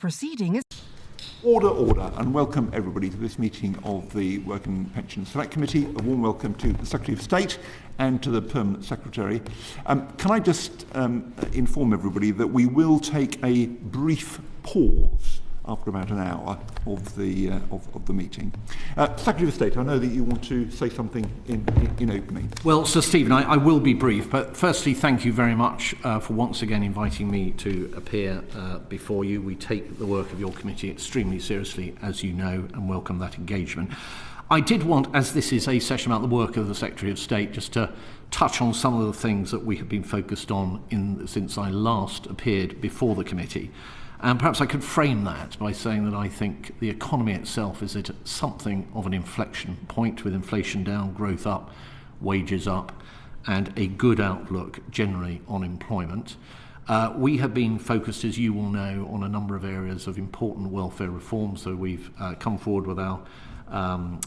Proceeding is... Order, and welcome everybody to this meeting of the Work and Pension Select Committee. A warm welcome to the Secretary of State and to the Permanent Secretary. Can I just inform everybody that we will take a brief pause after about an hour of the meeting. Secretary of State, I know that you want to say something in opening. Well, Sir Stephen, I will be brief, but firstly, thank you very much for once again inviting me to appear before you. We take the work of your committee extremely seriously, as you know, and welcome that engagement. I did want, as this is a session about the work of the Secretary of State, just to touch on some of the things that we have been focused on since I last appeared before the committee. And perhaps I could frame that by saying that I think the economy itself is at something of an inflection point, with inflation down, growth up, wages up, and a good outlook generally on employment. We have been focused, as you will know, on a number of areas of important welfare reform. So we've come forward with our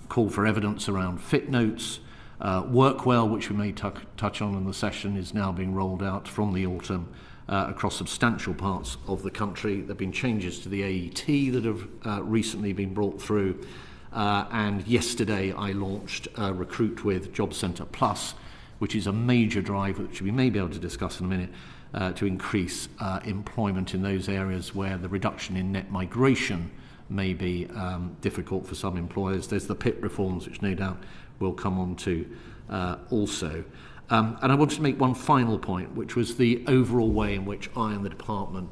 call for evidence around fit notes. Work Well, which we may touch on in the session, is now being rolled out from the autumn across substantial parts of the country. There have been changes to the AET that have recently been brought through. And yesterday I launched Recruit With Job Centre Plus, which is a major drive, which we may be able to discuss in a minute, to increase employment in those areas where the reduction in net migration may be difficult for some employers. There's the PIP reforms, which no doubt we'll come on to also. And I wanted to make one final point, which was the overall way in which I and the department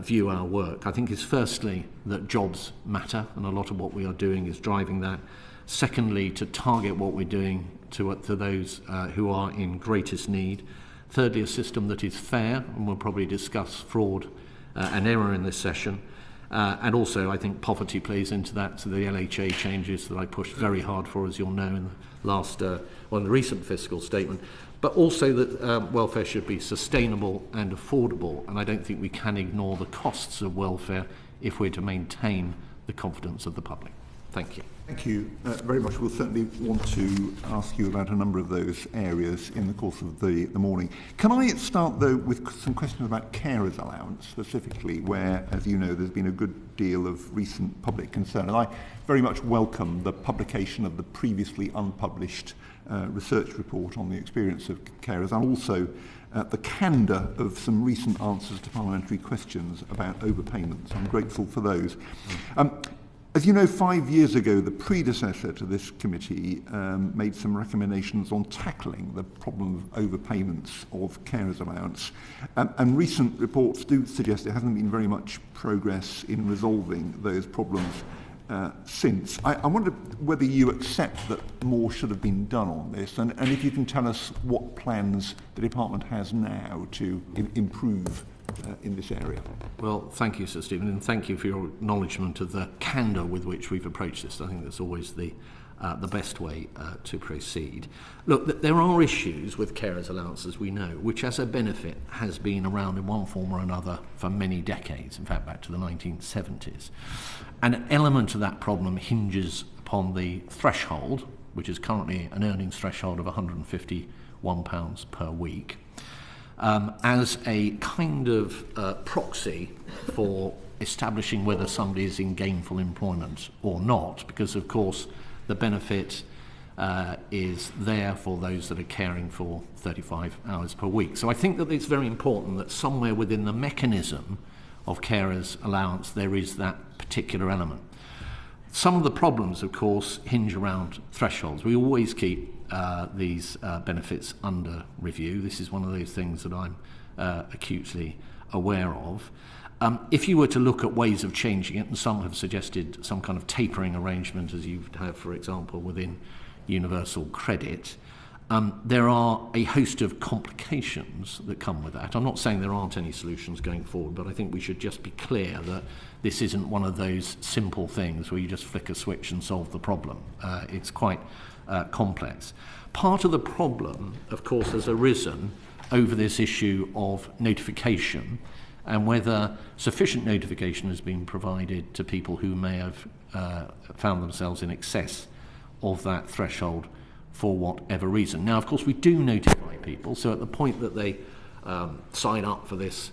view our work. I think is firstly that jobs matter, and a lot of what we are doing is driving that. Secondly, to target what we're doing to those who are in greatest need. Thirdly, a system that is fair, and we'll probably discuss fraud and error in this session. And also, I think poverty plays into that, so the LHA changes that I pushed very hard for, as you'll know, in the last, in the recent fiscal statement. But also that welfare should be sustainable and affordable, and I don't think we can ignore the costs of welfare if we're to maintain the confidence of the public. Thank you. Thank you very much. We'll certainly want to ask you about a number of those areas in the course of the morning. Can I start, though, with some questions about carers allowance specifically, where, as you know, there's been a good deal of recent public concern. And I very much welcome the publication of the previously unpublished research report on the experience of carers, and also the candour of some recent answers to parliamentary questions about overpayments. I'm grateful for those. As you know, 5 years ago, the predecessor to this committee made some recommendations on tackling the problem of overpayments of carers allowance. And recent reports do suggest there hasn't been very much progress in resolving those problems since. I wonder whether you accept that more should have been done on this, and if you can tell us what plans the department has now to improve in this area. Well, thank you, Sir Stephen, and thank you for your acknowledgement of the candour with which we've approached this. I think that's always the best way to proceed. Look, there are issues with carers allowances, we know, which as a benefit has been around in one form or another for many decades, in fact back to the 1970s. And an element of that problem hinges upon the threshold, which is currently an earnings threshold of £151 per week, as a kind of proxy for establishing whether somebody is in gainful employment or not, because of course the benefit is there for those that are caring for 35 hours per week. So I think that it's very important that somewhere within the mechanism of carers allowance there is that particular element. Some of the problems, of course, hinge around thresholds. We always keep these benefits under review. This is one of those things that I'm acutely aware of. If you were to look at ways of changing it, and some have suggested some kind of tapering arrangement, as you have, for example, within universal credit, there are a host of complications that come with that. I'm not saying there aren't any solutions going forward, but I think we should just be clear that this isn't one of those simple things where you just flick a switch and solve the problem. It's quite complex. Part of the problem, of course, has arisen over this issue of notification and whether sufficient notification has been provided to people who may have found themselves in excess of that threshold for whatever reason. Now, of course, we do notify people, so at the point that they sign up for this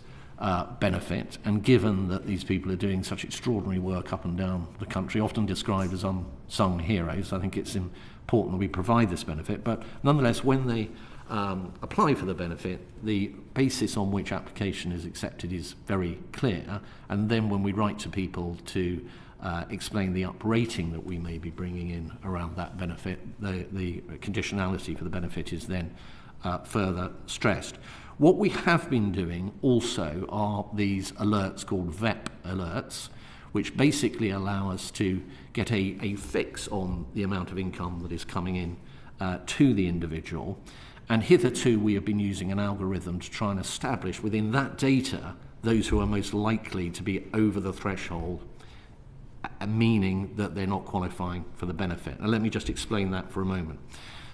benefit, and given that these people are doing such extraordinary work up and down the country, often described as unsung heroes, I think it's important that we provide this benefit. But nonetheless, when they apply for the benefit, the basis on which application is accepted is very clear, and then when we write to people to explain the uprating that we may be bringing in around that benefit, the conditionality for the benefit is then further stressed. What we have been doing also are these alerts called VEP alerts, which basically allow us to get a fix on the amount of income that is coming in to the individual. And hitherto we have been using an algorithm to try and establish within that data those who are most likely to be over the threshold, meaning that they're not qualifying for the benefit. And let me just explain that for a moment.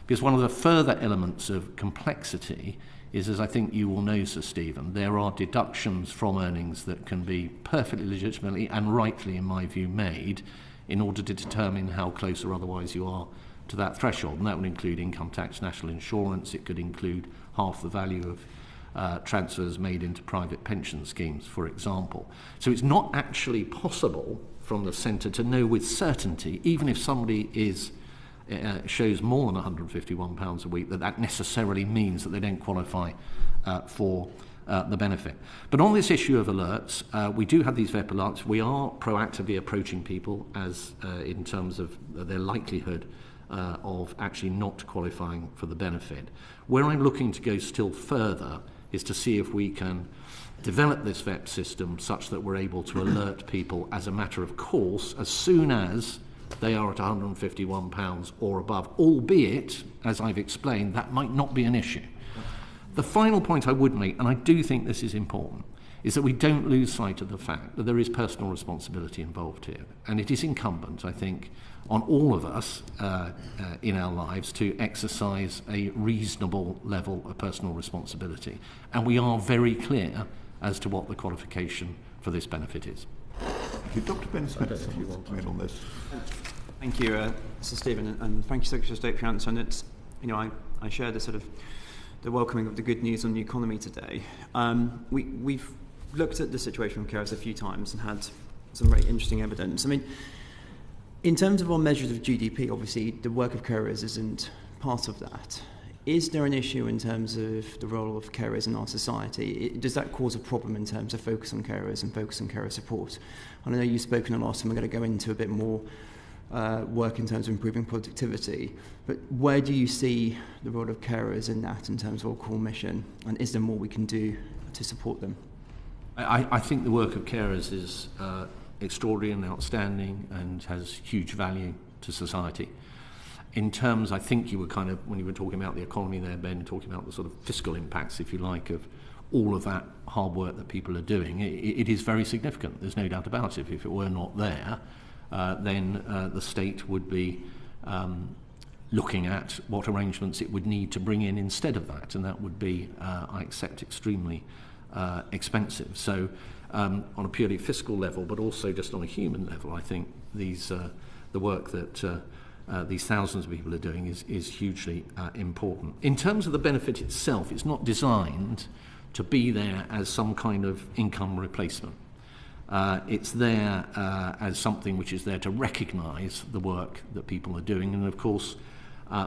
Because one of the further elements of complexity is, as I think you will know, Sir Stephen, there are deductions from earnings that can be perfectly legitimately and rightly, in my view, made in order to determine how close or otherwise you are to that threshold. And that would include income tax, national insurance. It could include half the value of transfers made into private pension schemes, for example. So it's not actually possible from the centre to know with certainty, even if somebody shows more than £151 a week, that necessarily means that they don't qualify for the benefit. But on this issue of alerts, we do have these VEP alerts. We are proactively approaching people as in terms of their likelihood of actually not qualifying for the benefit. Where I'm looking to go still further is to see if we can develop this VEP system such that we're able to alert people as a matter of course as soon as they are at £151 or above, albeit, as I've explained, that might not be an issue. The final point I would make, and I do think this is important, is that we don't lose sight of the fact that there is personal responsibility involved here. And it is incumbent, I think, on all of us in our lives to exercise a reasonable level of personal responsibility. And we are very clear as to what the qualification for this benefit is. Dr. Ben Smith, if you want to comment on this. Thank you, Sir Stephen, and thank you, Secretary of State, for your answer. And it's, I share the sort of the welcoming of the good news on the economy today. We've looked at the situation of carers a few times and had some very interesting evidence. I mean, in terms of our measures of GDP, obviously the work of carers isn't part of that. Is there an issue in terms of the role of carers in our society? Does that cause a problem in terms of focus on carers and focus on carer support? And I know you've spoken a lot, and we're going to go into a bit more work in terms of improving productivity. But where do you see the role of carers in that, in terms of our core mission? And is there more we can do to support them? I think the work of carers is extraordinary and outstanding and has huge value to society. In terms, I think you were kind of, when you were talking about the economy there, Ben, talking about the sort of fiscal impacts, if you like, of all of that hard work that people are doing, it is very significant. There's no doubt about it. If it were not there, then the state would be looking at what arrangements it would need to bring in instead of that, and that would be, I accept, extremely expensive. So on a purely fiscal level, but also just on a human level, I think the work that these thousands of people are doing is hugely important. In terms of the benefit itself, it's not designed to be there as some kind of income replacement. It's there as something which is there to recognise the work that people are doing, and of course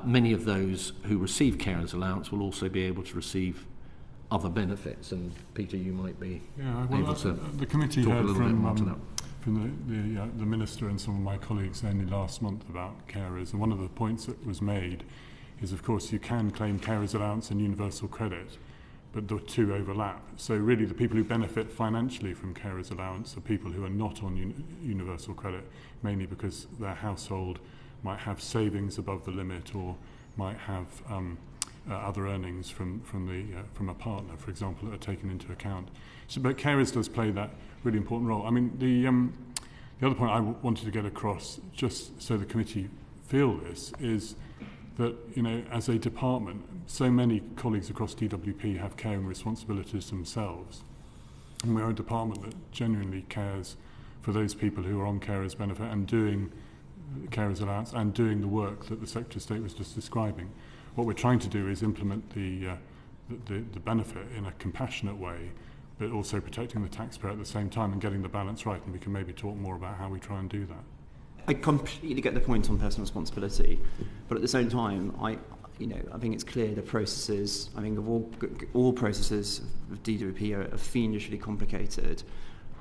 many of those who receive carers allowance will also be able to receive other benefits, and Peter, you might be able to the committee talk heard a little bit more to that. From the Minister and some of my colleagues only last month about carers, and one of the points that was made is, of course, you can claim carers allowance and universal credit, but the two overlap. So really the people who benefit financially from carers allowance are people who are not on universal credit, mainly because their household might have savings above the limit or might have other earnings from a partner, for example, that are taken into account. So, but carers does play that really important role. I mean, the other point I wanted to get across, just so the committee feel this, is that, as a department, so many colleagues across DWP have caring responsibilities themselves. And we're a department that genuinely cares for those people who are on carers benefit and doing carers allowance and doing the work that the Secretary of State was just describing. What we're trying to do is implement the benefit in a compassionate way, but also protecting the taxpayer at the same time and getting the balance right, and we can maybe talk more about how we try and do that. I completely get the point on personal responsibility, but at the same time, I think it's clear the processes, I think of all processes of DWP are fiendishly complicated.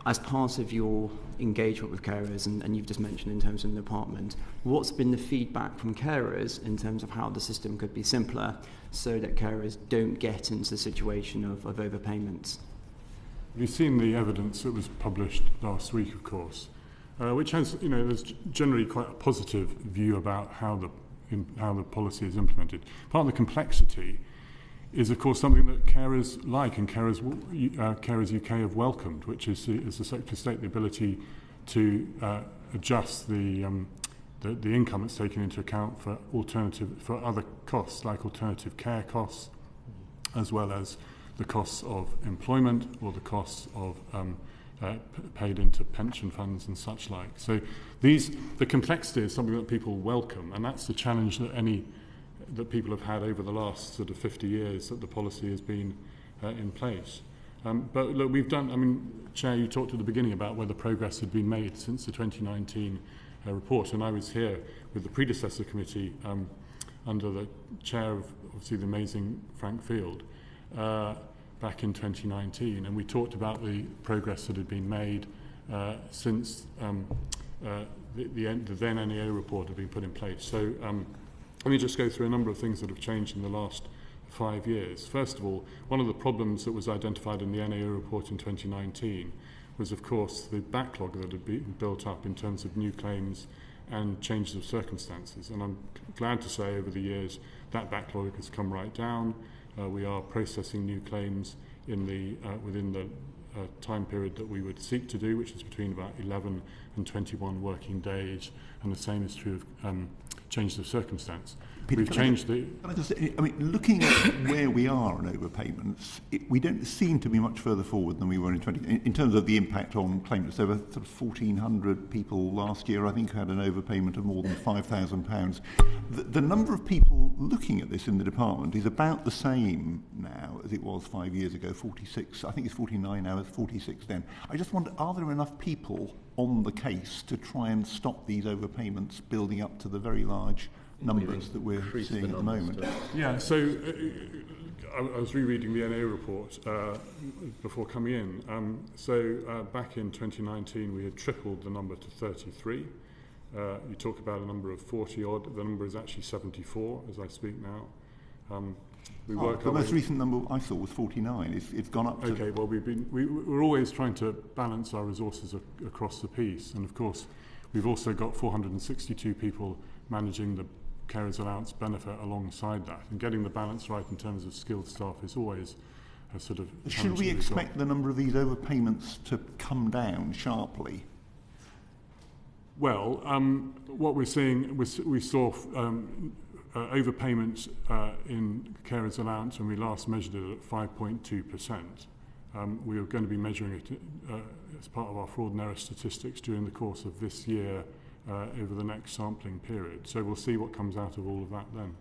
As part of your engagement with carers, and you've just mentioned in terms of the department, what's been the feedback from carers in terms of how the system could be simpler so that carers don't get into the situation of overpayments? We've seen the evidence that was published last week, of course, which has, there's generally quite a positive view about how the policy is implemented. Part of the complexity is, of course, something that carers like and Carers UK have welcomed, which is the Secretary of State, the ability to adjust the income that's taken into account for other costs, like alternative care costs, as well as the costs of employment or the costs of paid into pension funds and such like. So the complexity is something that people welcome, and that's the challenge that people have had over the last sort of 50 years that the policy has been in place. But look, we've done, Chair, you talked at the beginning about whether progress had been made since the 2019 report, and I was here with the predecessor committee under the chair of, obviously, the amazing Frank Field back in 2019, and we talked about the progress that had been made since the then NEA report had been put in place. So let me just go through a number of things that have changed in the last 5 years. First of all, one of the problems that was identified in the NEA report in 2019 was, of course, the backlog that had been built up in terms of new claims and changes of circumstances. And I'm glad to say over the years that backlog has come right down. We are processing new claims within the time period that we would seek to do, which is between about 11 and 21 working days, and the same is true of changes of circumstance. Peter, We've changed the... Can I just say, looking at where we are on overpayments, we don't seem to be much further forward than we were in in terms of the impact on claimants. There were sort of 1,400 people last year, I think, who had an overpayment of more than £5,000. The number of people looking at this in the department is about the same now as it was 5 years ago, 46. I think it's 49 now, it's 46 then. I just wonder, are there enough people on the case to try and stop these overpayments building up to the very large numbers that we're seeing at the moment? Yeah, so I was rereading the NA report before coming in. Back in 2019, we had tripled the number to 33. You talk about a number of 40 odd. The number is actually 74 as I speak now. The most recent number I saw was 49. It's gone up. Okay, well, we're always trying to balance our resources across the piece, and of course, we've also got 462 people managing the carers allowance benefit alongside that, and getting the balance right in terms of skilled staff is always a sort of challenge. Should we expect the number of these overpayments to come down sharply? Well, what we're seeing, we saw overpayments in carers allowance when we last measured it at 5.2%. We are going to be measuring it as part of our fraud and error statistics during the course of this year over the next sampling period. So we'll see what comes out of all of that then.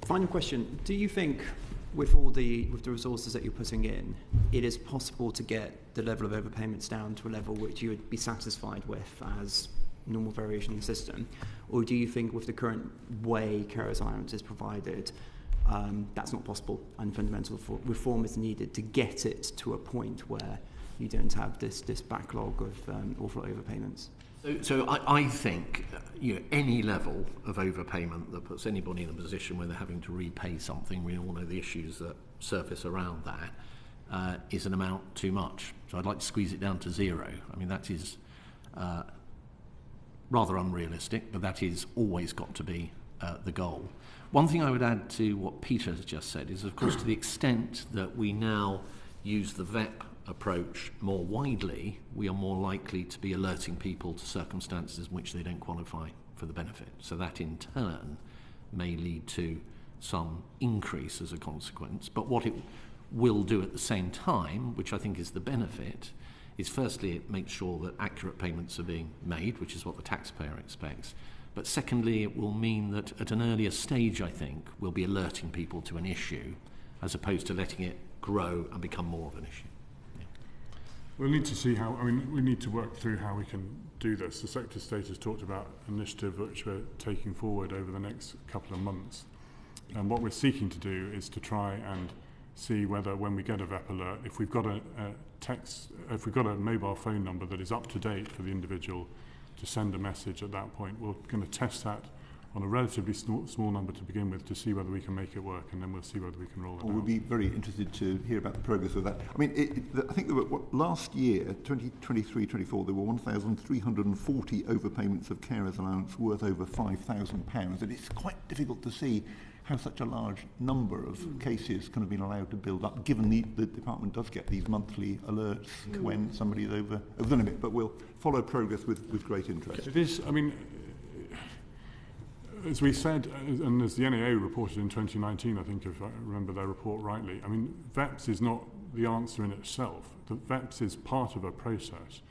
Final question. Do you think with the resources that you're putting in, it is possible to get the level of overpayments down to a level which you would be satisfied with as normal variation in the system? Or do you think with the current way carers allowance is provided, that's not possible and fundamental reform is needed to get it to a point where you don't have this backlog of awful overpayments? So I think any level of overpayment that puts anybody in a position where they're having to repay something, we all know the issues that surface around that, is an amount too much. So I'd like to squeeze it down to zero. I mean, that is rather unrealistic, but that is always got to be the goal. One thing I would add to what Peter has just said is, of course, to the extent that we now use the VEP approach more widely, we are more likely to be alerting people to circumstances in which they don't qualify for the benefit. So that in turn may lead to some increase as a consequence. But what it will do at the same time, which I think is the benefit, is firstly it makes sure that accurate payments are being made, which is what the taxpayer expects. But secondly, it will mean that at an earlier stage, I think, we'll be alerting people to an issue as opposed to letting it grow and become more of an issue. We'll need to see how, we need to work through how we can do this. The Secretary of State has talked about an initiative which we're taking forward over the next couple of months. And what we're seeking to do is to try and see whether when we get a VEP alert, if we've got if we've got a mobile phone number that is up to date for the individual to send a message at that point, we're going to test that on a relatively small number to begin with to see whether we can make it work, and then we'll see whether we can roll it out. We'll be very interested to hear about the progress of that. I mean, I think there were, last year, 2023-24, there were 1,340 overpayments of carers allowance worth over £5,000, and it's quite difficult to see how such a large number of cases can have been allowed to build up, given the department does get these monthly alerts when somebody is over the limit. But we'll follow progress with great interest. It is, as we said, and as the NAO reported in 2019, I think, if I remember their report rightly, VEPs is not the answer in itself. The VEPs is part of a process,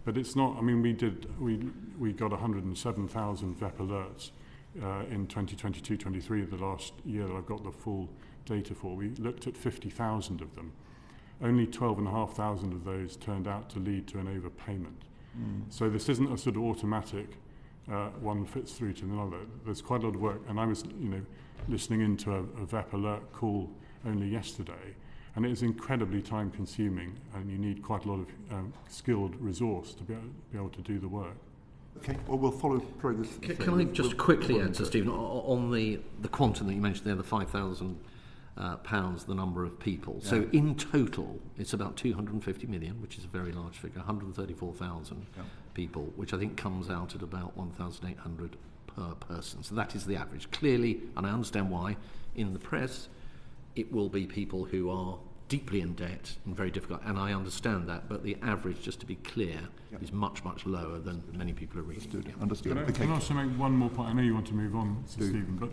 but it's not. We got 107,000 VEP alerts in 2022-23, the last year that I've got the full data for. We looked at 50,000 of them. Only 12,500 of those turned out to lead to an overpayment. So this isn't a sort of automatic one fits through to another. There's quite a lot of work, and I was, listening into a VEP alert call only yesterday, and it is incredibly time-consuming, and you need quite a lot of skilled resource to be able to do the work. Okay, well, we'll follow progress. Can I just quickly answer, Stephen, on the quantum that you mentioned there, the £5,000, the number of people. Yeah. So in total, it's about 250 million, which is a very large figure, 134,000 people, which I think comes out at about 1,800 per person. So that is the average. Clearly, and I understand why, in the press, it will be people who are deeply in debt and very difficult, and I understand that, but the average, just to be clear, is much, much lower than many people are reading. Understood. Can I also make one more point? I know you want to move on, Stephen, but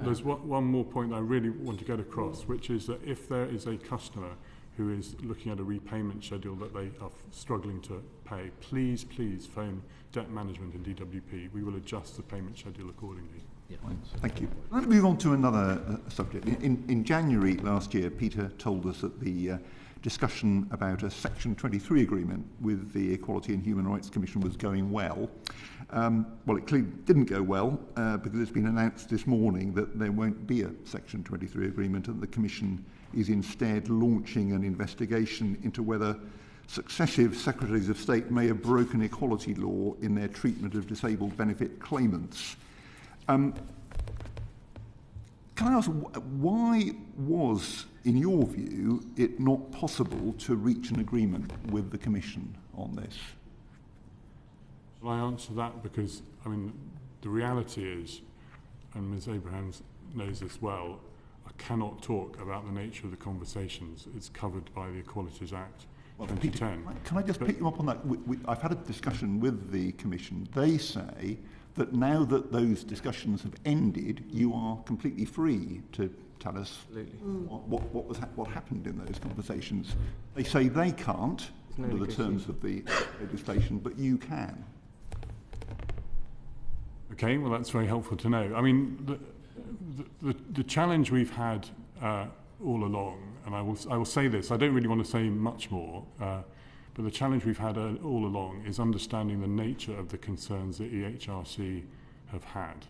there's one more point I really want to get across, which is that if there is a customer who is looking at a repayment schedule that they are struggling to pay, please phone debt management in DWP. We will adjust the payment schedule accordingly. Yeah. Thank you. Let's move on to another subject. In January last year, Peter told us that the discussion about a Section 23 agreement with the Equality and Human Rights Commission was going well. Well, it clearly didn't go well because it's been announced this morning that there won't be a Section 23 agreement, and the Commission is instead launching an investigation into whether successive Secretaries of State may have broken equality law in their treatment of disabled benefit claimants. Can I ask, why was, in your view, it not possible to reach an agreement with the Commission on this? Shall I answer that? Because, the reality is, and Ms Abrahams knows this well, I cannot talk about the nature of the conversations. It's covered by the Equalities Act 2010. Peter, can I just pick you up on that? I've had a discussion with the Commission. They say that now that those discussions have ended, you are completely free to tell us what happened in those conversations. They say they can't, under the terms of the legislation, but you can. Okay, well, that's very helpful to know. The challenge we've had all along, and I will say this, I don't really want to say much more, but the challenge we've had all along is understanding the nature of the concerns that EHRC have had,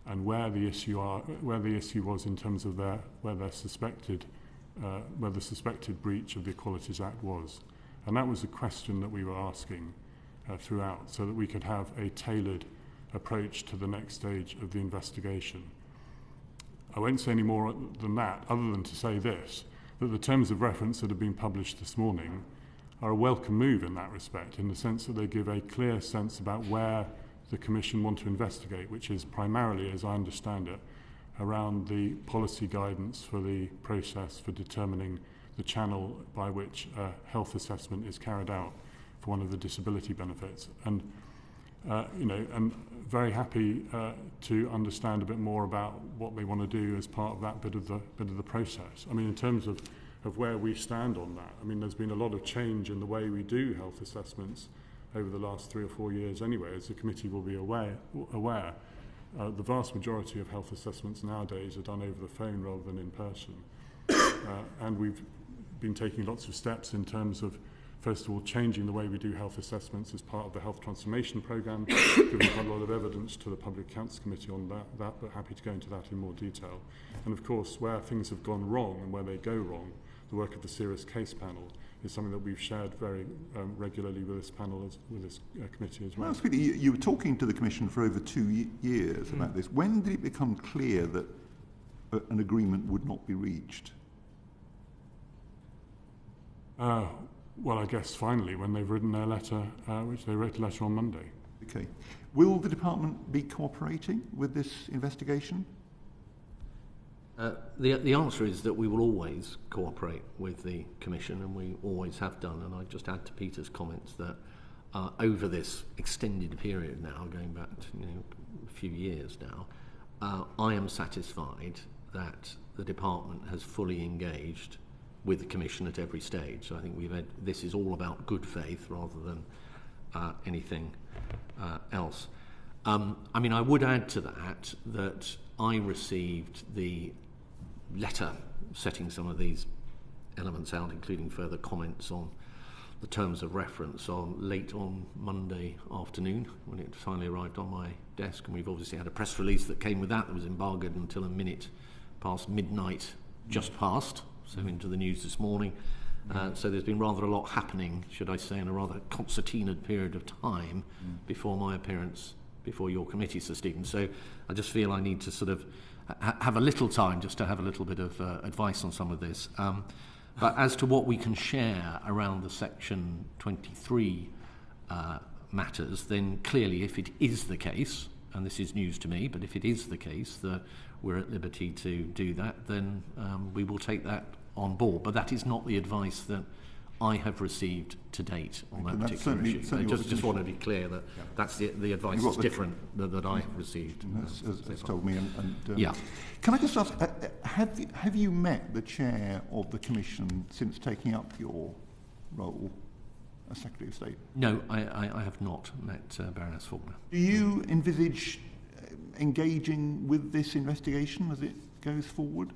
and where the issue was in terms of where the suspected breach of the Equalities Act was, and that was a question that we were asking throughout, so that we could have a tailored approach to the next stage of the investigation. I won't say any more than that, other than to say this, that the terms of reference that have been published this morning are a welcome move in that respect, in the sense that they give a clear sense about where the Commission want to investigate, which is primarily, as I understand it, around the policy guidance for the process for determining the channel by which a health assessment is carried out for one of the disability benefits. And I'm very happy to understand a bit more about what they want to do as part of that bit of the process. In terms of where we stand on that, there's been a lot of change in the way we do health assessments over the last 3 or 4 years anyway, as the committee will be aware. The vast majority of health assessments nowadays are done over the phone rather than in person. And we've been taking lots of steps in terms of, first of all, changing the way we do health assessments as part of the health transformation programme, giving quite a lot of evidence to the Public Accounts Committee on that, but happy to go into that in more detail. And of course, where things have gone wrong and where they go wrong, the work of the serious case panel is something that we've shared very regularly with this panel, with this committee as well. Well, you were talking to the Commission for over 2 years about this. When did it become clear that an agreement would not be reached? Well, I guess finally, when they've written their letter, which they wrote a letter on Monday. Okay. Will the department be cooperating with this investigation? The answer is that we will always cooperate with the Commission, and we always have done. And I just add to Peter's comments that over this extended period now, going back to a few years now, I am satisfied that the department has fully engaged with the Commission at every stage. So I think this is all about good faith rather than anything else. I would add to that I received the letter setting some of these elements out, including further comments on the terms of reference, late on Monday afternoon when it finally arrived on my desk. And we've obviously had a press release that came with that was embargoed until a minute past midnight, just past, so into the news this morning. So there's been rather a lot happening, should I say, in a rather concertinaed period of time before my appearance before your committee, Sir Stephen. So I just feel I need to sort of have a little time just to have a little bit of advice on some of this. But as to what we can share around the Section 23 matters, then clearly if it is the case, and this is news to me, but if it is the case that we're at liberty to do that, then we will take that on board. But that is not the advice that I have received to date on that particular issue. I just want to be clear that that's the advice is different that I have received. As told me. Can I just ask, have you met the chair of the Commission since taking up your role as Secretary of State? No, I have not met Baroness Faulkner. Do you envisage engaging with this investigation as it goes forward?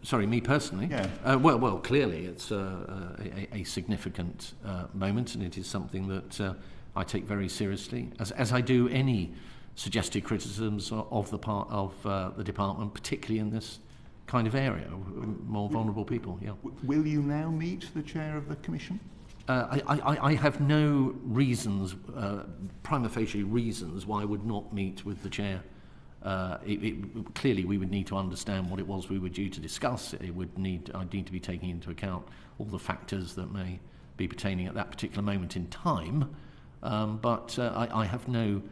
Sorry, me personally? Yeah. Well, clearly it's a significant moment, and it is something that I take very seriously, as I do any suggested criticisms of the part of the department, particularly in this kind of area, more vulnerable people. Yeah. Will you now meet the chair of the Commission? I have no reasons, prima facie reasons, why I would not meet with the chair. Clearly we would need to understand what it was we were due to discuss. I'd need to be taking into account all the factors that may be pertaining at that particular moment in time. But I have no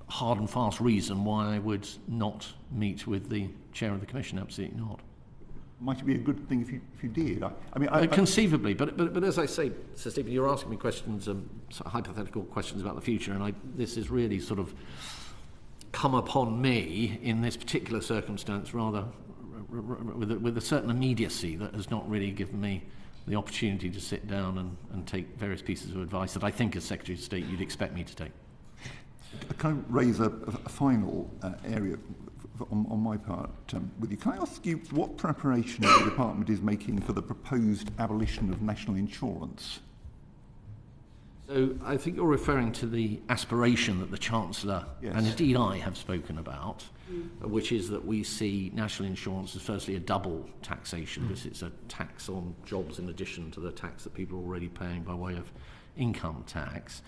hard and fast reason why I would not meet with the chair of the Commission. Absolutely not. Might it be a good thing if you did? Conceivably, but as I say, Sir Stephen, you're asking me questions, hypothetical questions about the future, and this is really sort of come upon me in this particular circumstance rather with a certain immediacy that has not really given me the opportunity to sit down and take various pieces of advice that I think as Secretary of State you'd expect me to take. Can I raise a final area on my part with you? Can I ask you what preparation the department is making for the proposed abolition of national insurance? So I think you're referring to the aspiration that the Chancellor and indeed I have spoken about, which is that we see national insurance as firstly a double taxation, because it's a tax on jobs in addition to the tax that people are already paying by way of income tax.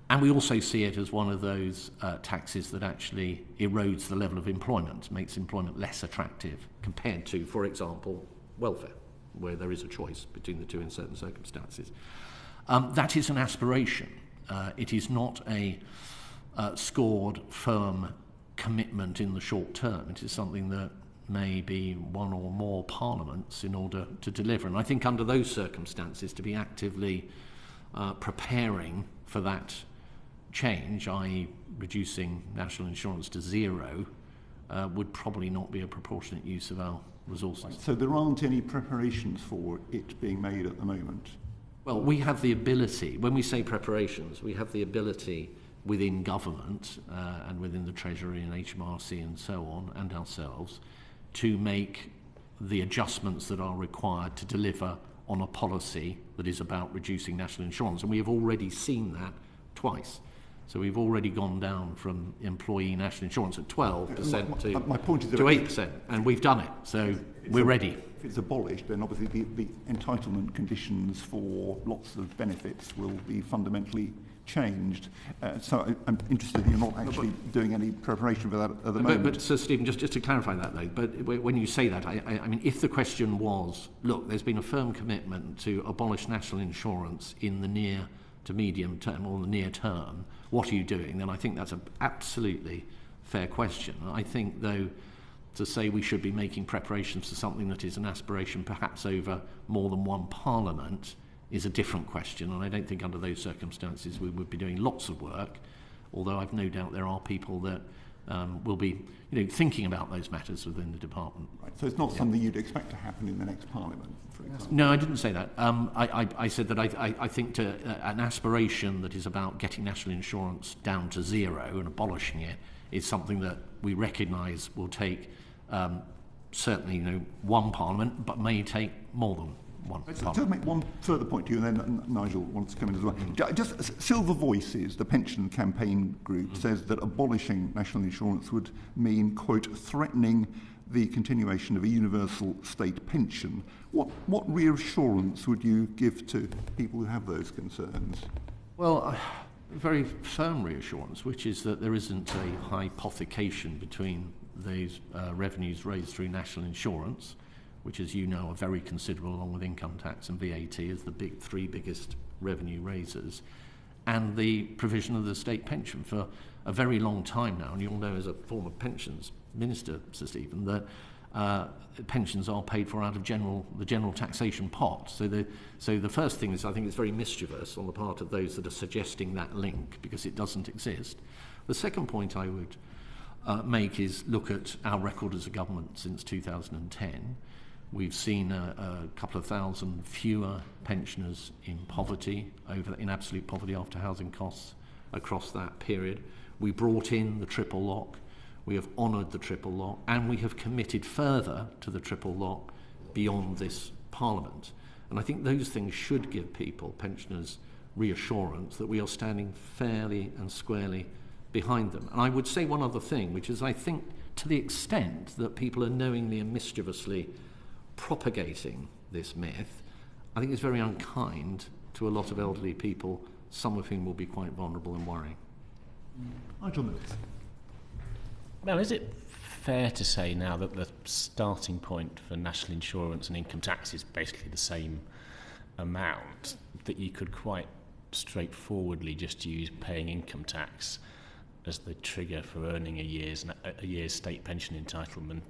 And we also see it as one of those taxes that actually erodes the level of employment, makes employment less attractive compared to, for example, welfare, where there is a choice between the two in certain circumstances. That is an aspiration. It is not a scored, firm commitment in the short term. It is something that may be one or more parliaments in order to deliver. And I think under those circumstances, to be actively preparing for that change, i.e. reducing national insurance to zero, would probably not be a proportionate use of our resources. Right. So there aren't any preparations for it being made at the moment? Well, we have the ability, when we say preparations, we have the ability within government and within the Treasury and HMRC and so on, and ourselves, to make the adjustments that are required to deliver on a policy that is about reducing national insurance. And we have already seen that twice. So we've already gone down from employee national insurance at 12% my point is to 8%, and we've done it. So we're ready. If it's abolished, then obviously the entitlement conditions for lots of benefits will be fundamentally changed. So I'm interested that you're not actually doing any preparation for that at the moment. But Sir Stephen, just to clarify that though, but when you say that, I mean, if the question was, look, there's been a firm commitment to abolish national insurance in the near to medium term or the near term, what are you doing? Then I think that's an absolutely fair question. I think, though, to say we should be making preparations for something that is an aspiration perhaps over more than one parliament is a different question, and I don't think under those circumstances we would be doing lots of work, although I've no doubt there are people that will be thinking about those matters within the department. Right. So it's not something you'd expect to happen in the next parliament, for example? No, I didn't say that. I said that I think an aspiration that is about getting national insurance down to zero and abolishing it is something that we recognise will take certainly one parliament, but may take more than one parliament. To make one further point to you, and then Nigel wants to come in as well. Just Silver Voices, the pension campaign group, says that abolishing national insurance would mean, quote, threatening the continuation of a universal state pension. What reassurance would you give to people who have those concerns? Well, a very firm reassurance, which is that there isn't a hypothecation between those revenues raised through national insurance, which, as you know, are very considerable, along with income tax and VAT as the three biggest revenue raisers, and the provision of the state pension for a very long time now. And you'll know, as a former pensions minister, Sir Stephen, that pensions are paid for out of the general taxation pot. So the first thing is, I think it's very mischievous on the part of those that are suggesting that link, because it doesn't exist. The second point I would make is look at our record as a government since 2010. We've seen a couple of thousand fewer pensioners in poverty, in absolute poverty after housing costs across that period. We brought in the triple lock, we have honoured the triple lock, and we have committed further to the triple lock beyond this Parliament. And I think those things should give people, pensioners, reassurance that we are standing fairly and squarely behind them. And I would say one other thing, which is I think to the extent that people are knowingly and mischievously propagating this myth, I think it's very unkind to a lot of elderly people, some of whom will be quite vulnerable and worrying. Nigel Lewis. Well, is it fair to say now that the starting point for national insurance and income tax is basically the same amount, that you could quite straightforwardly just use paying income tax as the trigger for earning a year's state pension entitlement,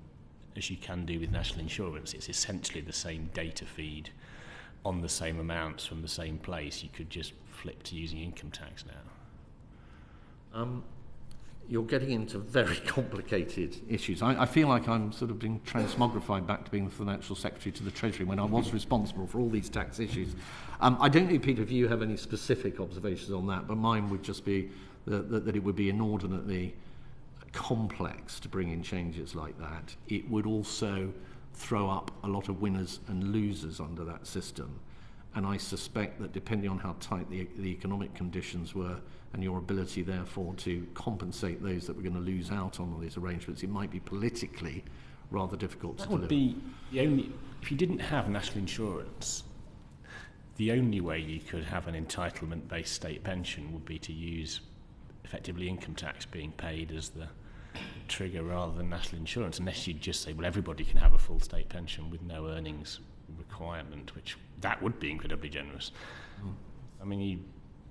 as you can do with national insurance? It's essentially the same data feed on the same amounts from the same place. You could just flip to using income tax now. You're getting into very complicated issues. I feel like I'm sort of being transmogrified back to being the Financial Secretary to the Treasury when I was responsible for all these tax issues. I don't know, Peter, if you have any specific observations on that, but mine would just be that it would be inordinately complex to bring in changes like that. It would also throw up a lot of winners and losers under that system. And I suspect that depending on how tight the economic conditions were and your ability, therefore, to compensate those that were going to lose out on all these arrangements, it might be politically rather difficult to deliver. That would be the only... If you didn't have national insurance, the only way you could have an entitlement-based state pension would be to use effectively income tax being paid as the trigger rather than national insurance, unless you'd just say, well, everybody can have a full state pension with no earnings requirement, which that would be incredibly generous. I mean,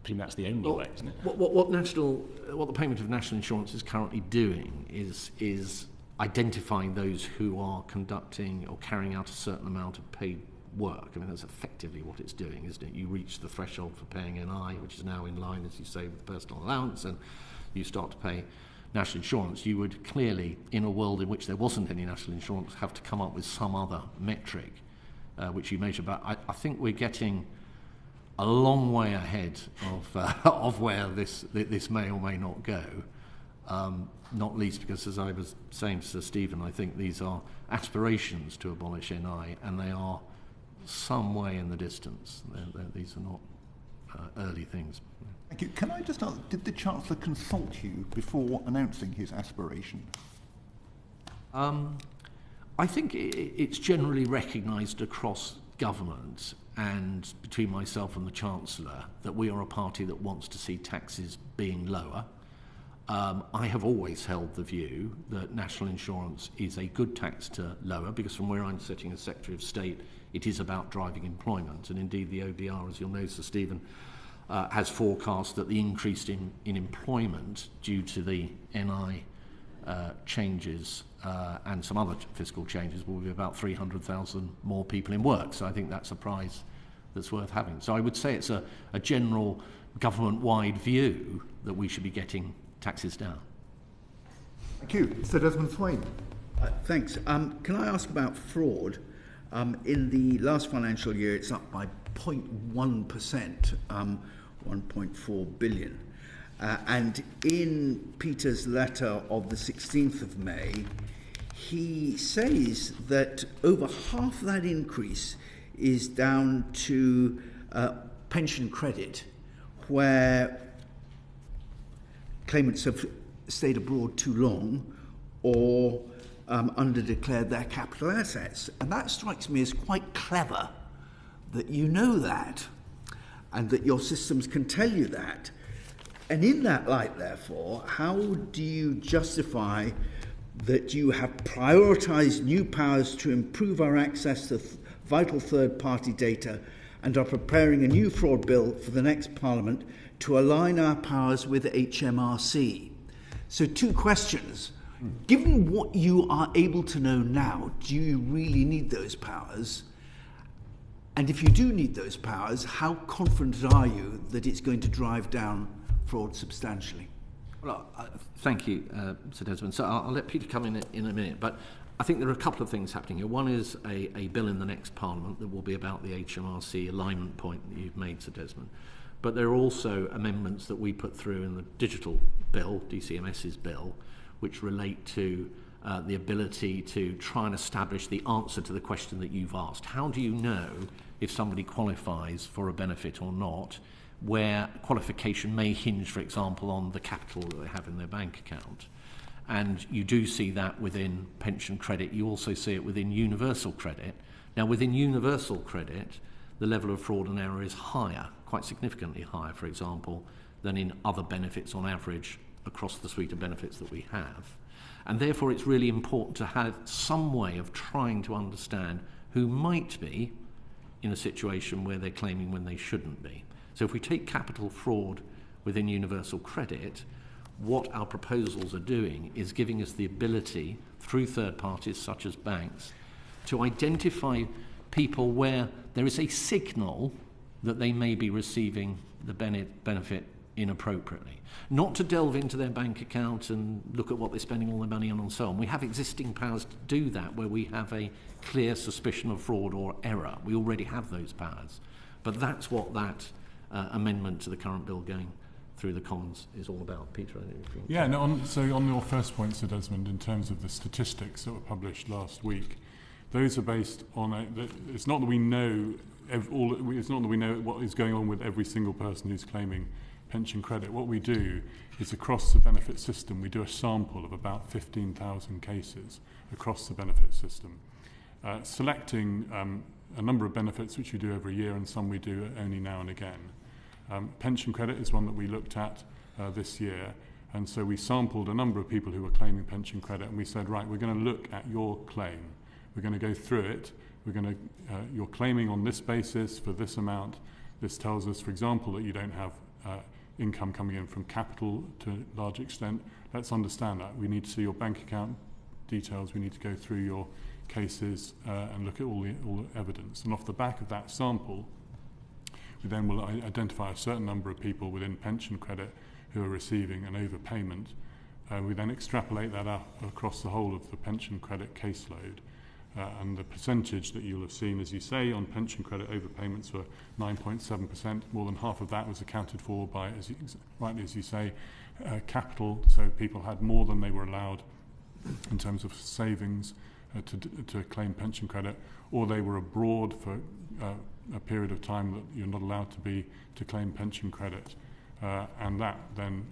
I think that's the only way, isn't it? What the payment of national insurance is currently doing is identifying those who are conducting or carrying out a certain amount of paid work. I mean, that's effectively what it's doing, isn't it? You reach the threshold for paying NI, which is now in line, as you say, with personal allowance, and you start to pay national insurance. You would clearly, in a world in which there wasn't any national insurance, have to come up with some other metric which you measure. But I think we're getting a long way ahead of where this may or may not go. not least because, as I was saying to Sir Stephen, I think these are aspirations to abolish NI, and they are some way in the distance. These are not early things. Thank you. Can I just ask, did the Chancellor consult you before announcing his aspiration? I think it's generally recognised across government and between myself and the Chancellor that we are a party that wants to see taxes being lower. I have always held the view that national insurance is a good tax to lower, because from where I'm sitting as Secretary of State, it is about driving employment. And indeed the OBR, as you'll know, Sir Stephen, has forecast that the increase in employment due to the NI changes and some other fiscal changes will be about 300,000 more people in work. So I think that's a prize that's worth having. So I would say it's a general government-wide view that we should be getting taxes down. Thank you. Sir Desmond Swain. Thanks. Can I ask about fraud? In the last financial year, it's up by 0.1%, 1.4 billion. And in Peter's letter of the 16th of May, he says that over half that increase is down to pension credit, where claimants have stayed abroad too long or underdeclared their capital assets. And that strikes me as quite clever, that you know that and that your systems can tell you that. And in that light, therefore, how do you justify that you have prioritised new powers to improve our access to vital third-party data and are preparing a new fraud bill for the next Parliament to align our powers with HMRC? So 2 questions. Given what you are able to know now, do you really need those powers? And if you do need those powers, how confident are you that it's going to drive down fraud substantially? Well, thank you, Sir Desmond. So I'll let Peter come in a minute, but I think there are a couple of things happening here. One is a bill in the next Parliament that will be about the HMRC alignment point that you've made, Sir Desmond. But there are also amendments that we put through in the digital bill, DCMS's bill, which relate to the ability to try and establish the answer to the question that you've asked. How do you know if somebody qualifies for a benefit or not, where qualification may hinge, for example, on the capital that they have in their bank account? And you do see that within pension credit. You also see it within universal credit. Now, within universal credit, the level of fraud and error is higher, quite significantly higher, for example, than in other benefits on average across the suite of benefits that we have. And therefore, it's really important to have some way of trying to understand who might be in a situation where they're claiming when they shouldn't be. So if we take capital fraud within universal credit, what our proposals are doing is giving us the ability, through third parties such as banks, to identify people where there is a signal that they may be receiving the benefit inappropriately. Not to delve into their bank account and look at what they're spending all their money on and so on. We have existing powers to do that where we have a clear suspicion of fraud or error. We already have those powers. But that's what that amendment to the current bill going through the Commons is all about. Peter, I don't know if you want to... Yeah, no, so on your first point, Sir Desmond, in terms of the statistics that were published last week, those are based on it's not that we know it's not that we know what is going on with every single person who's claiming pension credit. What we do is across the benefit system, we do a sample of about 15,000 cases across the benefit system, selecting a number of benefits which we do every year and some we do only now and again. Pension credit is one that we looked at this year, and so we sampled a number of people who were claiming pension credit, and we said, right, we're going to look at your claim. We're going to go through it. You're claiming on this basis for this amount. This tells us, for example, that you don't have income coming in from capital to a large extent. Let's understand that. We need to see your bank account details. We need to go through your cases and look at all the evidence. And off the back of that sample, we then will identify a certain number of people within pension credit who are receiving an overpayment. We then extrapolate that up across the whole of the pension credit caseload. And the percentage that you'll have seen, as you say, on pension credit overpayments were 9.7%. More than half of that was accounted for by, rightly as you say, capital. So people had more than they were allowed in terms of savings to claim pension credit, or they were abroad for a period of time that you're not allowed to claim pension credit. And that then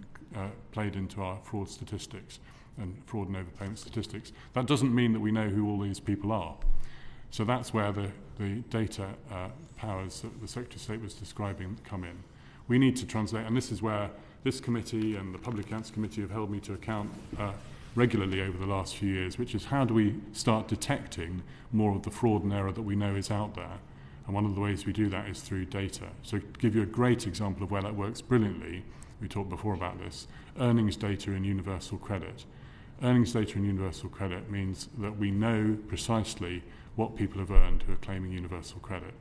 played into our fraud statistics and fraud and overpayment statistics. That doesn't mean that we know who all these people are. So that's where the data powers that the Secretary of State was describing come in. We need to translate, and this is where this committee and the Public Accounts Committee have held me to account regularly over the last few years, which is how do we start detecting more of the fraud and error that we know is out there. And one of the ways we do that is through data. So to give you a great example of where that works brilliantly, we talked before about this, earnings data in universal credit. Earnings data in universal credit means that we know precisely what people have earned who are claiming universal credit.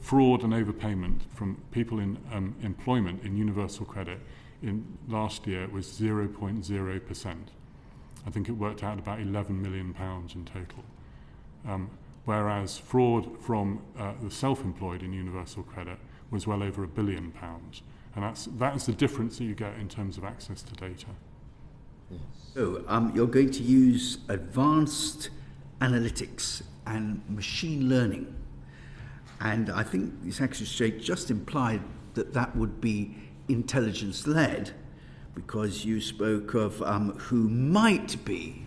Fraud and overpayment from people in employment in universal credit in last year was 0.0%. I think it worked out about £11 million in total. Whereas fraud from the self-employed in universal credit was well over £1 billion. And that's the difference that you get in terms of access to data. So you're going to use advanced analytics and machine learning. And I think the Secretary of State just implied that that would be intelligence-led, because you spoke of who might be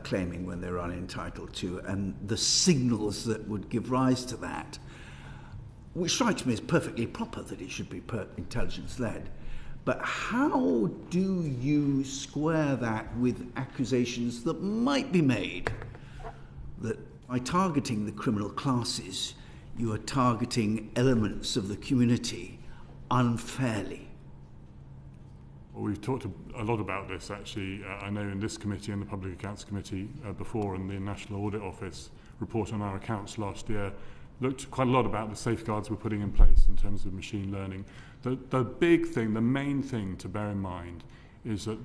claiming when they're unentitled to, and the signals that would give rise to that, which strikes me as perfectly proper that it should be intelligence-led. But how do you square that with accusations that might be made that by targeting the criminal classes, you are targeting elements of the community unfairly? Well, we've talked a lot about this, actually. I know in this committee and the Public Accounts Committee before, and the National Audit Office report on our accounts last year looked quite a lot about the safeguards we're putting in place in terms of machine learning. The big thing, the main thing to bear in mind is that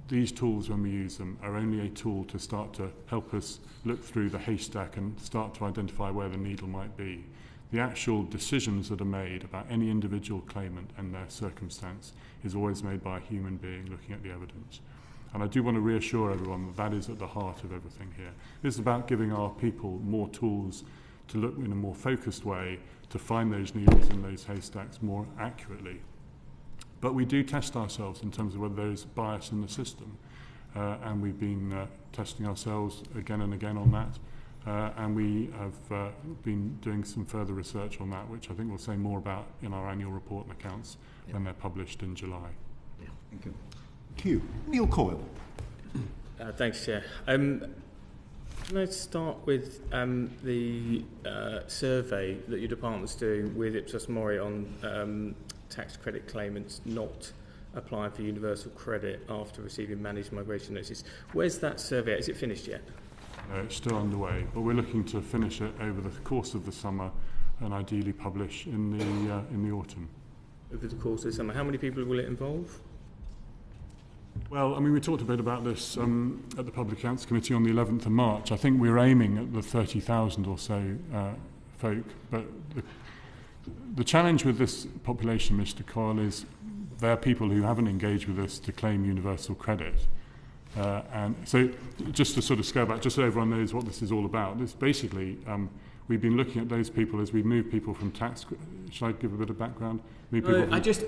these tools, when we use them, are only a tool to start to help us look through the haystack and start to identify where the needle might be. The actual decisions that are made about any individual claimant and their circumstance is always made by a human being looking at the evidence. And I do want to reassure everyone that that is at the heart of everything here. This is about giving our people more tools to look in a more focused way to find those needles in those haystacks more accurately. But we do test ourselves in terms of whether there is bias in the system. And we've been testing ourselves again and again on that. And we have been doing some further research on that, which I think we'll say more about in our annual report and accounts when they're published in July. Yeah, thank you. Thank you. Neil Coyle. Thanks, Chair. Can I start with the survey that your department's doing with Ipsos Mori on tax credit claimants not applying for universal credit after receiving managed migration notices? Where's that survey? Is it finished yet? It's still underway, but we're looking to finish it over the course of the summer and ideally publish in the autumn. Over the course of the summer. How many people will it involve? Well, I mean, we talked a bit about this at the Public Accounts Committee on the 11th of March. I think we're aiming at the 30,000 or so folk, but the challenge with this population, Mr. Coyle, is there are people who haven't engaged with us to claim universal credit. And so just to sort of scale back, just so everyone knows what this is all about, it's basically we've been looking at those people as we move people from tax. Should I give a bit of background? I just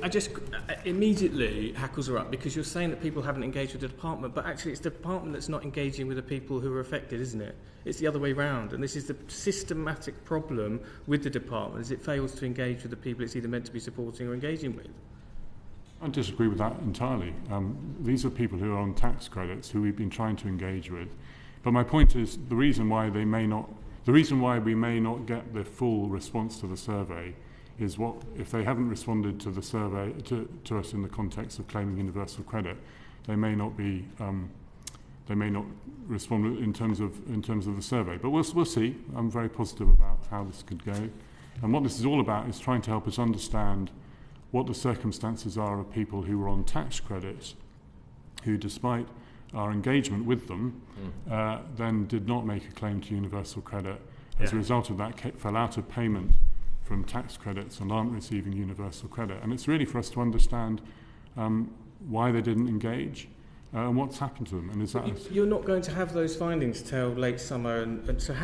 immediately hackles are up because you're saying that people haven't engaged with the department, but actually it's the department that's not engaging with the people who are affected, isn't it? It's the other way round, and this is the systematic problem with the department, is it fails to engage with the people it's either meant to be supporting or engaging with. I disagree with that entirely. These are people who are on tax credits who we've been trying to engage with. But my point is the reason why we may not get the full response to the survey is what if they haven't responded to the survey to us in the context of claiming universal credit, they may not respond in terms of the survey. But we'll see. I'm very positive about how this could go. And what this is all about is trying to help us understand what the circumstances are of people who are on tax credits, who despite our engagement with them, then did not make a claim to universal credit. As a result of that, fell out of payment from tax credits and aren't receiving universal credit. And it's really for us to understand why they didn't engage and what's happened to them. And is that you're not going to have those findings till late summer, and so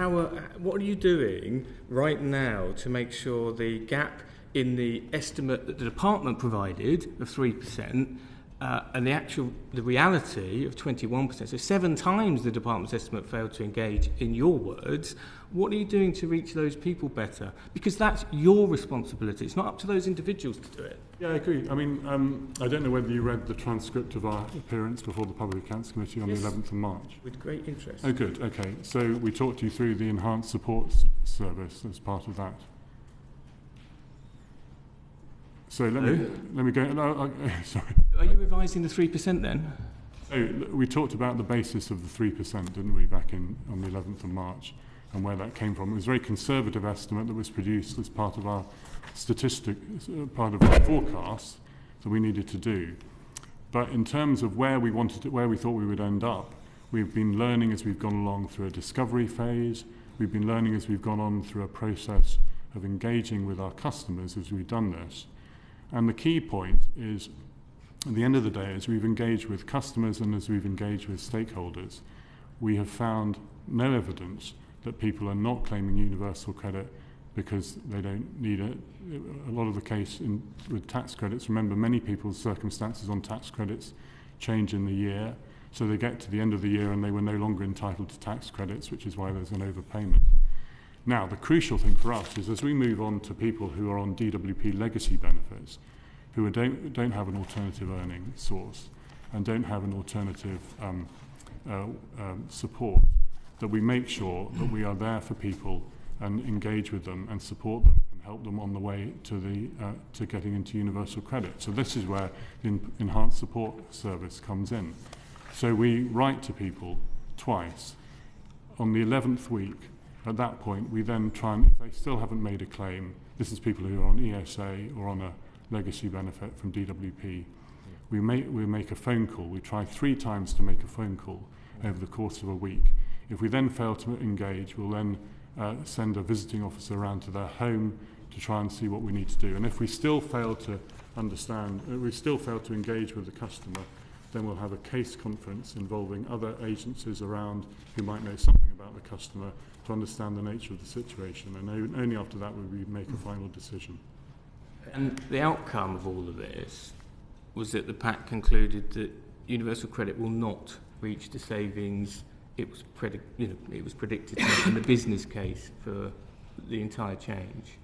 what are you doing right now to make sure the gap in the estimate that the department provided of 3% and the reality of 21%, so 7 times the department's estimate failed to engage, in your words, what are you doing to reach those people better? Because that's your responsibility. It's not up to those individuals to do it. Yeah, I agree. I mean, I don't know whether you read the transcript of our appearance before the Public Accounts Committee on the 11th of March. With great interest. Oh, good. Okay. So we talked you through the enhanced support service as part of that. So let me go. No, sorry. Are you revising the 3% then? So we talked about the basis of the 3%, didn't we, back on the 11th of March, and where that came from. It was a very conservative estimate that was produced as part of our part of our forecast that we needed to do. But in terms of where we thought we would end up, we've been learning as we've gone along through a discovery phase. We've been learning as we've gone on through a process of engaging with our customers as we've done this. And the key point is, at the end of the day, as we've engaged with customers and as we've engaged with stakeholders, we have found no evidence that people are not claiming universal credit because they don't need it. A lot of the case with tax credits, remember, many people's circumstances on tax credits change in the year, so they get to the end of the year and they were no longer entitled to tax credits, which is why there's an overpayment. Now, the crucial thing for us is as we move on to people who are on DWP legacy benefits, who don't have an alternative earning source and don't have an alternative support, that we make sure that we are there for people and engage with them and support them and help them on the way to getting into universal credit. So this is where the enhanced support service comes in. So we write to people twice. On the 11th week, at that point, we then try and, if they still haven't made a claim, this is people who are on ESA or on a legacy benefit from DWP, we make a phone call. We try 3 times to make a phone call over the course of a week. If we then fail to engage, we'll then send a visiting officer around to their home to try and see what we need to do. And if we still fail to engage with the customer, then we'll have a case conference involving other agencies around who might know something about the customer to understand the nature of the situation. And only after that will we make a final decision. And the outcome of all of this was that the PAC concluded that universal credit will not reach the savings it was predicted in the business case for the entire change.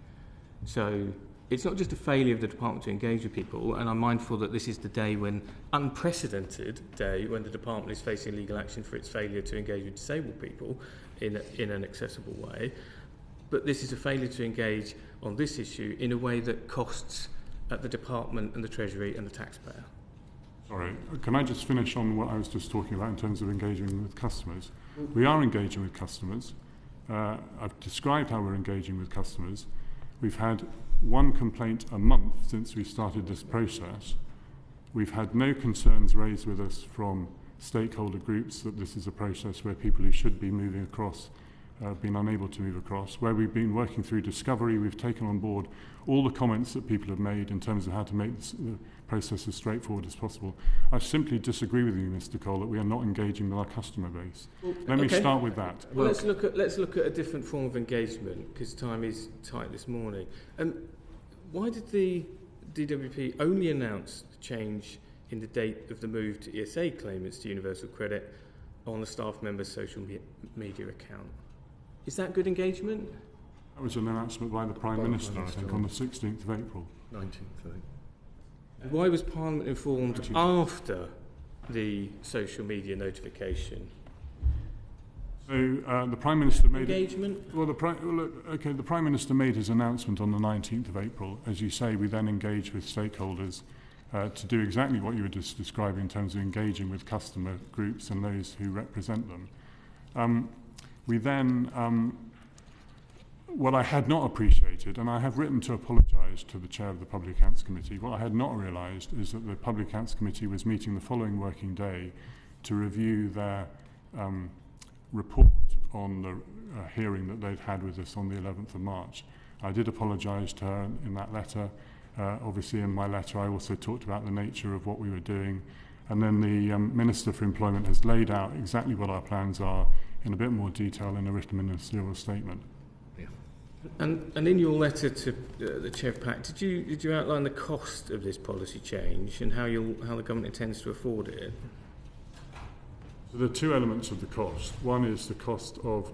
So it's not just a failure of the department to engage with people, and I'm mindful that this is the day when, unprecedented day, when the department is facing legal action for its failure to engage with disabled people in an accessible way. But this is a failure to engage on this issue in a way that costs at the department and the Treasury and the taxpayer. Sorry, can I just finish on what I was just talking about in terms of engaging with customers? We are engaging with customers. I've described how we're engaging with customers. We've had 1 complaint a month since we started this process. We've had no concerns raised with us from stakeholder groups that this is a process where people who should be moving across have been unable to move across. Where we've been working through discovery, we've taken on board all the comments that people have made in terms of how to make the process as straightforward as possible. I simply disagree with you, Mr. Cole, that we are not engaging with our customer base. Let me start with that. Well, let's look at a different form of engagement, because time is tight this morning. Why did the DWP only announce the change in the date of the move to ESA claimants to universal credit on the staff member's social media account? Is that good engagement? That was an announcement by the Prime Minister, I think, on the 16th of April. 19th, I think. Why was Parliament informed after the social media notification? So the Prime Minister made engagement. The Prime Minister made his announcement on the 19th of April. As you say, we then engaged with stakeholders to do exactly what you were just describing in terms of engaging with customer groups and those who represent them. We then, what I had not appreciated, and I have written to apologise to the chair of the Public Accounts Committee, what I had not realised is that the Public Accounts Committee was meeting the following working day to review their report on the hearing that they'd had with us on the 11th of March. I did apologise to her in that letter. Obviously in my letter I also talked about the nature of what we were doing, and then the Minister for Employment has laid out exactly what our plans are in a bit more detail in a written ministerial statement. And in your letter to the Chair of PAC, did you outline the cost of this policy change and how the government intends to afford it? So there are two elements of the cost. One is the cost of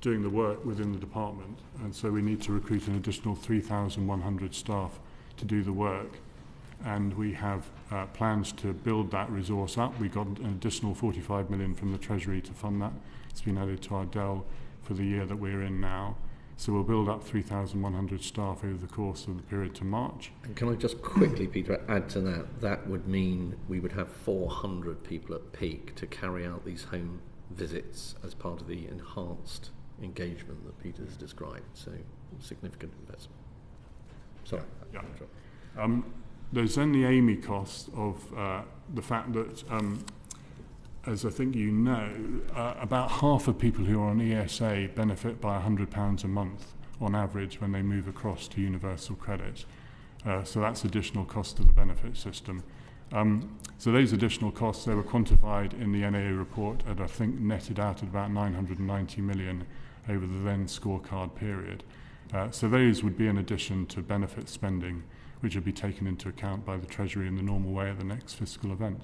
doing the work within the department, and so we need to recruit an additional 3,100 staff to do the work, and we have plans to build that resource up. We got an additional 45 million from the Treasury to fund that. It's been added to our DEL for the year that we're in now. So we'll build up 3,100 staff over the course of the period to March. And can I just quickly, Peter, add to that? That would mean we would have 400 people at peak to carry out these home visits as part of the enhanced engagement that Peter's described. So significant investment. Sorry. Yeah. There's then the Amy cost of the fact that as I think you know, about half of people who are on ESA benefit by £100 a month on average when they move across to universal credit. So that's additional cost to the benefit system. So those additional costs, they were quantified in the NAA report and I think netted out at about 990 million over the then scorecard period. So those would be in addition to benefit spending, which would be taken into account by the Treasury in the normal way at the next fiscal event.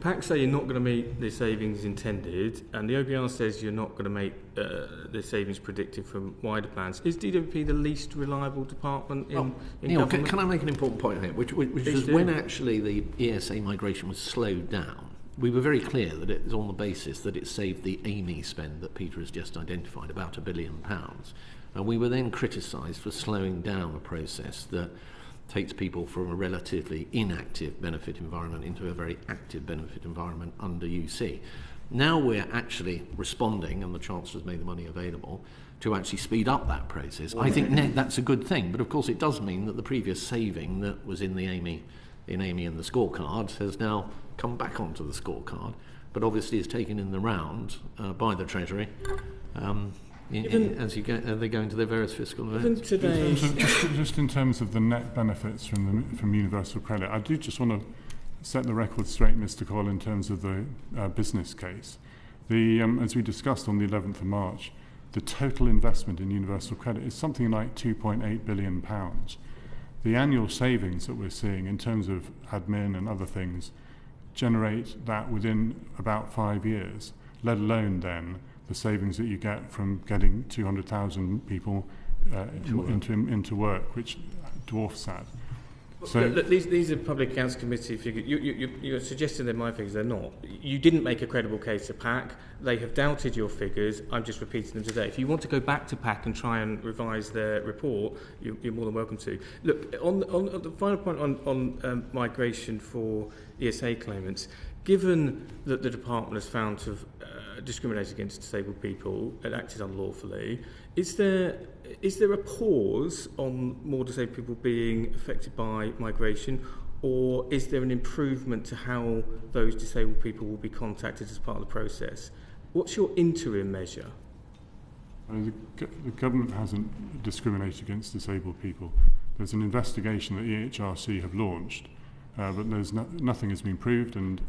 PAC say you're not going to meet the savings intended, and the OBR says you're not going to make the savings predicted from wider plans. Is DWP the least reliable department in Neil, government? can I make an important point here, which is when actually the ESA migration was slowed down, we were very clear that it was on the basis that it saved the Amy spend that Peter has just identified, about £1 billion. And we were then criticised for slowing down a process that takes people from a relatively inactive benefit environment into a very active benefit environment under UC. Now we're actually responding, and the Chancellor's made the money available, to actually speed up that process. I think that's a good thing, but of course it does mean that the previous saving that was in the Amy and the scorecard has now come back onto the scorecard, but obviously is taken in the round by the Treasury as they go into their various fiscal events. Just in terms of the net benefits from universal credit, I do just want to set the record straight, Mr. Cole, in terms of the business case. As we discussed on the 11th of March, the total investment in universal credit is something like £2.8 billion. The annual savings that we're seeing in terms of admin and other things generate that within about 5 years, let alone then the savings that you get from getting 200,000 people into work, which dwarfs that. So look, these are Public Accounts Committee figures. You're suggesting they're my figures. They're not. You didn't make a credible case to PAC. They have doubted your figures. I'm just repeating them today. If you want to go back to PAC and try and revise their report, you're more than welcome to. Look, on the final point on migration for ESA claimants, given that the department has found to have discriminated against disabled people and acted unlawfully, is there a pause on more disabled people being affected by migration, or is there an improvement to how those disabled people will be contacted as part of the process? What's your interim measure? The government hasn't discriminated against disabled people. There's an investigation that EHRC have launched, but nothing has been proved, and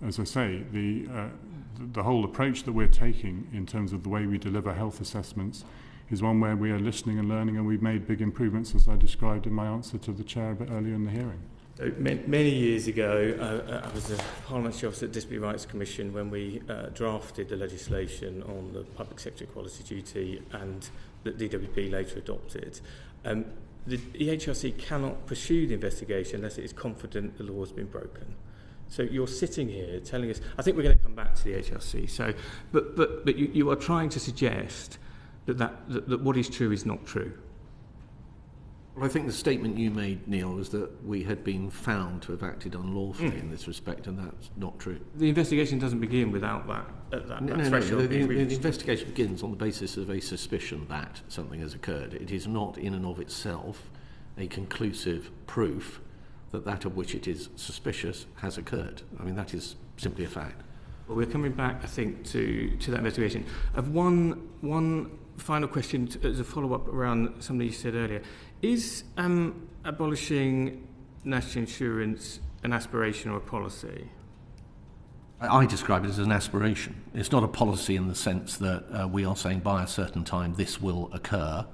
as I say, the whole approach that we're taking in terms of the way we deliver health assessments is one where we are listening and learning, and we've made big improvements, as I described in my answer to the Chair a bit earlier in the hearing. So many years ago, I was a parliamentary officer at the Dispute Rights Commission when we drafted the legislation on the public sector equality duty, and that DWP later adopted. The EHRC cannot pursue the investigation unless it is confident the law has been broken. So you're sitting here telling us, I think we're going to come back to the HRC. So, but you are trying to suggest that what is true is not true. Well, I think the statement you made, Neil, was that we had been found to have acted unlawfully in this respect, and that's not true. The investigation doesn't begin without that threshold. The investigation begins on the basis of a suspicion that something has occurred. It is not in and of itself a conclusive proof that of which it is suspicious has occurred. I mean, that is simply a fact. Well, we're coming back, I think, to that investigation. I've one final question as a follow-up around something you said earlier. Is abolishing national insurance an aspiration or a policy? I describe it as an aspiration. It's not a policy in the sense that we are saying by a certain time this will occur.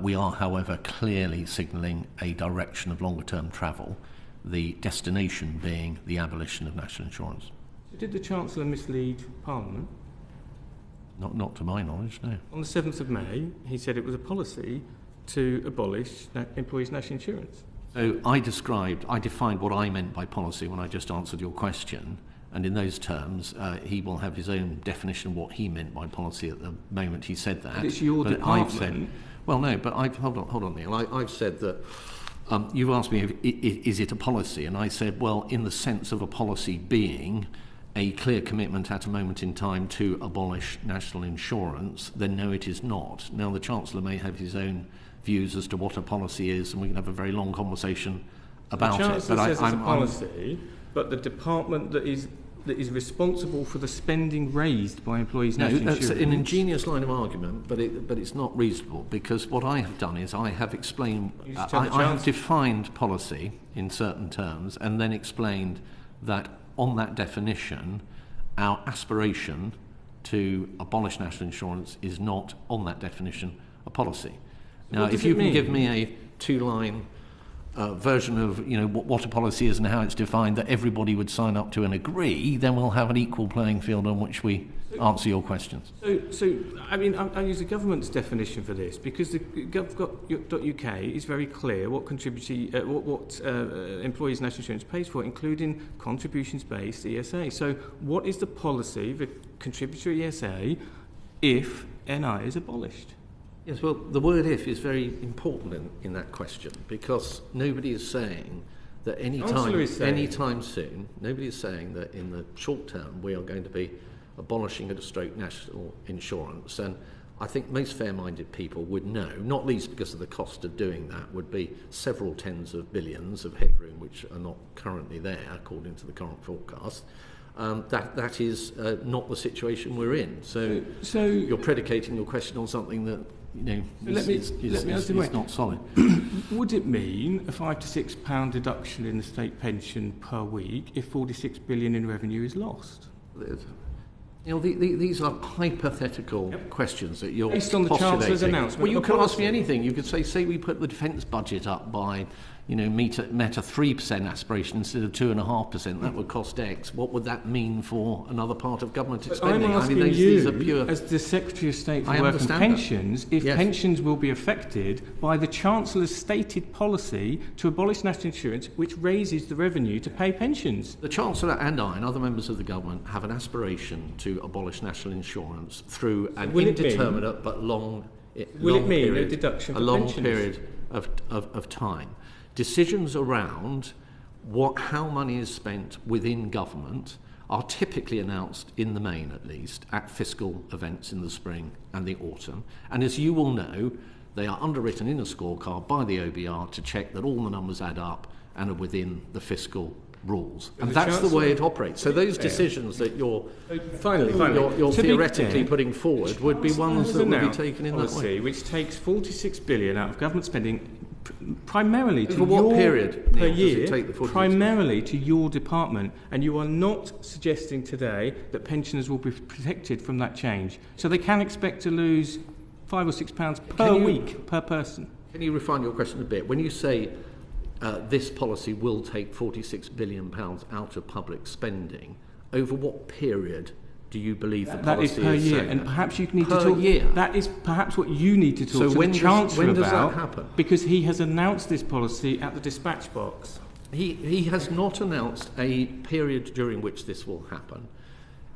We are, however, clearly signalling a direction of longer-term travel, the destination being the abolition of national insurance. Did the Chancellor mislead Parliament? Not to my knowledge, no. On the 7th of May, he said it was a policy to abolish employees' national insurance. So I defined what I meant by policy when I just answered your question, and in those terms, he will have his own definition of what he meant by policy at the moment he said that. But it's your department. Hold on, Neil. I've said that you've asked me, is it a policy? And I said, well, in the sense of a policy being a clear commitment at a moment in time to abolish national insurance, then no, it is not. Now, the Chancellor may have his own views as to what a policy is, and we can have a very long conversation about it. The Chancellor says it's a policy, but the department that is responsible for the spending raised by employees' national insurance... No, that's an ingenious line of argument, but it's not reasonable, because what I have done is I have explained... I have defined policy in certain terms and then explained that on that definition, our aspiration to abolish national insurance is not, on that definition, a policy. Now, if you can give me a two-line version of what a policy is and how it's defined that everybody would sign up to and agree, then we'll have an equal playing field on which we answer your questions. So I mean, I use the government's definition for this because the gov.uk is very clear what employees' national insurance pays for, including contributions-based ESA. So what is the policy of a contributory ESA if NI is abolished? Yes, well, the word "if" is very important in that question, because nobody is saying that any time soon, nobody is saying that in the short term we are going to be abolishing at a stroke national insurance. And I think most fair-minded people would know, not least because of the cost of doing that, would be several tens of billions of headroom which are not currently there according to the current forecast. That is not the situation we're in. So you're predicating your question on something that is not solid. Would it mean a £5 to £6 deduction in the state pension per week if 46 billion in revenue is lost? These are hypothetical questions that you're based on the Chancellor's announcement. Well, you could ask me anything. You could say we put the defence budget up by, met a 3% aspiration instead of 2.5%. That would cost X. What would that mean for another part of government spending? I'm asking these are pure, as the Secretary of State for Work and Pensions, if pensions will be affected by the Chancellor's stated policy to abolish national insurance, which raises the revenue to pay pensions. The Chancellor and I and other members of the government have an aspiration to abolish national insurance through an indeterminate but long period of time. Decisions around how money is spent within government are typically announced, in the main at least, at fiscal events in the spring and the autumn. And as you will know, they are underwritten in a scorecard by the OBR to check that all the numbers add up and are within the fiscal rules. And that's the way it operates. So those decisions that you're theoretically putting forward would be ones that would be taken in that way. Which takes 46 billion out of government spending primarily to what period per year, primarily to your department, and you are not suggesting today that pensioners will be protected from that change. So they can expect to lose £5 or £6 per week per person. Can you refine your question a bit? When you say this policy will take £46 billion out of public spending, over what period do you believe the policy is? That is per year, and perhaps you need to talk. Year. That is perhaps what you need to talk to the Chancellor about. When does that happen? Because he has announced this policy at the dispatch box. He has not announced a period during which this will happen.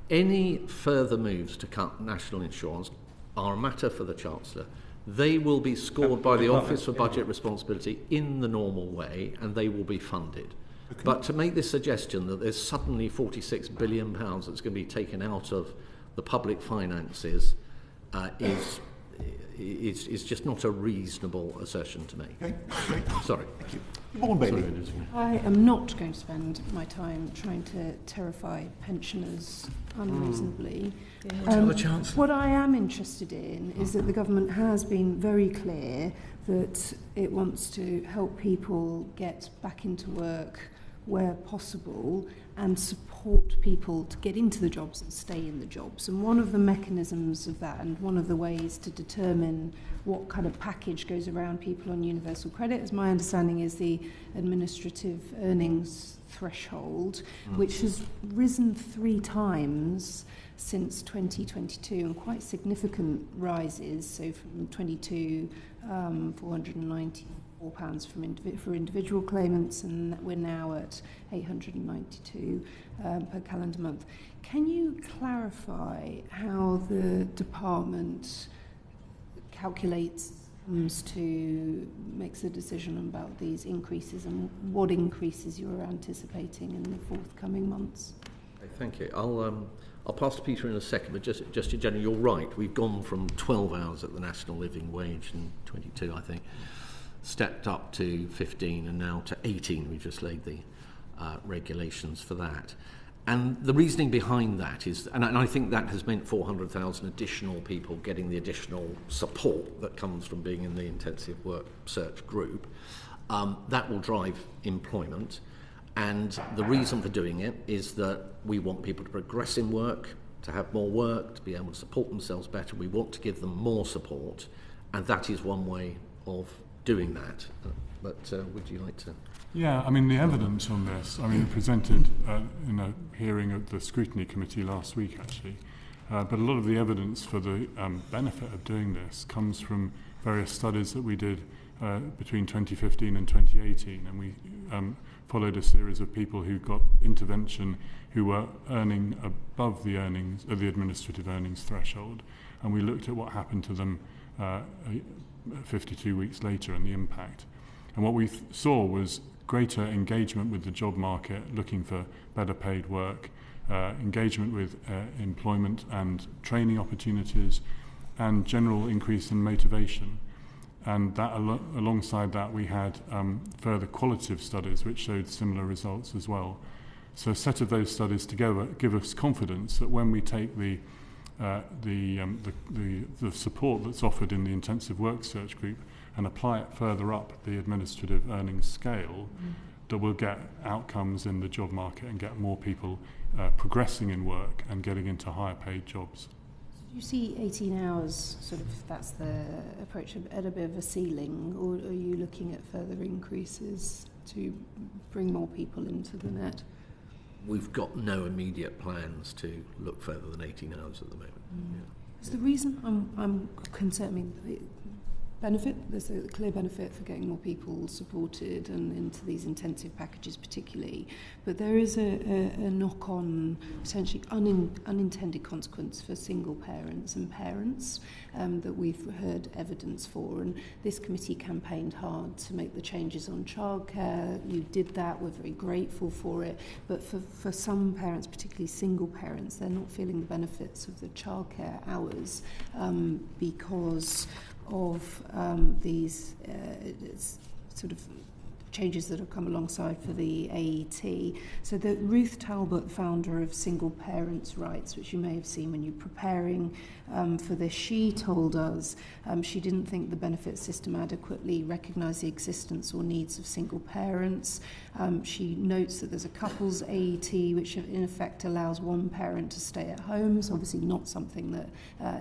Any further moves to cut national insurance are a matter for the Chancellor. They will be scored by the Office for Budget Responsibility in the normal way, and they will be funded. Okay. But to make this suggestion that there's suddenly £46 billion that's going to be taken out of the public finances is just not a reasonable assertion to make. Okay, great. Sorry. Thank you. Vaughan Bailey. I am not going to spend my time trying to terrify pensioners unreasonably. What I am interested in is that the government has been very clear that it wants to help people get back into work where possible and support people to get into the jobs and stay in the jobs. And one of the mechanisms of that, and one of the ways to determine what kind of package goes around people on universal credit, as my understanding, is the administrative earnings threshold, which has risen 3 times since 2022, and quite significant rises. So from 22, £494 for individual claimants, and we're now at £892 per calendar month. Can you clarify how the department calculates makes a decision about these increases, and what increases you're anticipating in the forthcoming months? Thank you. I'll pass to Peter in a second, but just in general, you're right. We've gone from 12 hours at the national living wage in 22, I think, stepped up to 15, and now to 18. We've just laid the regulations for that. And the reasoning behind that is, and I think that has meant 400,000 additional people getting the additional support that comes from being in the intensive work search group. That will drive employment. And the reason for doing it is that we want people to progress in work, to have more work, to be able to support themselves better. We want to give them more support, and that is one way of doing that. But would you like to? Yeah, I mean, the evidence on this, presented in a hearing at the Scrutiny Committee last week, actually. But a lot of the evidence for the benefit of doing this comes from various studies that we did between 2015 and 2018, and we followed a series of people who got intervention who were earning above the administrative earnings threshold, and we looked at what happened to them 52 weeks later and the impact. And what we saw was greater engagement with the job market, looking for better paid work, engagement with employment and training opportunities, and general increase in motivation. And that alongside that, we had further qualitative studies which showed similar results as well. So a set of those studies together give us confidence that when we take the support that's offered in the intensive work search group and apply it further up the administrative earnings scale, that we'll get outcomes in the job market and get more people progressing in work and getting into higher paid jobs. Do you see 18 hours, sort of, that's the approach at a bit of a ceiling, or are you looking at further increases to bring more people into the net? We've got no immediate plans to look further than 18 hours at the moment. Yeah. Is the reason I'm concerned, there's a clear benefit for getting more people supported and into these intensive packages particularly, but there is a knock-on, potentially unintended consequence for single parents and parents that we've heard evidence for, and this committee campaigned hard to make the changes on childcare. You did that, we're very grateful for it, but for some parents, particularly single parents, they're not feeling the benefits of the childcare hours because of these sort of changes that have come alongside for the AET. So the Ruth Talbot, founder of Single Parents' Rights, which you may have seen when you're preparing for this, she told us she didn't think the benefit system adequately recognised the existence or needs of single parents. She notes that there's a couples AET, which in effect allows one parent to stay at home. So obviously not something that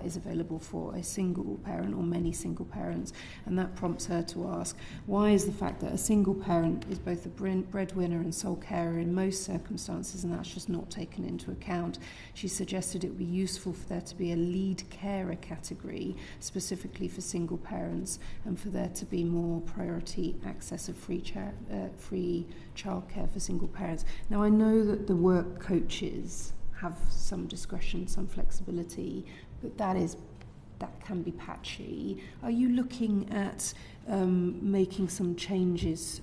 is available for a single parent or many single parents. And that prompts her to ask, why is the fact that a single parent is both a breadwinner and sole carer in most circumstances, and that's just not taken into account? She suggested it would be useful for there to be a lead carer category specifically for single parents, and for there to be more priority access of free childcare for single parents. Now, I know that the work coaches have some discretion, some flexibility, but that can be patchy. Are you looking at making some changes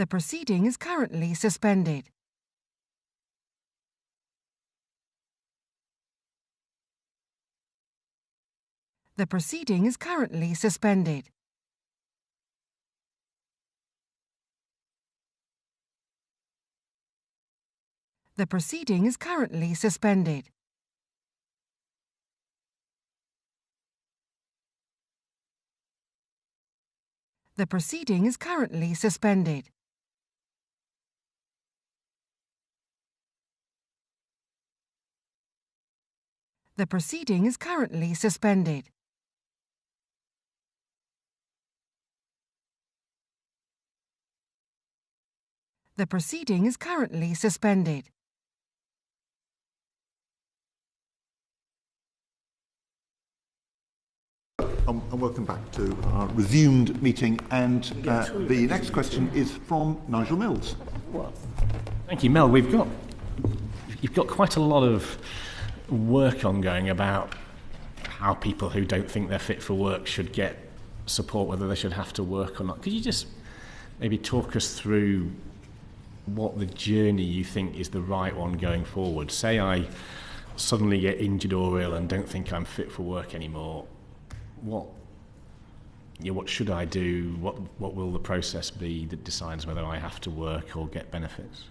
The proceeding is currently suspended. The proceeding is currently suspended. The proceeding is currently suspended. The proceeding is currently suspended. The proceeding is currently suspended. The proceeding is currently suspended. And welcome back to our resumed meeting. And the next question is from Nigel Mills. Thank you, Mel. You've got quite a lot of work ongoing about how people who don't think they're fit for work should get support, whether they should have to work or not. Could you just maybe talk us through what the journey you think is the right one going forward? Say I suddenly get injured or ill and don't think I'm fit for work anymore. What should I do? What will the process be that decides whether I have to work or get benefits?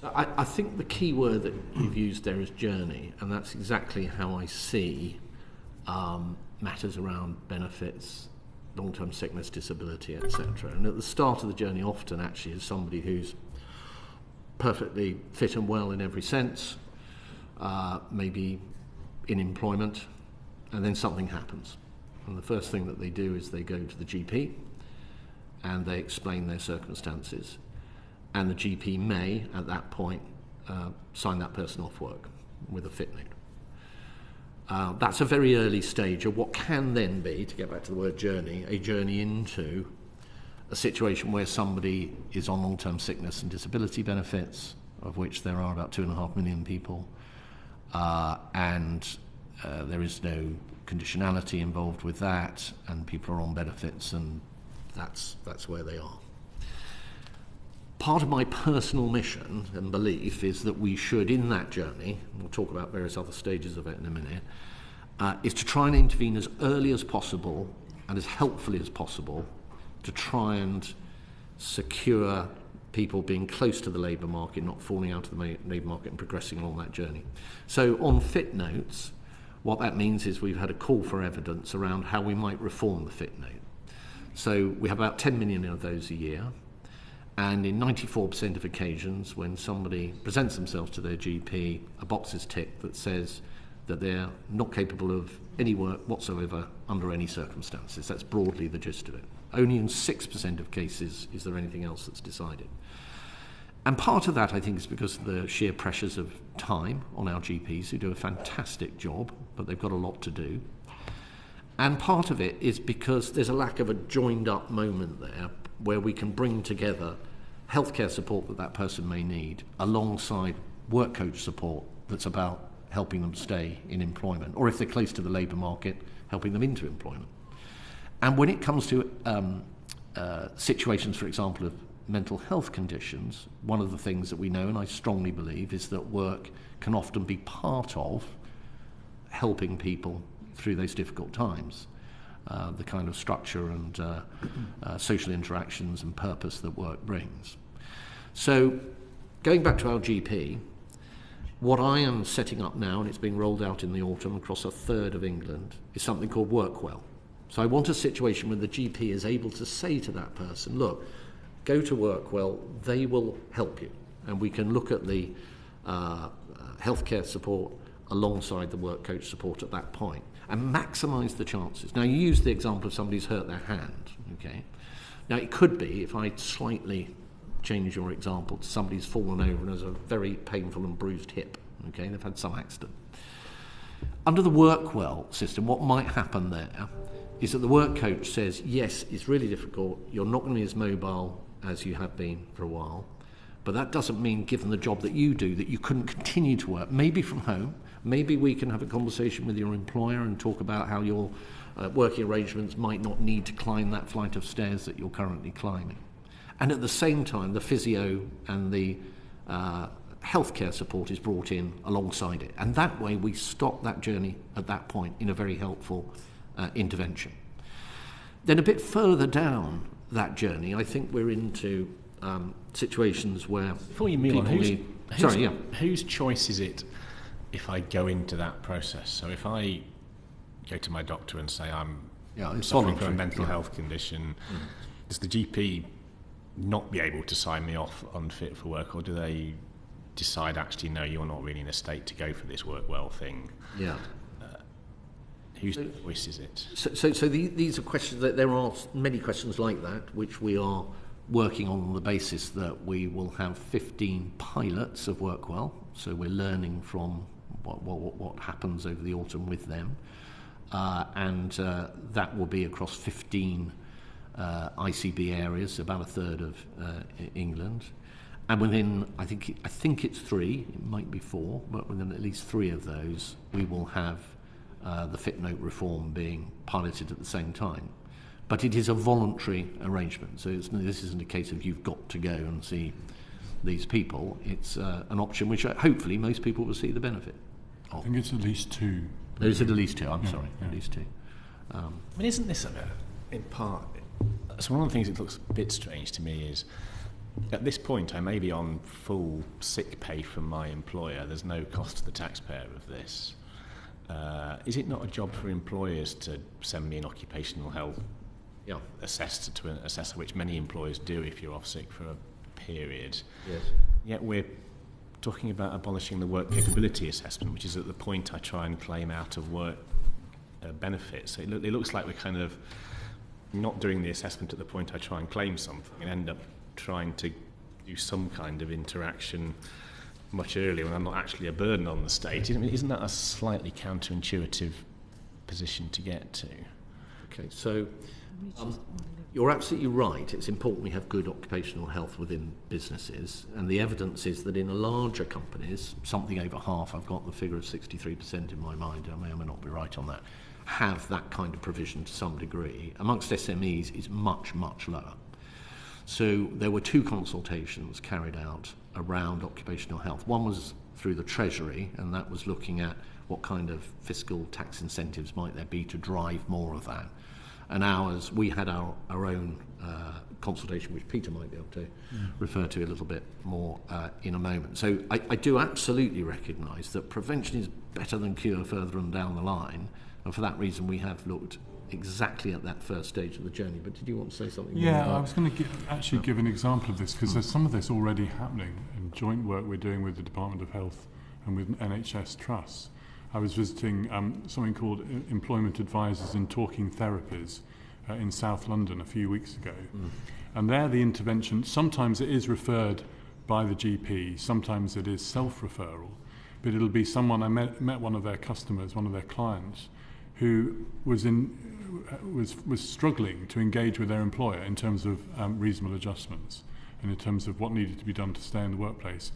I think the key word that you've used there is journey, and that's exactly how I see matters around benefits, long-term sickness, disability, etc. And at the start of the journey often actually is somebody who's perfectly fit and well in every sense, maybe in employment, and then something happens. And the first thing that they do is they go to the GP and they explain their circumstances. And the GP may, at that point, sign that person off work with a fit note. That's a very early stage of what can then be, to get back to the word journey, a journey into a situation where somebody is on long-term sickness and disability benefits, of which there are about 2.5 million people, and there is no conditionality involved with that, and people are on benefits, and that's where they are. Part of my personal mission and belief is that we should, in that journey, we'll talk about various other stages of it in a minute, is to try and intervene as early as possible and as helpfully as possible to try and secure people being close to the labour market, not falling out of the labour market and progressing along that journey. So on fit notes, what that means is we've had a call for evidence around how we might reform the fit note. So we have about 10 million of those a year. And in 94% of occasions, when somebody presents themselves to their GP, a box is ticked that says that they're not capable of any work whatsoever under any circumstances. That's broadly the gist of it. Only in 6% of cases is there anything else that's decided. And part of that, I think, is because of the sheer pressures of time on our GPs, who do a fantastic job, but they've got a lot to do. And part of it is because there's a lack of a joined-up moment there where we can bring together healthcare support that person may need alongside work coach support that's about helping them stay in employment, or if they're close to the labour market, helping them into employment. And when it comes to situations, for example, of mental health conditions, one of the things that we know, and I strongly believe, is that work can often be part of helping people through those difficult times. The kind of structure and social interactions and purpose that work brings. So, going back to our GP, what I am setting up now, and it's being rolled out in the autumn across a third of England, is something called Work Well. So I want a situation where the GP is able to say to that person, look, go to Work Well, they will help you. And we can look at the healthcare support alongside the work coach support at that point and maximise the chances. Now, you use the example of somebody's hurt their hand, okay? Now, it could be, if I slightly change your example, to somebody's fallen over and has a very painful and bruised hip, okay? They've had some accident. Under the Work Well system, what might happen there is that the work coach says, yes, it's really difficult, you're not going to be as mobile as you have been for a while, but that doesn't mean, given the job that you do, that you couldn't continue to work, maybe from home. Maybe we can have a conversation with your employer and talk about how your working arrangements might not need to climb that flight of stairs that you're currently climbing. And at the same time, the physio and the healthcare support is brought in alongside it. And that way we stop that journey at that point in a very helpful intervention. Then a bit further down that journey, I think we're into situations where before you move on, whose choice is it if I go into that process? So if I go to my doctor and say I'm suffering from a mental health condition, does the GP not be able to sign me off unfit for work, or do they decide actually no, you're not really in a state to go for this work well thing? Whose choice is it? So these are questions that there are many questions like that which we are working on the basis that we will have 15 pilots of Workwell. So we're learning from what happens over the autumn with them, and that will be across 15 ICB areas, about a third of England. And within, I think it's 3, it might be 4, but within at least 3 of those, we will have the Fit Note reform being piloted at the same time. But it is a voluntary arrangement, so this isn't a case of you've got to go and see these people. It's an option which hopefully most people will see the benefit of. I think it's at least 2. Is it at least 2? I'm sorry, at least 2. I mean, isn't this in part... So one of the things that looks a bit strange to me is, at this point, I may be on full sick pay from my employer. There's no cost to the taxpayer of this. Is it not a job for employers to send me an occupational health assessor, which many employers do if you're off sick for a period? Yes. Yet we're talking about abolishing the work capability assessment, which is at the point I try and claim out of work benefits. So it looks like we're kind of not doing the assessment at the point I try and claim something and end up trying to do some kind of interaction much earlier when I'm not actually a burden on the state. I mean, isn't that a slightly counterintuitive position to get to? Okay, so you're absolutely right. It's important we have good occupational health within businesses, and the evidence is that in larger companies, something over half, I've got the figure of 63% in my mind, I may or may not be right on that, have that kind of provision to some degree. Amongst SMEs, it's much, much lower. So there were 2 consultations carried out around occupational health. One was through the Treasury, and that was looking at what kind of fiscal tax incentives might there be to drive more of that. And ours, we had our own consultation, which Peter might be able to refer to a little bit more in a moment. So I do absolutely recognise that prevention is better than cure further on down the line, and for that reason we have looked exactly at that first stage of the journey. But did you want to say something more? Yeah, I was going to give an example of this, because there's some of this already happening in joint work we're doing with the Department of Health and with NHS trusts. I was visiting something called Employment Advisors in Talking Therapies in South London a few weeks ago. And there the intervention, sometimes it is referred by the GP, sometimes it is self-referral, but it'll be someone, I met one of their customers, one of their clients, who was struggling to engage with their employer in terms of reasonable adjustments and in terms of what needed to be done to stay in the workplace.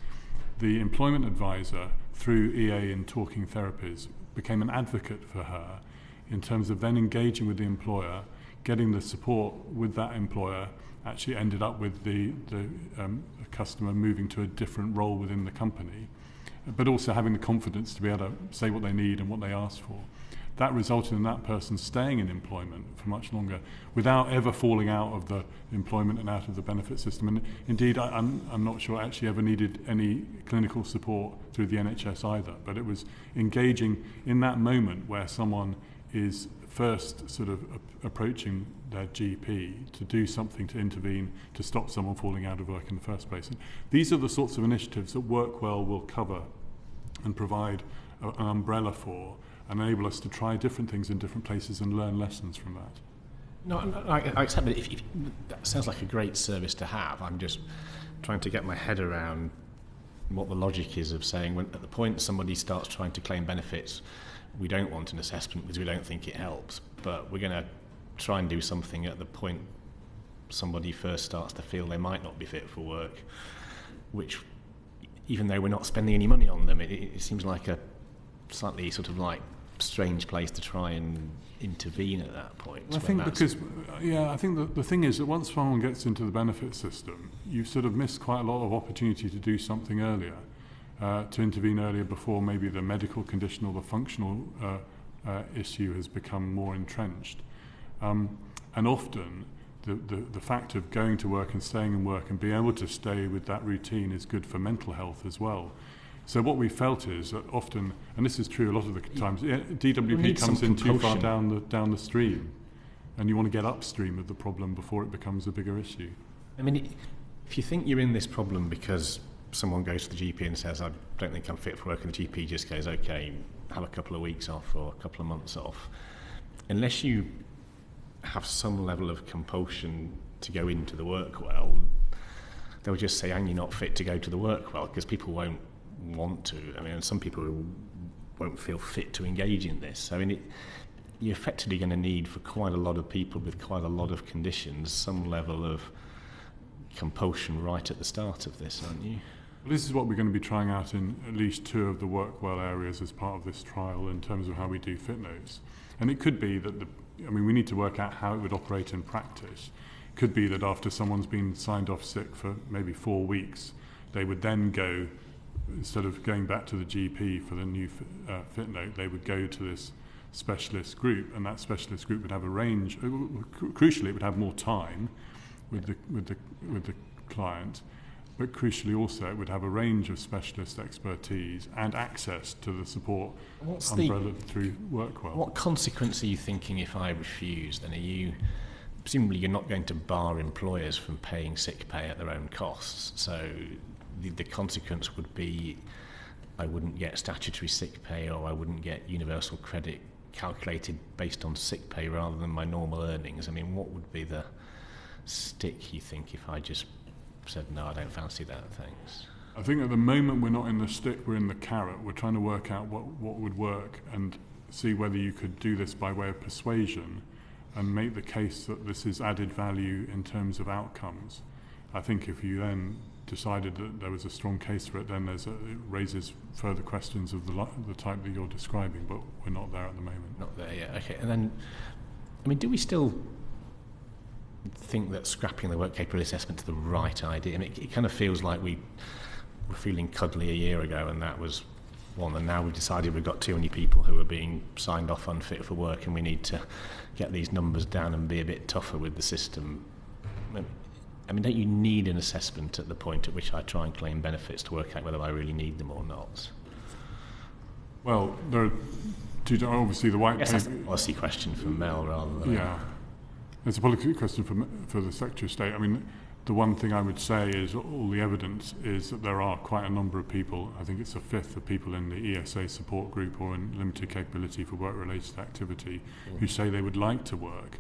The employment advisor, through EA and Talking Therapies, became an advocate for her in terms of then engaging with the employer, getting the support with that employer, actually ended up with the customer moving to a different role within the company, but also having the confidence to be able to say what they need and what they ask for. That resulted in that person staying in employment for much longer without ever falling out of the employment and out of the benefit system. And indeed, I'm not sure I actually ever needed any clinical support through the NHS either, but it was engaging in that moment where someone is first sort of approaching their GP to do something to intervene to stop someone falling out of work in the first place. And these are the sorts of initiatives that Workwell will cover and provide an umbrella for, and enable us to try different things in different places and learn lessons from that. No, I accept that. That sounds like a great service to have. I'm just trying to get my head around what the logic is of saying when at the point somebody starts trying to claim benefits, we don't want an assessment because we don't think it helps, but we're going to try and do something at the point somebody first starts to feel they might not be fit for work, which, even though we're not spending any money on them, it seems like a slightly sort of like strange place to try and intervene at that point. I think the thing is that once someone gets into the benefit system, you sort of miss quite a lot of opportunity to do something earlier, to intervene earlier before maybe the medical condition or the functional issue has become more entrenched. And often the fact of going to work and staying in work and being able to stay with that routine is good for mental health as well. So what we felt is that often, and this is true a lot of the times, DWP comes in too far down the stream, and you want to get upstream of the problem before it becomes a bigger issue. I mean, if you think you're in this problem because someone goes to the GP and says, I don't think I'm fit for work, and the GP just goes, okay, have a couple of weeks off or a couple of months off, unless you have some level of compulsion to go into the work well, they'll just say, and you're not fit to go to the work well, because people won't want to. I mean, some people won't feel fit to engage in this. I mean, you're effectively going to need, for quite a lot of people with quite a lot of conditions, some level of compulsion right at the start of this, aren't you? Well, this is what we're going to be trying out in at least 2 of the work well areas as part of this trial in terms of how we do fit notes. And it could be that we need to work out how it would operate in practice. It could be that after someone's been signed off sick for maybe 4 weeks, they would then go, instead of going back to the GP for the new fit note, they would go to this specialist group, and that specialist group would have a range. Crucially, it would have more time with the client, but crucially also it would have a range of specialist expertise and access to the support umbrella through WorkWell. What consequence are you thinking if I refuse? Then presumably you're not going to bar employers from paying sick pay at their own costs, so the consequence would be I wouldn't get statutory sick pay, or I wouldn't get universal credit calculated based on sick pay rather than my normal earnings. I mean, what would be the stick, you think, if I just said, no, I don't fancy that, thanks? I think at the moment we're not in the stick, we're in the carrot. We're trying to work out what would work and see whether you could do this by way of persuasion and make the case that this is added value in terms of outcomes. I think if you then decided that there was a strong case for it, then it raises further questions of the type that you're describing, but we're not there at the moment. Not there yet, okay. And then, I mean, do we still think that scrapping the work capability assessment is the right idea? I mean, it kind of feels like we were feeling cuddly a year ago, and that was one, and now we've decided we've got too many people who are being signed off unfit for work, and we need to get these numbers down and be a bit tougher with the system. I mean, don't you need an assessment at the point at which I try and claim benefits to work out whether I really need them or not? Well, there are two, obviously the white paper. That's a policy question for Mel rather than... Yeah, it's a policy question for the Secretary of State. I mean, the one thing I would say is all the evidence is that there are quite a number of people, I think it's a fifth of people in the ESA support group or in limited capability for work-related activity who say they would like to work.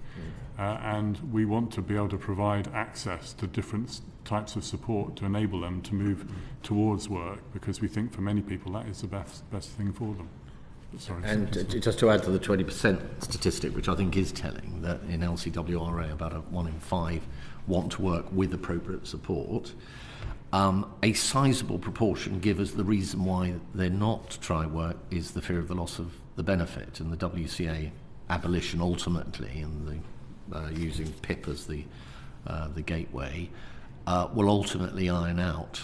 And we want to be able to provide access to different types of support to enable them to move towards work, because we think for many people that is the best thing for them. Sorry, and just to add to the 20% statistic, which I think is telling, that in LCWRA about 1 in 5 want to work with appropriate support, a sizable proportion give us the reason why they're not to try work is the fear of the loss of the benefit, and the WCA abolition ultimately, and the using PIP as the gateway, will ultimately iron out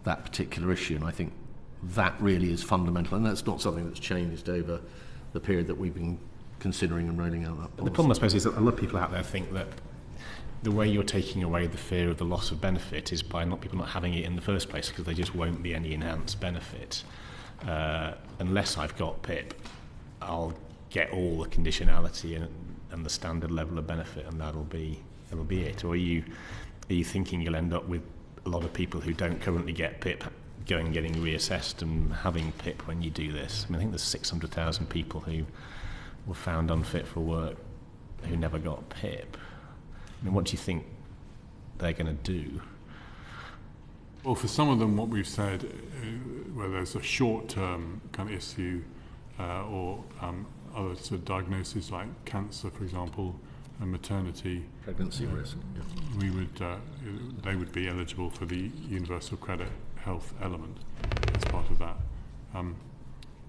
that particular issue, and I think that really is fundamental, and that's not something that's changed over the period that we've been considering and rolling out that policy. The problem, I suppose, is that a lot of people out there think that the way you're taking away the fear of the loss of benefit is by people not having it in the first place, because there just won't be any enhanced benefit. Unless I've got PIP, I'll get all the conditionality and the standard level of benefit, and that'll be it. Or are you thinking you'll end up with a lot of people who don't currently get PIP getting reassessed and having PIP when you do this? I mean, I think there's 600,000 people who were found unfit for work who never got PIP. I mean, what do you think they're going to do? Well, for some of them, what we've said, where there's a short-term kind of issue or other sort of diagnoses like cancer, for example, and maternity, pregnancy risk, they would be eligible for the universal credit health element as part of that.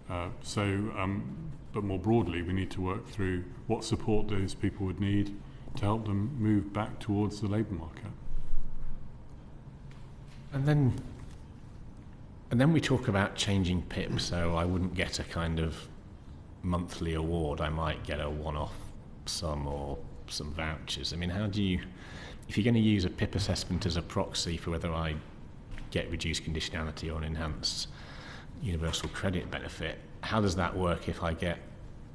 But more broadly, we need to work through what support those people would need to help them move back towards the labour market. And then we talk about changing PIP, so I wouldn't get a kind of monthly award. I might get a one-off sum or some vouchers. I mean, how do you, if you're going to use a PIP assessment as a proxy for whether I get reduced conditionality or an enhanced universal credit benefit, how does that work if I get,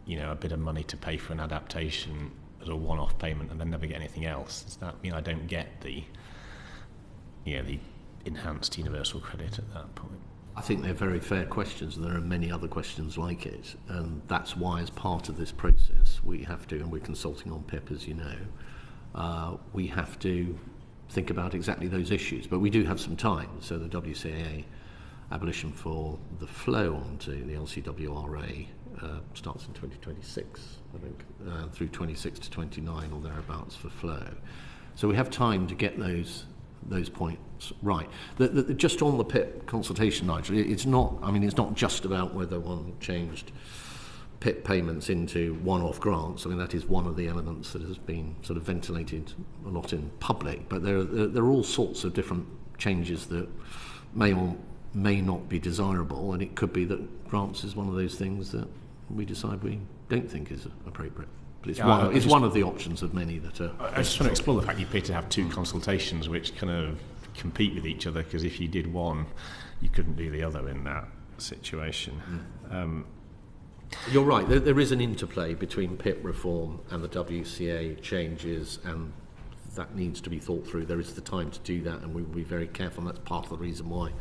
a bit of money to pay for an adaptation as a one-off payment and then never get anything else? Does that mean I don't get the enhanced universal credit at that point? I think they're very fair questions, and there are many other questions like it, and that's why, as part of this process, we have to, and we're consulting on PIP, as you know, we have to think about exactly those issues. But we do have some time, so the WCAA abolition for the flow onto the LCWRA starts in 2026, I think, through 26 to 29 or thereabouts for flow. So we have time to get those points right. Just on the PIP consultation, Nigel, it's not just about whether one changed PIP payments into one-off grants. I mean, that is one of the elements that has been sort of ventilated a lot in public, but there are all sorts of different changes that may or may not be desirable, and it could be that grants is one of those things that we decide we don't think is appropriate. But it's one of the options of many that are... I just want to explore the fact you appear to have two consultations which kind of compete with each other, because if you did one, you couldn't do the other in that situation. You're right, there is an interplay between PIP reform and the WCA changes, and that needs to be thought through. There is the time to do that, and we'll be very careful, and that's part of the reason why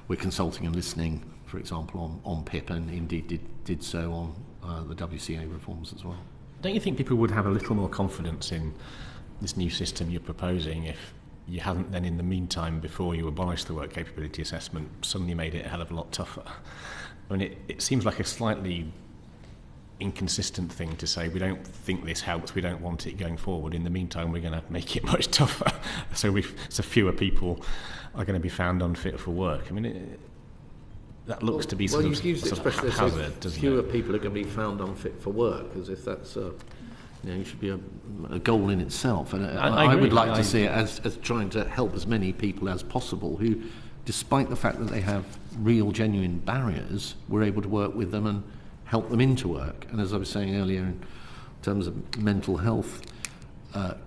we're consulting and listening, for example, on PIP, and indeed did so on the WCA reforms as well. Don't you think people would have a little more confidence in this new system you're proposing if you hadn't then, in the meantime, before you abolished the work capability assessment, suddenly made it a hell of a lot tougher? I mean, it seems like a slightly inconsistent thing to say, we don't think this helps, we don't want it going forward. In the meantime, we're going to make it much tougher. So fewer people are going to be found unfit for work. I mean, that looks to be sort of haphazard, doesn't it? Fewer people are going to be found unfit for work, as if that's it should be a goal in itself. And I would like to see it as trying to help as many people as possible who, despite the fact that they have real, genuine barriers, we're able to work with them and help them into work. And as I was saying earlier, in terms of mental health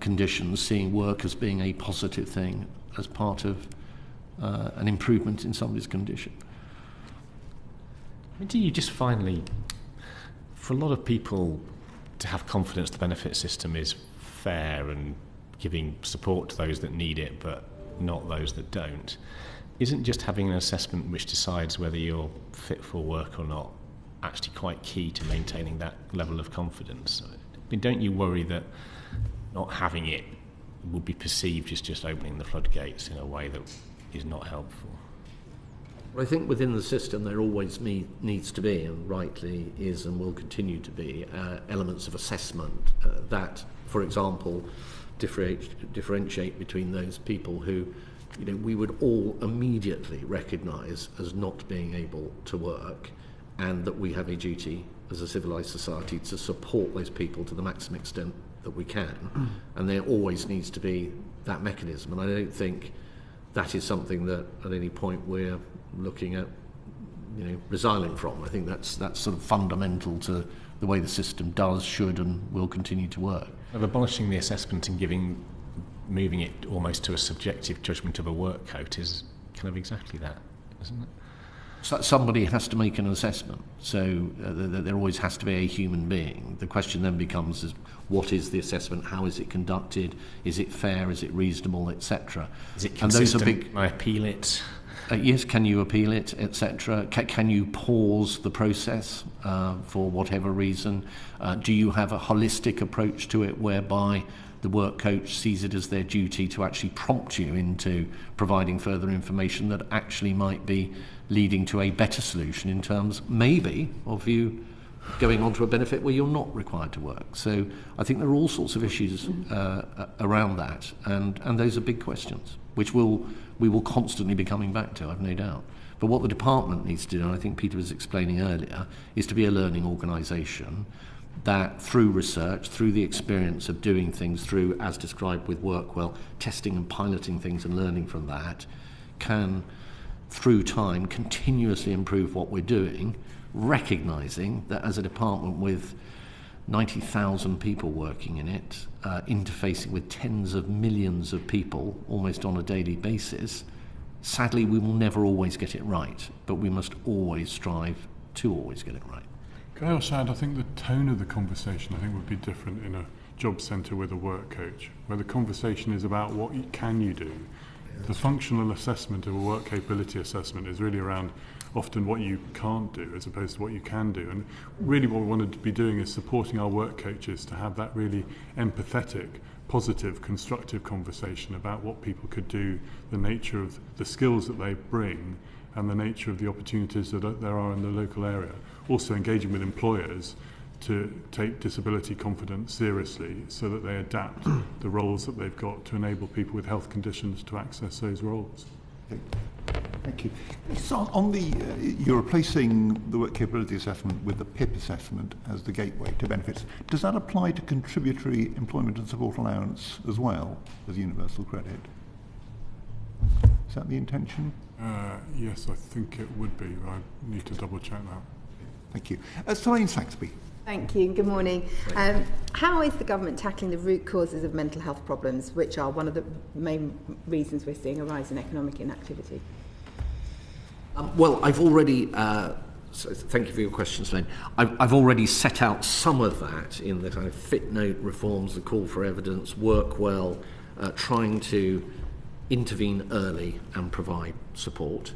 conditions, seeing work as being a positive thing as part of an improvement in somebody's condition. I mean, do you just finally, for a lot of people, to have confidence the benefit system is fair and giving support to those that need it but not those that don't, isn't just having an assessment which decides whether you're fit for work or not actually quite key to maintaining that level of confidence? I mean, don't you worry that not having it would be perceived as just opening the floodgates in a way that is not helpful? I think within the system there always needs to be, and rightly is and will continue to be, elements of assessment that, for example, differentiate between those people who we would all immediately recognise as not being able to work, and that we have a duty as a civilised society to support those people to the maximum extent that we can. And there always needs to be that mechanism, and I don't think that is something that at any point we're looking at resilient from. I think that's sort of fundamental to the way the system does, should and will continue to work. Of abolishing the assessment and moving it almost to a subjective judgment of a work coat is kind of exactly that, isn't it? So somebody has to make an assessment, so there always has to be a human being. The question then becomes what is the assessment, how is it conducted, is it fair, is it reasonable, etc. Is it consistent? Can I appeal it? Yes, can you appeal it, etc. Can you pause the process for whatever reason? Do you have a holistic approach to it whereby the work coach sees it as their duty to actually prompt you into providing further information that actually might be leading to a better solution in terms, maybe, of you going on to a benefit where you're not required to work. So I think there are all sorts of issues around that, and those are big questions, which we will constantly be coming back to, I've no doubt. But what the department needs to do, and I think Peter was explaining earlier, is to be a learning organisation that through research, through the experience of doing things, through, as described with Workwell, testing and piloting things and learning from that, can, through time, continuously improve what we're doing, recognising that as a department with 90,000 people working in it, interfacing with tens of millions of people almost on a daily basis, sadly we will never always get it right, but we must always strive to always get it right. Can I also add, I think the tone of the conversation would be different in a job centre with a work coach, where the conversation is about what can you do. The functional assessment of a work capability assessment is really around often what you can't do as opposed to what you can do. And really what we want to be doing is supporting our work coaches to have that really empathetic, positive, constructive conversation about what people could do, the nature of the skills that they bring, and the nature of the opportunities that there are in the local area. Also engaging with employers to take disability confidence seriously so that they adapt the roles that they've got to enable people with health conditions to access those roles. Thank you. So on the, you're replacing the work capability assessment with the PIP assessment as the gateway to benefits. Does that apply to contributory employment and support allowance as well as universal credit? Is that the intention? Yes, I think it would be. I need to double check that. Thank you. Celine Saxby. Thank you. Good morning. How is the government tackling the root causes of mental health problems, which are one of the main reasons we're seeing a rise in economic inactivity? Well, I've already, so thank you for your question, Celine. I've already set out some of that in the kind of fit note reforms, the call for evidence, work well, trying to intervene early and provide support.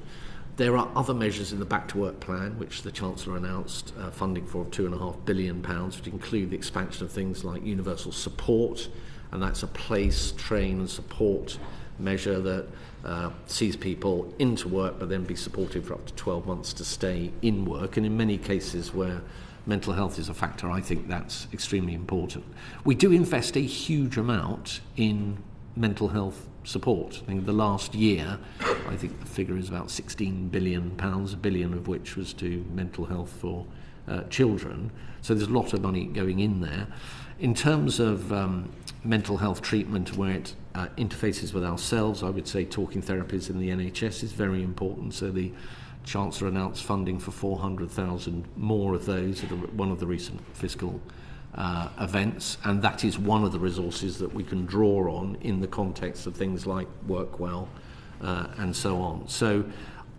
There are other measures in the Back to Work plan, which the Chancellor announced funding for £2.5 billion, which include the expansion of things like universal support, and that's a place, train and support measure that sees people into work but then be supported for up to 12 months to stay in work. And in many cases where mental health is a factor, I think that's extremely important. We do invest a huge amount in mental health support. I think the last year, I think the figure is about £16 billion, £1 billion of which was to mental health for children. So there's a lot of money going in there. In terms of mental health treatment where it interfaces with ourselves, I would say talking therapies in the NHS is very important. So the Chancellor announced funding for 400,000 more of those at one of the recent fiscal events, and that is one of the resources that we can draw on in the context of things like Work Well and so on. So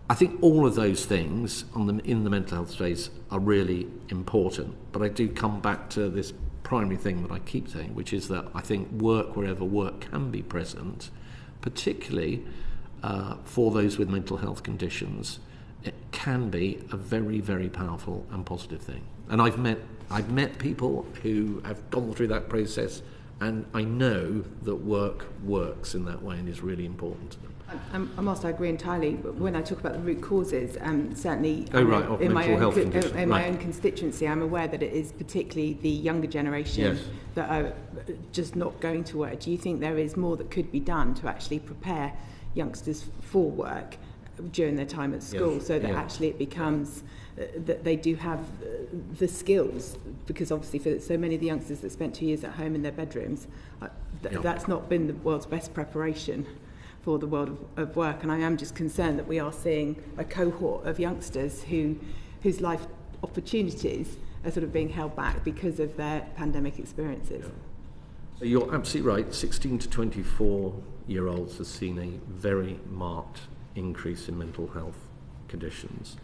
I think all of those things in the mental health space are really important, but I do come back to this primary thing that I keep saying, which is that I think work wherever work can be present, particularly for those with mental health conditions, it can be a very, very powerful and positive thing. And I've met people who have gone through that process, and I know that work works in that way and is really important to them. I must agree entirely. But when I talk about the root causes, certainly in my own constituency, I'm aware that it is particularly the younger generation that are just not going to work. Do you think there is more that could be done to actually prepare youngsters for work during their time at school, so that actually it becomes that they do have the skills? Because obviously for so many of the youngsters that spent 2 years at home in their bedrooms, that's not been the world's best preparation for the world of work. And I am just concerned that we are seeing a cohort of youngsters whose life opportunities are sort of being held back because of their pandemic experiences. So you're absolutely right. 16 to 24-year-olds have seen a very marked increase in mental health conditions,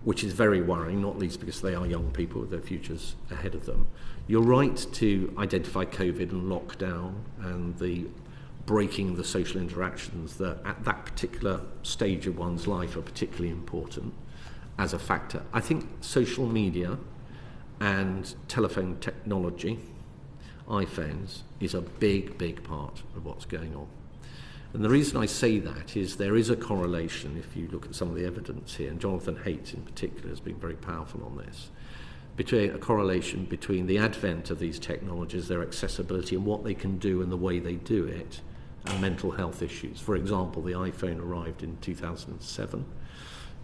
which is very worrying, not least because they are young people with their futures ahead of them. You're right to identify COVID and lockdown and the breaking of the social interactions that at that particular stage of one's life are particularly important as a factor. I think social media and telephone technology, iPhones, is a big, big part of what's going on. And the reason I say that is there is a correlation, if you look at some of the evidence here, and Jonathan Haidt in particular has been very powerful on this, between a correlation between the advent of these technologies, their accessibility and what they can do and the way they do it, and mental health issues. For example, the iPhone arrived in 2007.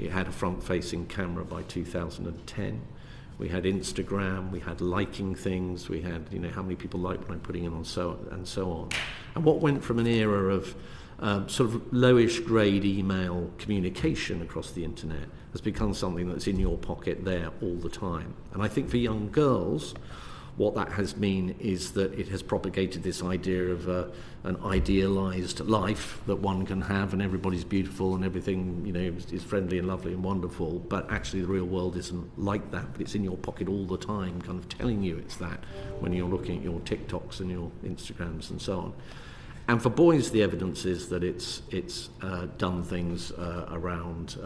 It had a front-facing camera by 2010. We had Instagram, we had liking things, we had, how many people like what I'm putting in on so on. And what went from an era of sort of lowish grade email communication across the internet has become something that's in your pocket there all the time. And I think for young girls, what that has meant is that it has propagated this idea of an idealized life that one can have, and everybody's beautiful and everything is friendly and lovely and wonderful, but actually the real world isn't like that, but it's in your pocket all the time, kind of telling you it's that when you're looking at your TikToks and your Instagrams and so on. And for boys, the evidence is that it's done things around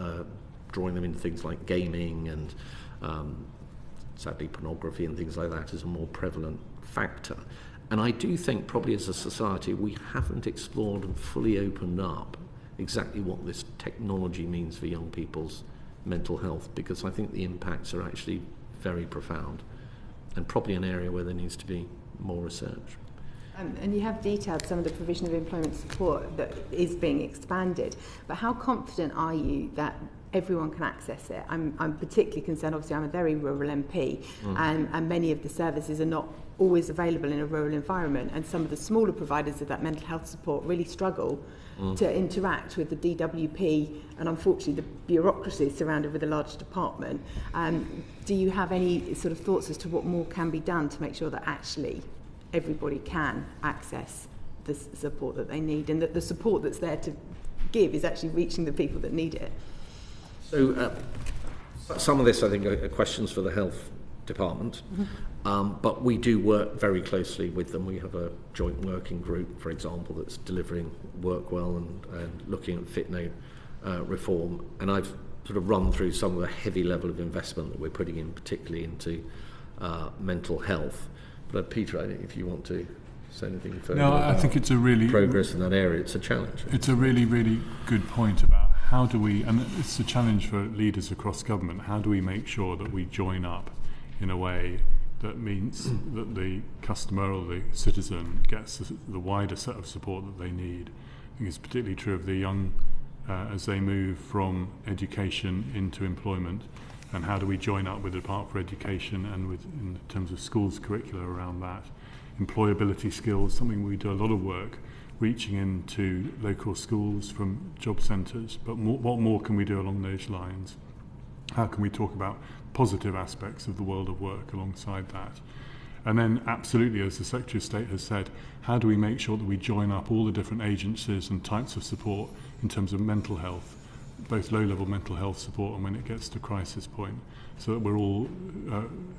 drawing them into things like gaming and sadly pornography and things like that is a more prevalent factor. And I do think probably as a society we haven't explored and fully opened up exactly what this technology means for young people's mental health, because I think the impacts are actually very profound and probably an area where there needs to be more research. And you have detailed some of the provision of employment support that is being expanded, but how confident are you that everyone can access it? I'm particularly concerned, obviously I'm a very rural MP, and many of the services are not always available in a rural environment, and some of the smaller providers of that mental health support really struggle to interact with the DWP and unfortunately the bureaucracy surrounded with a large department. Do you have any sort of thoughts as to what more can be done to make sure that actually everybody can access the support that they need, and that the support that's there to give is actually reaching the people that need it? So some of this, I think, are questions for the health department, but we do work very closely with them. We have a joint working group, for example, that's delivering work well and looking at FitNote reform. And I've sort of run through some of the heavy level of investment that we're putting in, particularly into mental health. But Peter, I think if you want to say anything further I think it's a really progress in that area, it's a challenge. It's a really, really good point about how do we, and it's a challenge for leaders across government, how do we make sure that we join up in a way that means that the customer or the citizen gets the wider set of support that they need. I think it's particularly true of the young as they move from education into employment. And how do we join up with the Department for Education and in terms of schools curricula around that? Employability skills, something we do a lot of work, reaching into local schools from job centres. But what more can we do along those lines? How can we talk about positive aspects of the world of work alongside that? And then absolutely, as the Secretary of State has said, how do we make sure that we join up all the different agencies and types of support in terms of mental health, both low-level mental health support and when it gets to crisis point, so that we're all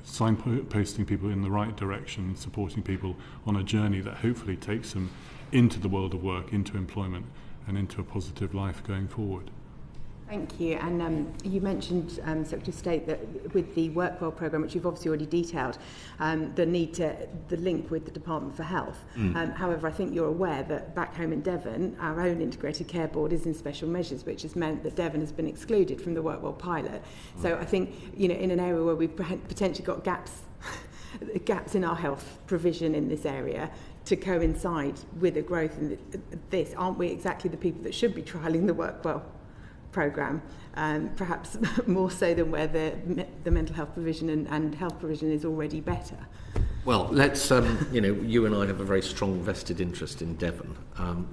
signposting people in the right direction, supporting people on a journey that hopefully takes them into the world of work, into employment, and into a positive life going forward. Thank you. And you mentioned, Secretary of State, that with the Work Well programme, which you've obviously already detailed, the link with the Department for Health. However, I think you're aware that back home in Devon, our own Integrated Care Board is in special measures, which has meant that Devon has been excluded from the Work Well pilot. So I think, in an area where we've potentially got gaps in our health provision in this area, to coincide with a growth in this, aren't we exactly the people that should be trialling the Work Well programme, perhaps more so than where the mental health provision and health provision is already better? Well, let's, you and I have a very strong vested interest in Devon.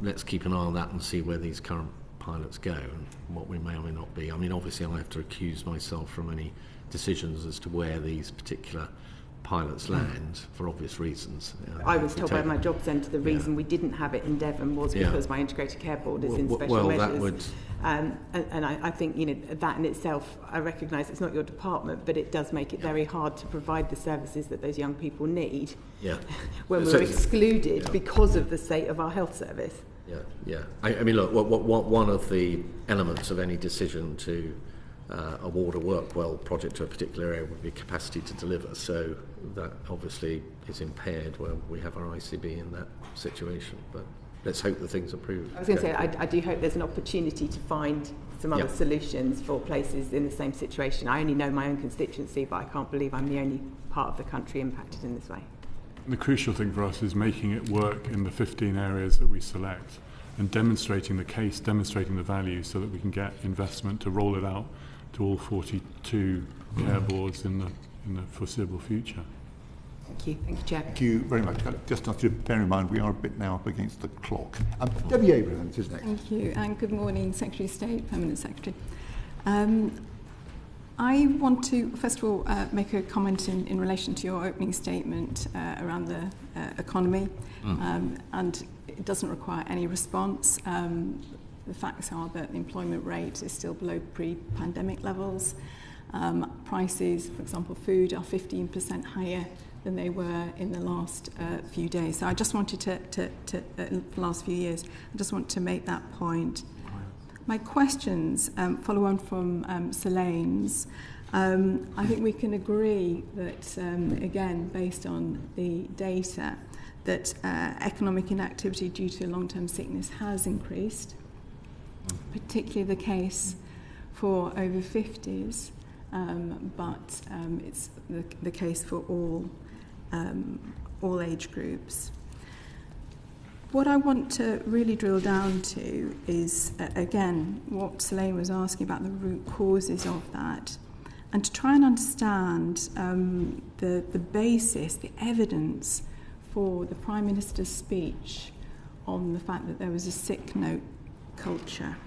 Let's keep an eye on that and see where these current pilots go and what we may or may not be. I mean, obviously I have to recuse myself from any decisions as to where these particular pilots land for obvious reasons. I was told by my job centre the reason we didn't have it in Devon was because my Integrated Care Board is in special measures. And I think that in itself, I recognise it's not your department, but it does make it very hard to provide the services that those young people need when we're excluded because of the state of our health service. I mean, look, one of the elements of any decision to award a Work Well project to a particular area would be capacity to deliver. So that obviously is impaired where we have our ICB in that situation. But let's hope the things improve. I was going to say, I do hope there's an opportunity to find some other solutions for places in the same situation. I only know my own constituency, but I can't believe I'm the only part of the country impacted in this way. The crucial thing for us is making it work in the 15 areas that we select and demonstrating the case, demonstrating the value so that we can get investment to roll it out to all 42 care boards in the foreseeable future. Thank you. Thank you, Chair. Thank you very much. Just have to bear in mind we are a bit now up against the clock. Debbie Abrahams is next. Thank you, and good morning, Secretary of State, Permanent Secretary. I want to, first of all, make a comment in relation to your opening statement around the economy, and it doesn't require any response. The facts are that the employment rate is still below pre-pandemic levels. Prices, for example, food are 15% higher than they were in the last few days. So I just wanted to the last few years, I just want to make that point. My questions follow on from Selene's. I think we can agree that, again, based on the data, that economic inactivity due to long-term sickness has increased, particularly the case for over 50s, but it's the case for all age groups. What I want to really drill down to is, again, what Selene was asking about the root causes of that, and to try and understand the basis, the evidence for the Prime Minister's speech on the fact that there was a sick note culture.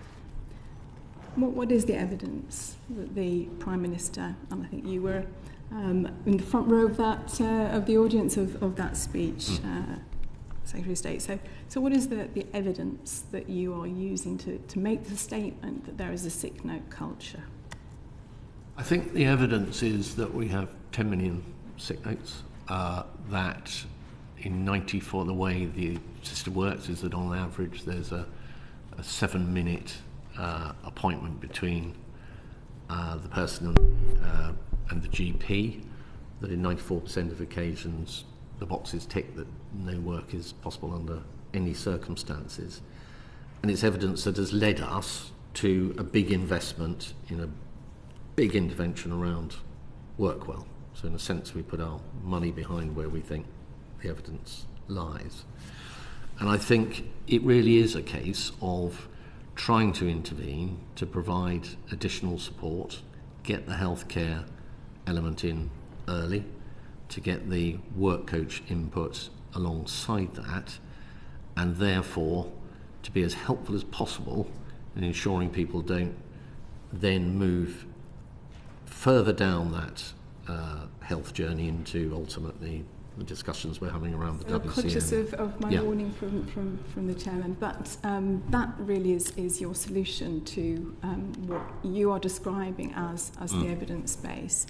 What is the evidence that the Prime Minister, and I think you were in the front row of that of the audience of that speech, Secretary of State. So what is the evidence that you are using to make the statement that there is a sick note culture? I think the evidence is that we have 10 million sick notes, that in 94 the way the system works is that on average there's a 7-minute appointment between the person and the GP, that in 94% of occasions the box is ticked that no work is possible under any circumstances. And it's evidence that has led us to a big investment in a big intervention around work well. So in a sense we put our money behind where we think the evidence lies. And I think it really is a case of trying to intervene to provide additional support, get the healthcare element in early, to get the work coach input alongside that, and therefore to be as helpful as possible in ensuring people don't then move further down that health journey into ultimately the discussions we're having around the WCN. I'm conscious of my warning from the chairman, but that really is your solution to what you are describing as the evidence base.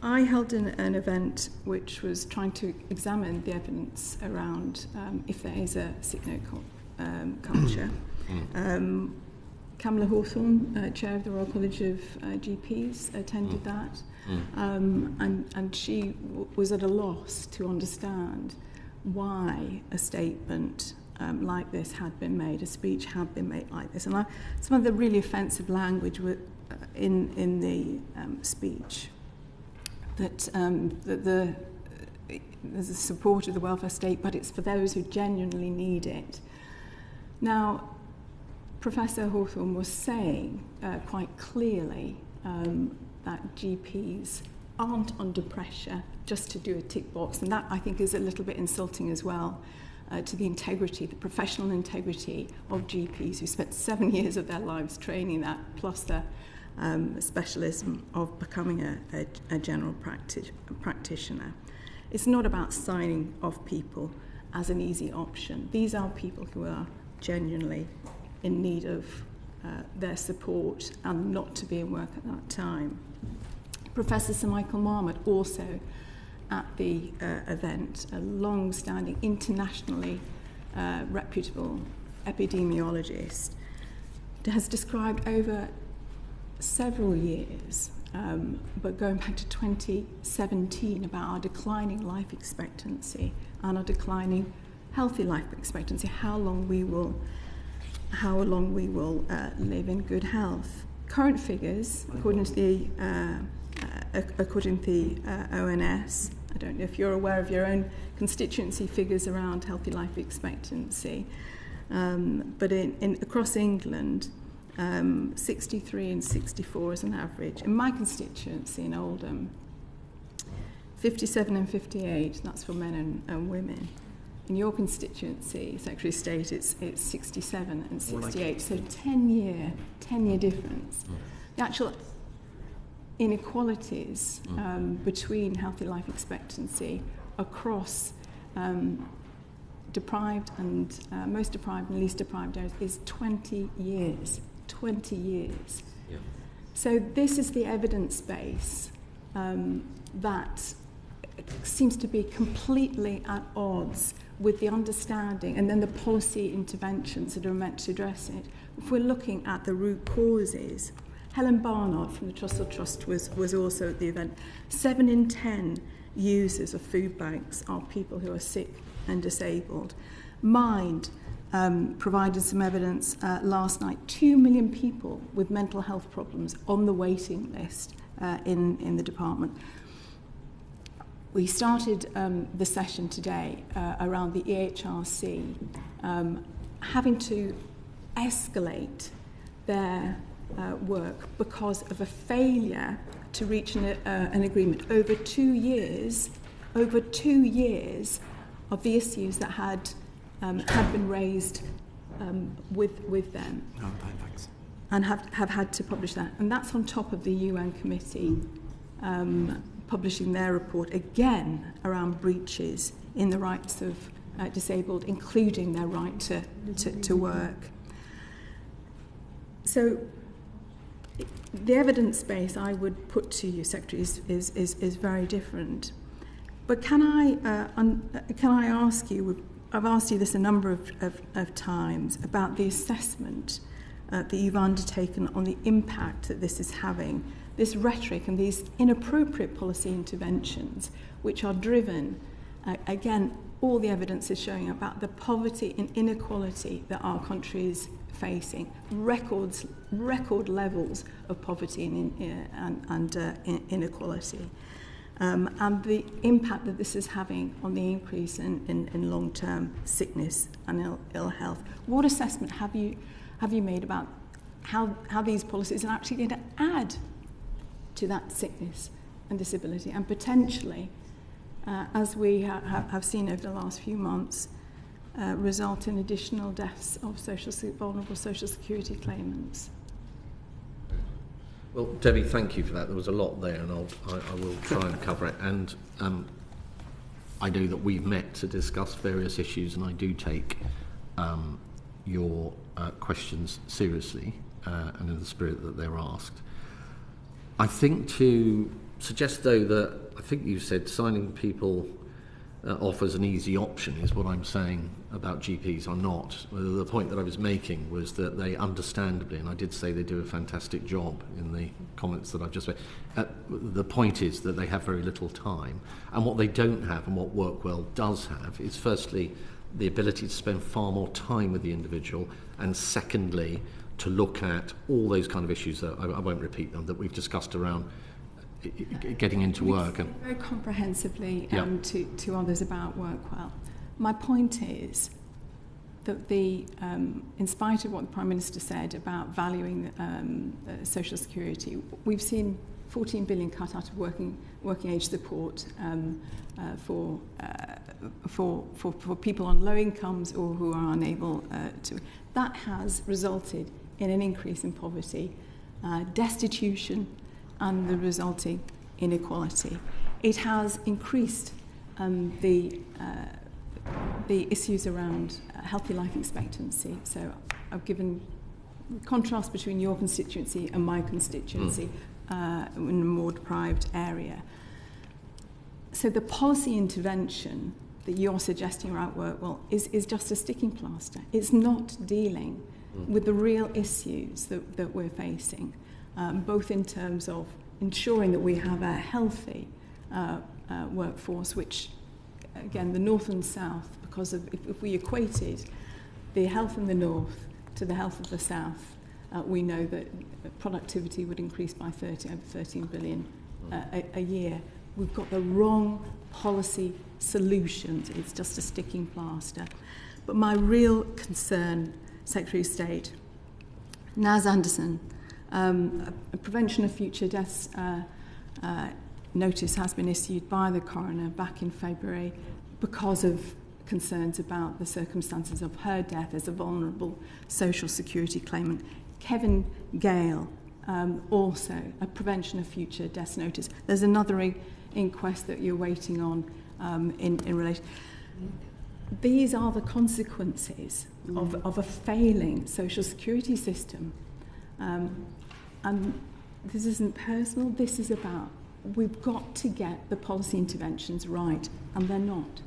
I held an event which was trying to examine the evidence around if there is a sick note culture. Camilla Hawthorne, Chair of the Royal College of GPs, attended that, and she was at a loss to understand why a statement like this had been made, a speech had been made like this. And some of the really offensive language in the speech, that there's a support of the welfare state, but it's for those who genuinely need it. Now, Professor Hawthorne was saying quite clearly that GPs aren't under pressure just to do a tick box, and that I think is a little bit insulting as well to the integrity, the professional integrity of GPs who spent 7 years of their lives training that, plus the specialism of becoming a general practitioner. It's not about signing off people as an easy option. These are people who are genuinely in need of their support and not to be in work at that time. Professor Sir Michael Marmot, also at the event, a long-standing, internationally reputable epidemiologist, has described over several years, but going back to 2017, about our declining life expectancy and our declining healthy life expectancy, how long we will live in good health. Current figures, according to the ONS, I don't know if you're aware of your own constituency figures around healthy life expectancy, but across England, 63 and 64 is an average. In my constituency in Oldham, 57 and 58, that's for men and women. In your constituency, Secretary of State, it's 67 and 68, so 10-year difference. The actual inequalities between healthy life expectancy across deprived and most deprived and least deprived areas is 20 years. 20 years. Yeah. So this is the evidence base that seems to be completely at odds with the understanding and then the policy interventions that are meant to address it. If we're looking at the root causes, Helen Barnard from the Trussell Trust was also at the event. 7 in 10 users of food banks are people who are sick and disabled. Mind provided some evidence last night. 2 million people with mental health problems on the waiting list in the department. We started the session today around the EHRC having to escalate their work because of a failure to reach an agreement over 2 years of the issues that had been raised with them. Oh, thanks. And have had to publish that. And that's on top of the UN committee publishing their report again around breaches in the rights of disabled, including their right to work. So the evidence base I would put to you, Secretary, is very different. But can I ask you, I've asked you this a number of times, about the assessment that you've undertaken on the impact that this is having, this rhetoric and these inappropriate policy interventions, which are driven, again, all the evidence is showing about the poverty and inequality that our country is facing, record levels of poverty and inequality, and the impact that this is having on the increase in long-term sickness and ill health. What assessment have you made about how these policies are actually going to add to that sickness and disability, and potentially, as we have seen over the last few months, result in additional deaths of vulnerable social security claimants? Well, Debbie, thank you for that. There was a lot there, and I will try and cover it. And I know that we've met to discuss various issues, and I do take your questions seriously and in the spirit that they're asked. I think to suggest, though, that I think you said signing people off as an easy option is what I'm saying about GPs. I'm not. The point that I was making was that they understandably, and I did say they do a fantastic job in the comments that I've just made, the point is that they have very little time, and what they don't have and what WorkWell does have is, firstly, the ability to spend far more time with the individual, and secondly, to look at all those kind of issues that I won't repeat them, that we've discussed around getting into work. And very comprehensively to others about WorkWell. My point is that in spite of what the Prime Minister said about valuing social security, we've seen 14 billion cut out of working age support for people on low incomes or who are unable to. That has resulted in an increase in poverty, destitution, and the resulting inequality. It has increased the issues around healthy life expectancy. So I've given contrast between your constituency and my constituency in a more deprived area. So the policy intervention that you're suggesting around WorkWell is just a sticking plaster. It's not dealing with the real issues that we're facing, both in terms of ensuring that we have a healthy workforce, which, again, the North and South, because if we equated the health in the north to the health of the south, we know that productivity would increase by over 13 billion a year. We've got the wrong policy solutions. It's just a sticking plaster. But my real concern, Secretary of State, Naz Anderson, a prevention of future deaths notice has been issued by the coroner back in February because of concerns about the circumstances of her death as a vulnerable social security claimant. Kevin Gale, also a prevention of future deaths notice. There's another inquest that you're waiting on in relation. These are the consequences of a failing social security system. And this isn't personal, this is about, we've got to get the policy interventions right, and they're not.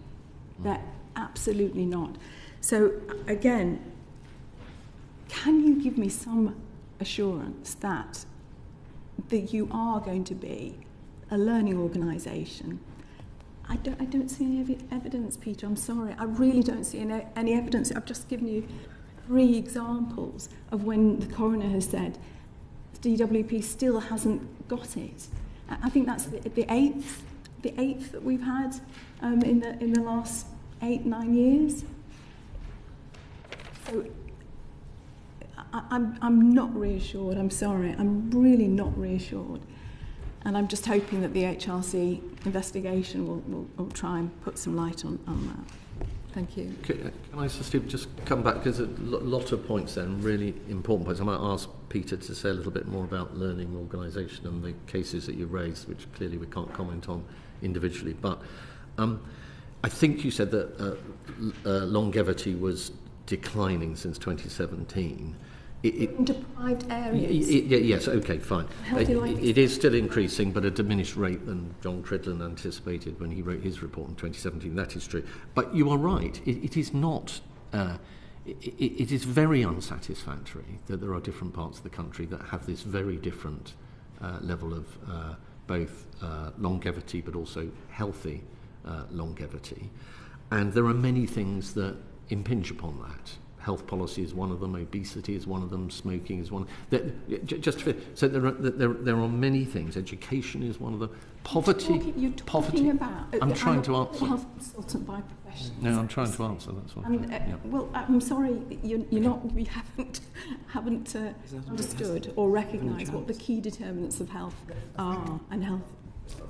They're absolutely not. So again, can you give me some assurance that you are going to be a learning organisation? I don't see any evidence, Peter, I'm sorry. I really don't see any evidence. I've just given you 3 examples of when the coroner has said the DWP still hasn't got it. I think that's the eighth that we've had in the last 8-9 years. So I'm not reassured. I'm sorry. I'm really not reassured. And I'm just hoping that the HRC investigation will try and put some light on that. Thank you. Can I just come back, because a lot of points there, and really important points. I might ask Peter to say a little bit more about learning organisation and the cases that you raised, which clearly we can't comment on individually. But I think you said that longevity was declining since 2017. In deprived areas. Yes, okay, fine. It is still increasing, but at a diminished rate than John Cridland anticipated when he wrote his report in 2017. That is true. But you are right. It is not. It is very unsatisfactory that there are different parts of the country that have this very different level of both longevity, but also healthy longevity. And there are many things that impinge upon that. Health policy is one of them, obesity is one of them, smoking is one. So there are many things. Education is one of them. Poverty. You're talking about. I'm trying to answer. Health consultant by profession. No, I'm trying to answer. That's what. Well, I'm sorry, you're not. We haven't understood or recognised what the key determinants of health are and health.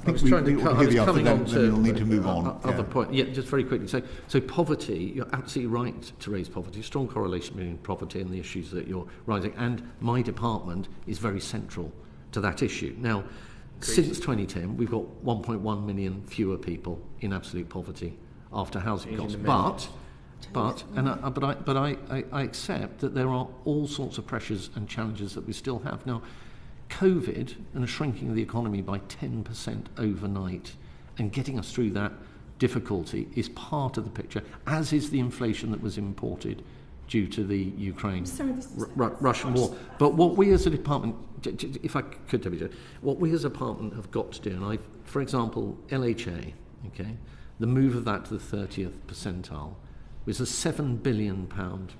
I was trying to coming on to we'll need to move on. Other point. Yeah, just very quickly. So poverty, you're absolutely right to raise poverty. Strong correlation between poverty and the issues that you're raising. And my department is very central to that issue. Now, since 2010, we've got 1.1 million fewer people in absolute poverty after housing costs. But I accept that there are all sorts of pressures and challenges that we still have. Now, COVID and a shrinking of the economy by 10% overnight and getting us through that difficulty is part of the picture, as is the inflation that was imported due to the Russian war. But what we as a department, if I could tell you, what we as a department have got to do, and for example, LHA, okay, the move of that to the 30th percentile was a £7 billion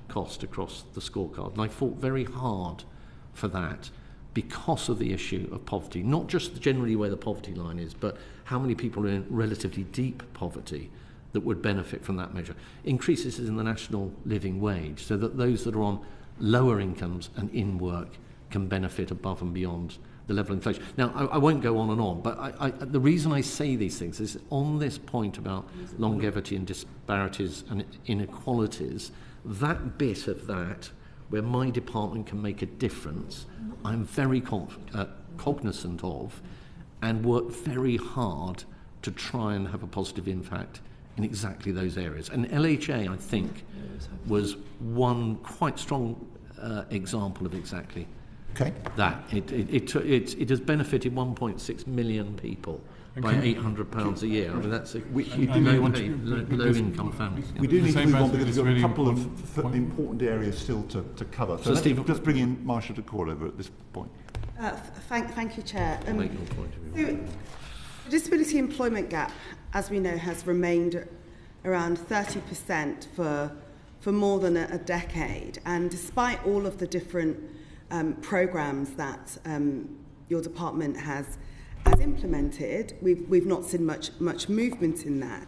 cost across the scorecard. And I fought very hard for that, because of the issue of poverty, not just generally where the poverty line is, but how many people are in relatively deep poverty that would benefit from that measure. Increases in the national living wage, so that those that are on lower incomes and in work can benefit above and beyond the level of inflation. Now, I won't go on and on, but the reason I say these things is on this point about longevity and disparities and inequalities, that bit of that where my department can make a difference, I'm very cognizant of and work very hard to try and have a positive impact in exactly those areas. And LHA, I think, was one quite strong example of exactly that. It has benefited 1.6 million people by £800 a year. I mean, that's a huge low-income family. We do need to move on because we've got a couple of important areas still to cover. So let's just bring in Marcia to call over at this point. Thank you, Chair. Make your point of view. The disability employment gap, as we know, has remained around 30% for more than a decade. And despite all of the different programmes that your department has implemented, we've not seen much movement in that.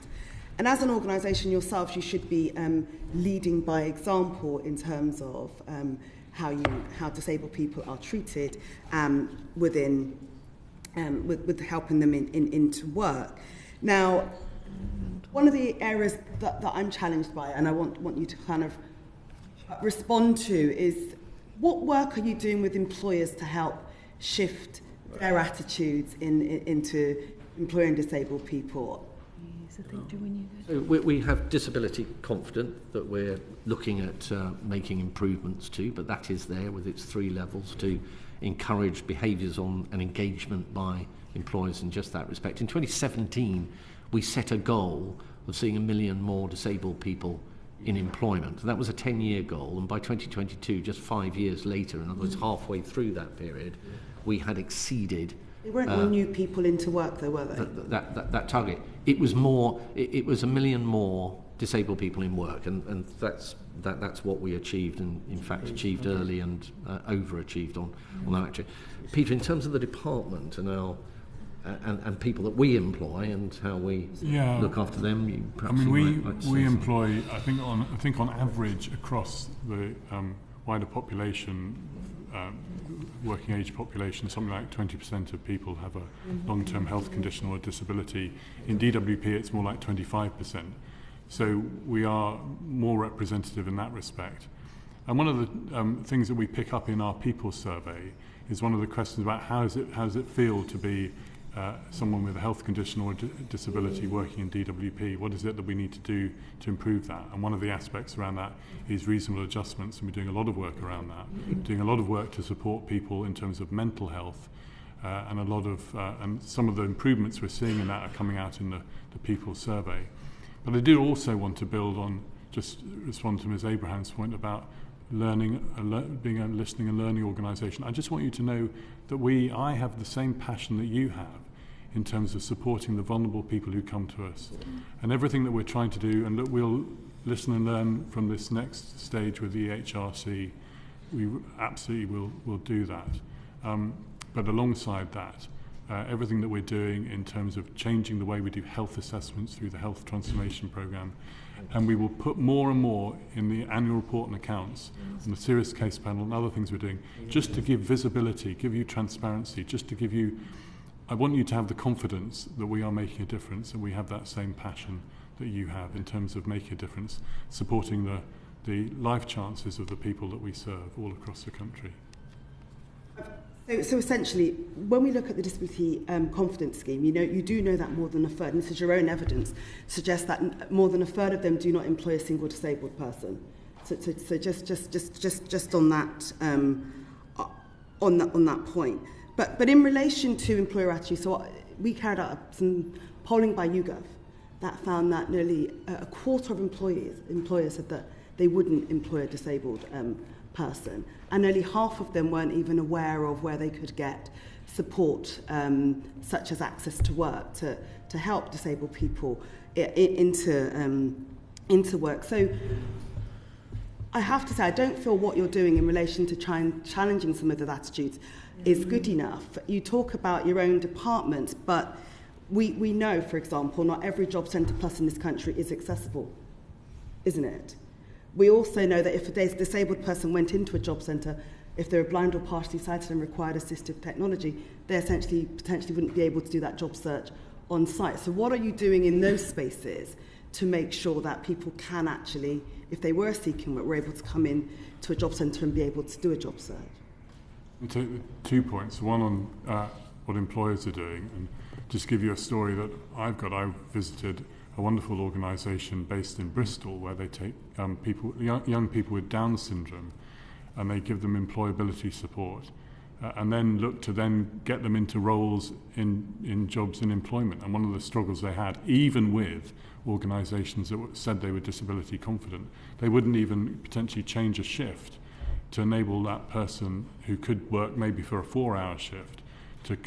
And as an organisation yourselves, you should be leading by example in terms of how disabled people are treated within with helping them into work. Now, one of the areas that I'm challenged by, and I want you to kind of respond to, is what work are you doing with employers to help shift their attitudes into employing disabled people? So we have disability confident that we're looking at making improvements to, but that is there with its 3 levels to encourage behaviours on and engagement by employers in just that respect. In 2017, we set a goal of seeing 1 million more disabled people in employment. And that was a 10-year goal, and by 2022, just 5 years later, in other words, halfway through that period, we had exceeded. They weren't all new people into work, though, were they? That target. It was more. It was 1 million more disabled people in work, and that's what we achieved, and in fact achieved early and overachieved on that actually. Peter, in terms of the department and our and people that we employ and how we look after them, we employ. I think on average across the wider population. Working age population, something like 20% of people have a long-term health condition or a disability. In DWP, it's more like 25%. So we are more representative in that respect. And one of the things that we pick up in our people survey is one of the questions about how does it feel to be someone with a health condition or a disability working in DWP. What is it that we need to do to improve that? And one of the aspects around that is reasonable adjustments, and we're doing a lot of work around that. Doing a lot of work to support people in terms of mental health, and a lot of and some of the improvements we're seeing in that are coming out in the people survey. But I do also want to build on, just respond to Ms. Abraham's point about learning, being a listening and learning organisation. I just want you to know that I have the same passion that you have in terms of supporting the vulnerable people who come to us. And everything that we're trying to do, and that we'll listen and learn from this next stage with the HRC, we absolutely will do that. But alongside that, everything that we're doing in terms of changing the way we do health assessments through the Health Transformation Programme, and we will put more and more in the annual report and accounts and the serious case panel and other things we're doing, just to give visibility, give you transparency, just to give you, I want you to have the confidence that we are making a difference, and we have that same passion that you have in terms of making a difference, supporting the life chances of the people that we serve all across the country. So essentially, when we look at the disability confidence scheme, you do know that more than a third, and this is your own evidence, suggests that more than a third of them do not employ a single disabled person. So just on that point. But in relation to employer attitude, so we carried out some polling by YouGov that found that nearly a quarter of employers said that they wouldn't employ a disabled person, and nearly half of them weren't even aware of where they could get support, such as access to work, to help disabled people into work. So I have to say, I don't feel what you're doing in relation to challenging some of those attitudes is good enough. You talk about your own department, but we know, for example, not every job centre plus in this country is accessible, isn't it? We also know that if a disabled person went into a job centre, if they were blind or partially sighted and required assistive technology, they essentially potentially wouldn't be able to do that job search on site. So what are you doing in those spaces to make sure that people can actually, if they were seeking work, were able to come in to a job centre and be able to do a job search? I'll take 2 points. One on what employers are doing, and just give you a story that I've got. I visited a wonderful organisation based in Bristol where they take young people with Down syndrome, and they give them employability support, and then look to then get them into roles in jobs in employment. And one of the struggles they had, even with organisations that said they were disability confident, they wouldn't even potentially change a shift to enable that person who could work maybe for a 4-hour shift to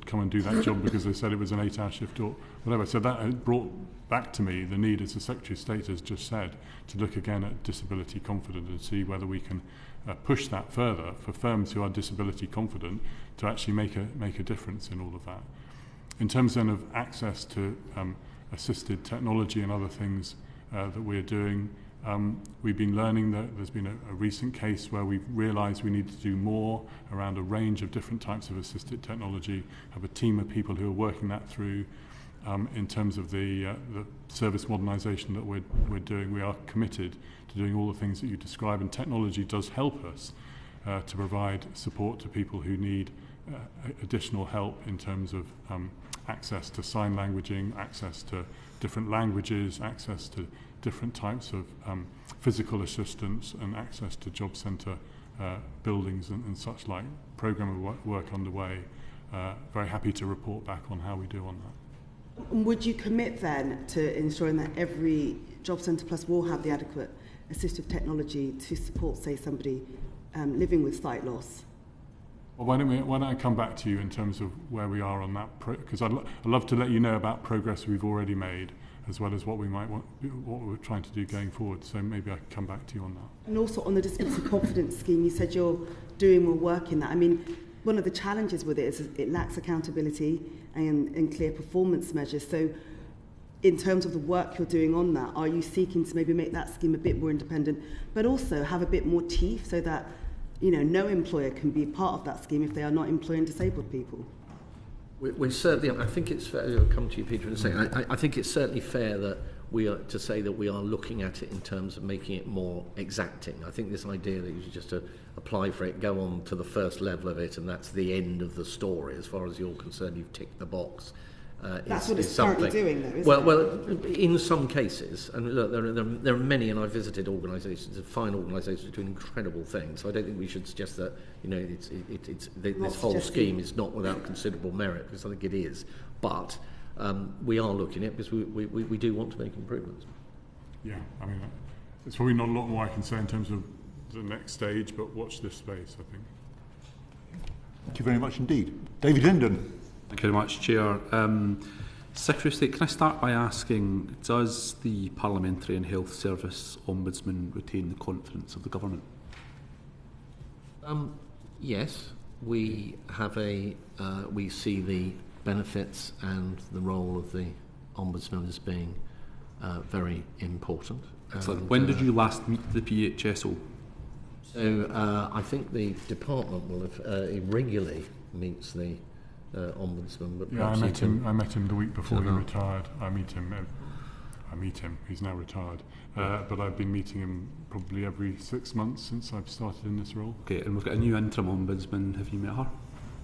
come and do that job because they said it was an 8-hour shift or whatever. So that brought back to me the need, as the Secretary of State has just said, to look again at disability confident and see whether we can push that further for firms who are disability confident to actually make a difference in all of that. In terms then of access to assisted technology and other things that we're doing, we've been learning that there's been a recent case where we've realised we need to do more around a range of different types of assisted technology, have a team of people who are working that through. In terms of the service modernisation that we're doing, we are committed to doing all the things that you describe, and technology does help us to provide support to people who need additional help in terms of access to sign languaging, access to different languages, access to different types of physical assistance, and access to job centre buildings and such like. Programme of work underway. Very happy to report back on how we do on that. Would you commit then to ensuring that every job centre plus will have the adequate assistive technology to support, say, somebody living with sight loss? Well, why don't I come back to you in terms of where we are on that, because I'd love to let you know about progress we've already made, as well as what we might want, what we're trying to do going forward. So maybe I can come back to you on that. And also on the disability confidence scheme, you said you're doing more work in that. I mean, one of the challenges with it is it lacks accountability and clear performance measures. So in terms of the work you're doing on that, are you seeking to maybe make that scheme a bit more independent, but also have a bit more teeth so that, you know, no employer can be part of that scheme if they are not employing disabled people? We certainly, I think it's fair, I'll come to you, Peter, in a second. I think it's certainly fair that we are to say that we are looking at it in terms of making it more exacting. I think this idea that you should just apply for it, go on to the first level of it, and that's the end of the story. As far as you're concerned, you've ticked the box. That's what it's currently doing, though, isn't it? Well, in some cases, and look, there are many, and I've visited organisations, fine organisations doing incredible things. So I don't think we should suggest that, you know, this whole scheme is not without considerable merit, because I think it is. But we are looking at it because we do want to make improvements. Yeah, I mean, there's probably not a lot more I can say in terms of the next stage, but watch this space, I think. Thank you very much indeed. David Linden. Thank you very much, Chair. Secretary of State, can I start by asking, does the Parliamentary and Health Service Ombudsman retain the confidence of the Government? Yes, we have we see the benefits and the role of the Ombudsman as being very important. Excellent. When did you last meet the PHSO? So I think the department will have regularly meets the Ombudsman. But yeah, I met him the week before he retired. I meet him. He's now retired. But I've been meeting him probably every 6 months since I've started in this role. Okay, and we've got a new interim Ombudsman. Have you met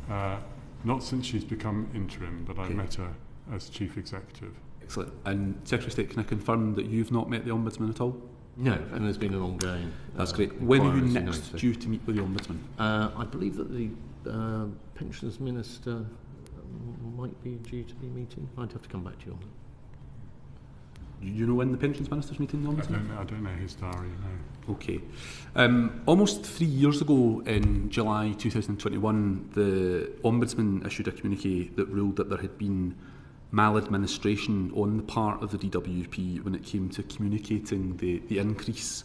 her? Not since she's become interim, but I've met her as Chief Executive. Excellent. And Secretary of State, can I confirm that you've not met the Ombudsman at all? No, and there's been an ongoing... That's great. When are you next due to meet with the Ombudsman? I believe that the Pensions Minister might be due to be meeting. I'd have to come back to you on that. Do you know when the Pensions Minister's meeting the Ombudsman? I don't know his diary, no. Okay. Almost 3 years ago, in July 2021, the Ombudsman issued a communiqué that ruled that there had been maladministration on the part of the DWP when it came to communicating the increase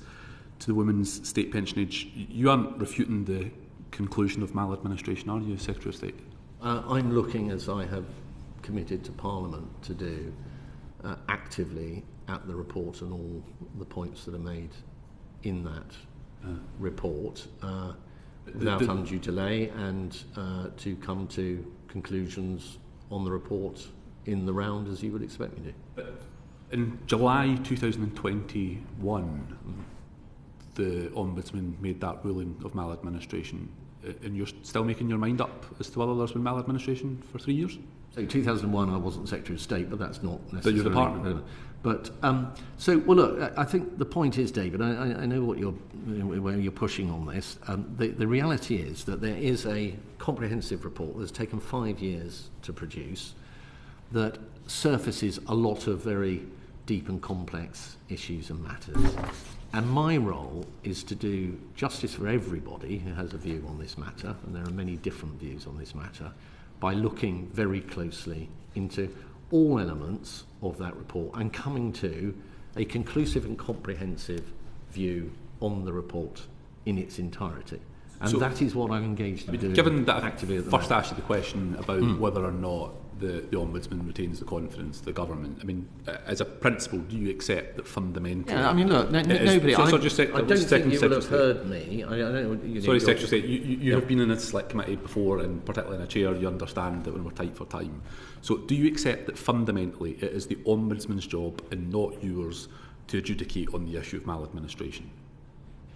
to the women's state pension age. You aren't refuting the conclusion of maladministration, are you, Secretary of State? I'm looking, as I have committed to Parliament to do, actively at the report and all the points that are made in that report without undue delay, and to come to conclusions on the report in the round as you would expect me to. In July 2021, the Ombudsman made that ruling of maladministration, and you're still making your mind up as to whether there's been maladministration for 3 years? So 2001 I wasn't Secretary of State, but that's not necessarily... But you're the partner. But, well look, I think the point is, David, I know where you're pushing on this. The reality is that there is a comprehensive report that's taken 5 years to produce that surfaces a lot of very deep and complex issues and matters. And my role is to do justice for everybody who has a view on this matter, and there are many different views on this matter, by looking very closely into all elements of that report and coming to a conclusive and comprehensive view on the report in its entirety. And so that is what I'm engaged to be doing. Given that actively I first asked you the question about whether or not the Ombudsman retains the confidence of the government, I mean, as a principle, do you accept that fundamentally... Yeah, I mean, look, nobody... I don't think you will have heard me. Sorry, Secretary State, you have been in a select committee before, and particularly in a chair, you understand that when we're tight for time. So do you accept that fundamentally it is the Ombudsman's job and not yours to adjudicate on the issue of maladministration?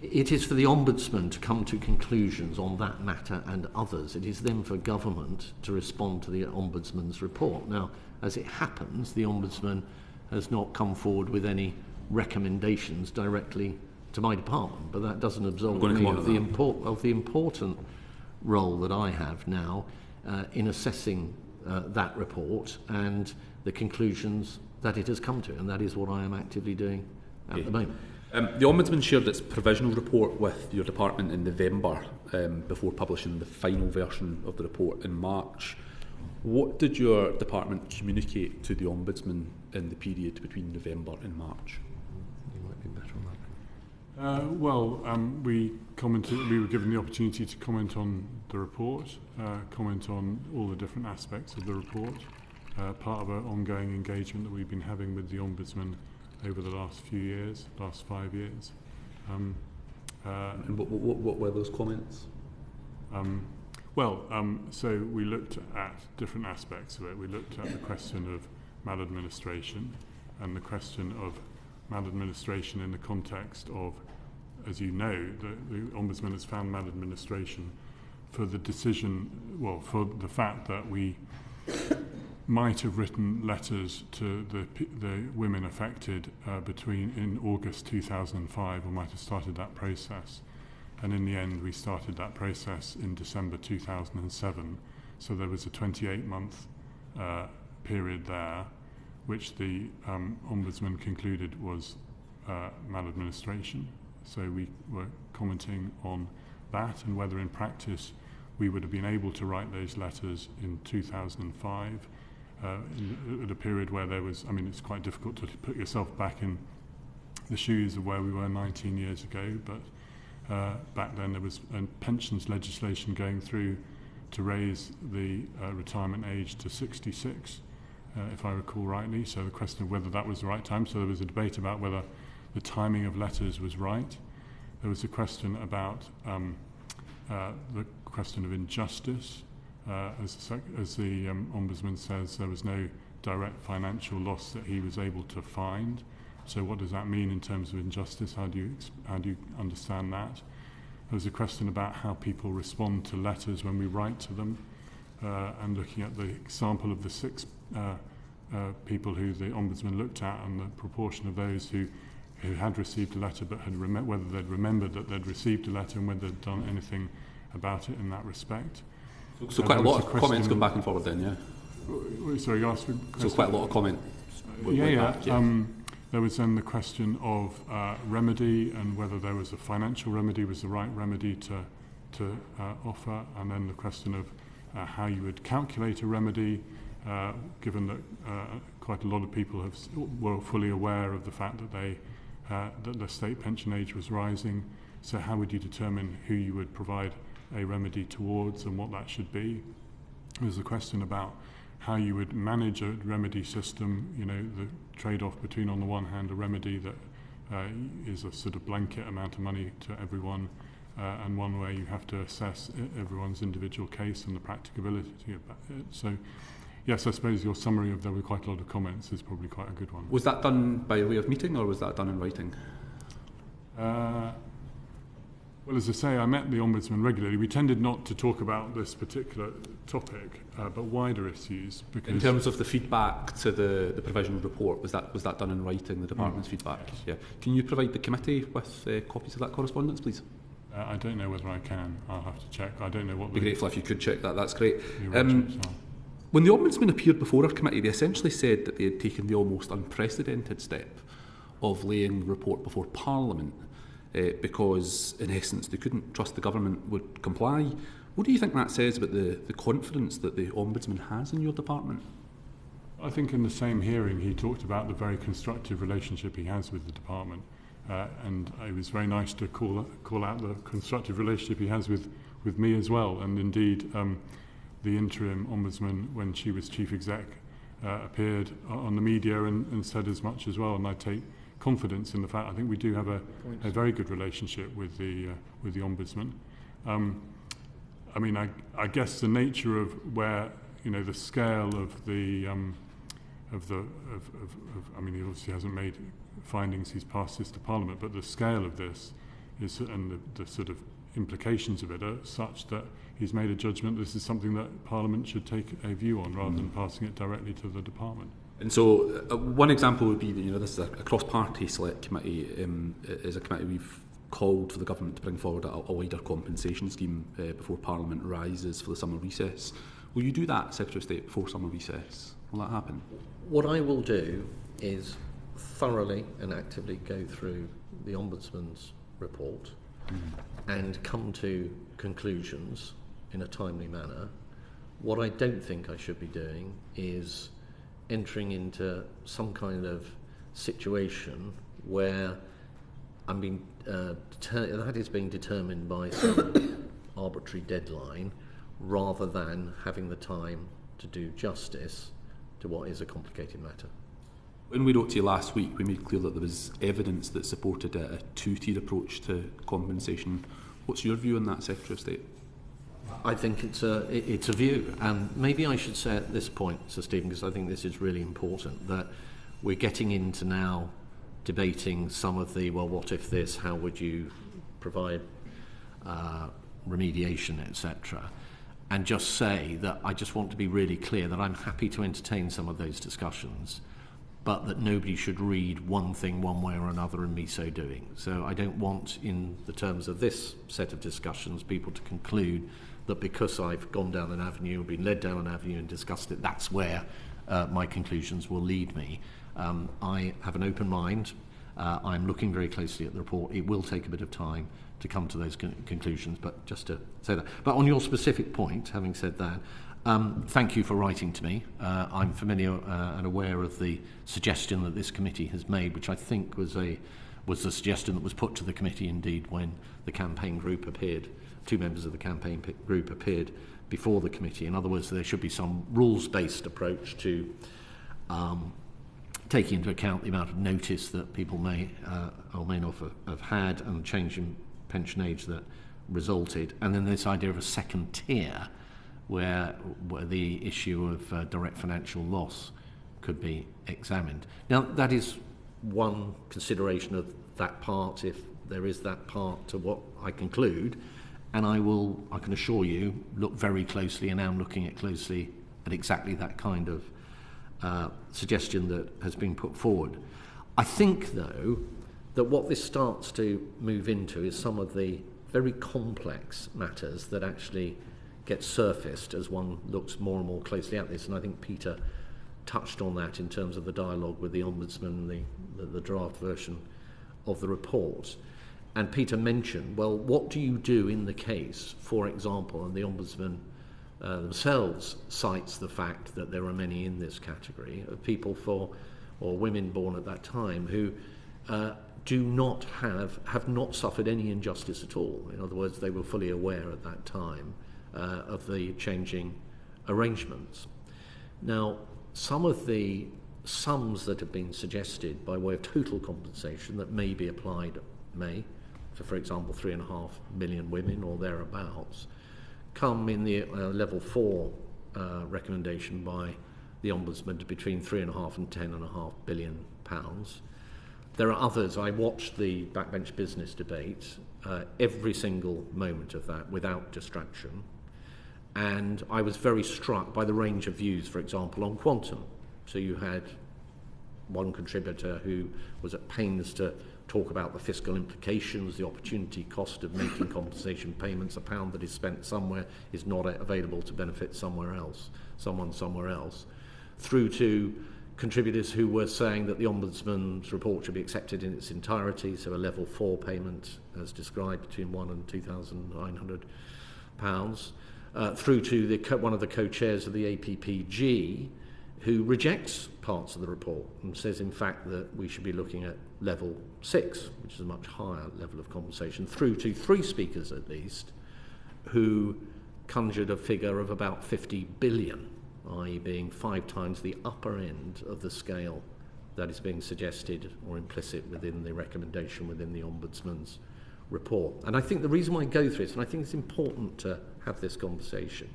It is for the Ombudsman to come to conclusions on that matter and others. It is then for government to respond to the Ombudsman's report. Now, as it happens, the Ombudsman has not come forward with any recommendations directly to my department, but that doesn't absolve me of the important role that I have now in assessing that report and the conclusions that it has come to, and that is what I am actively doing at the moment. The Ombudsman shared its provisional report with your department in November before publishing the final version of the report in March. What did your department communicate to the Ombudsman in the period between November and March? You might be better on that. We were given the opportunity to comment on the report, comment on all the different aspects of the report, part of an ongoing engagement that we've been having with the Ombudsman over the last 5 years. And what were those comments? So we looked at different aspects of it. We looked at the question of maladministration and the question of maladministration in the context of, as you know, the Ombudsman has found maladministration for the fact that we might have written letters to the women affected in August 2005, or might have started that process. And in the end, we started that process in December 2007. So there was a 28-month period there, which the Ombudsman concluded was maladministration. So we were commenting on that and whether in practice we would have been able to write those letters in 2005 at a period where there was, it's quite difficult to put yourself back in the shoes of where we were 19 years ago, but back then there was pensions legislation going through to raise the retirement age to 66, if I recall rightly. So the question of whether that was the right time. So there was a debate about whether the timing of letters was right. There was a question about the question of injustice. As the Ombudsman says, there was no direct financial loss that he was able to find. So what does that mean in terms of injustice? How do you understand that? There was a question about how people respond to letters when we write to them, and looking at the example of the 6 people who the Ombudsman looked at and the proportion of those who had received a letter but had whether they'd remembered that they'd received a letter and whether they'd done anything about it in that respect. So quite a lot of comments going back and forward then, yeah? Sorry, you asked... So quite a lot of comments. There was then the question of remedy and whether there was a financial remedy was the right remedy to offer, and then the question of how you would calculate a remedy, given that quite a lot of people were fully aware of the fact that that the state pension age was rising. So how would you determine who you would provide a remedy towards and what that should be? There's a question about how you would manage a remedy system, the trade-off between, on the one hand, a remedy that is a sort of blanket amount of money to everyone, and one where you have to assess everyone's individual case and the practicability of it. So, yes, I suppose your summary of there were quite a lot of comments is probably quite a good one. Was that done by way of meeting, or was that done in writing? Well, as I say, I met the Ombudsman regularly. We tended not to talk about this particular topic, but wider issues. Because in terms of the feedback to the provisional report, was that done in writing, the department's feedback? Yeah. Can you provide the committee with copies of that correspondence, please? I don't know whether I can. I'll have to check. I don't know what... I'd be grateful if you could check that. That's great. When the Ombudsman appeared before our committee, they essentially said that they had taken the almost unprecedented step of laying the report before Parliament. because, in essence, they couldn't trust the government would comply. What do you think that says about the confidence that the Ombudsman has in your department? I think in the same hearing he talked about the very constructive relationship he has with the department, and it was very nice to call out the constructive relationship he has with me as well. And indeed, the interim Ombudsman, when she was Chief Exec, appeared on the media and said as much as well. And I take confidence in the fact I think we do have a very good relationship with the Ombudsman. I mean, I guess the nature of where, you know, the scale of the I mean, he obviously hasn't made findings, he's passed this to Parliament, but the scale of this is, and the sort of implications of it are such that he's made a judgment this is something that Parliament should take a view on rather than passing it directly to the department. And so one example would be that, you know, this is a cross-party select committee, is a committee we've called for the government to bring forward a wider compensation scheme before Parliament rises for the summer recess. Will you do that, Secretary of State, before summer recess? Will that happen? What I will do is thoroughly and actively go through the Ombudsman's report and come to conclusions in a timely manner. What I don't think I should be doing is entering into some kind of situation where I'm being that is being determined by some arbitrary deadline, rather than having the time to do justice to what is a complicated matter. When we wrote to you last week, we made clear that there was evidence that supported a two-tier approach to compensation. What's your view on that, Secretary of State? I think it's a view, and maybe I should say at this point, Sir Stephen, because I think this is really important, that we're getting into now debating some of the, well, what if this, how would you provide remediation, etc., and just say that I just want to be really clear that I'm happy to entertain some of those discussions, but that nobody should read one thing one way or another in me so doing. So I don't want, in the terms of this set of discussions, people to conclude that because I've gone down an avenue or been led down an avenue and discussed it, that's where my conclusions will lead me. I have an open mind. I'm looking very closely at the report. It will take a bit of time to come to those conclusions, but just to say that. But on your specific point, having said that, thank you for writing to me. I'm familiar and aware of the suggestion that this committee has made, which I think was the suggestion that was put to the committee indeed when the campaign group appeared. Two members of the campaign group appeared before the committee. In other words, there should be some rules-based approach to taking into account the amount of notice that people may or may not have had and the change in pension age that resulted. And then this idea of a second tier where the issue of direct financial loss could be examined. Now, that is one consideration of that part, if there is that part to what I conclude. And I can assure you, look very closely, and am looking at closely at exactly that kind of suggestion that has been put forward. I think, though, that what this starts to move into is some of the very complex matters that actually get surfaced as one looks more and more closely at this. And I think Peter touched on that in terms of the dialogue with the Ombudsman, the draft version of the report. And Peter mentioned, well, what do you do in the case, for example, and the Ombudsman themselves cites the fact that there are many in this category of people or women born at that time who have not suffered any injustice at all. In other words, they were fully aware at that time of the changing arrangements. Now, some of the sums that have been suggested by way of total compensation that may be applied for example, 3.5 million women or thereabouts, come in the level 4 recommendation by the Ombudsman to between 3.5 and 10.5 billion pounds. There are others. I watched the backbench business debate, every single moment of that without distraction, and I was very struck by the range of views, for example, on quantum. So you had one contributor who was at pains to talk about the fiscal implications, the opportunity cost of making compensation payments. A pound that is spent somewhere is not available to benefit someone somewhere else, through to contributors who were saying that the Ombudsman's report should be accepted in its entirety, so a level 4 payment as described between £1,000 and £2,900, through to one of the co-chairs of the APPG, who rejects parts of the report and says, in fact, that we should be looking at level 6, which is a much higher level of compensation, through to 3 speakers at least, who conjured a figure of about 50 billion, i.e. being 5 times the upper end of the scale that is being suggested or implicit within the recommendation within the Ombudsman's report. And I think the reason why I go through this, and I think it's important to have this conversation,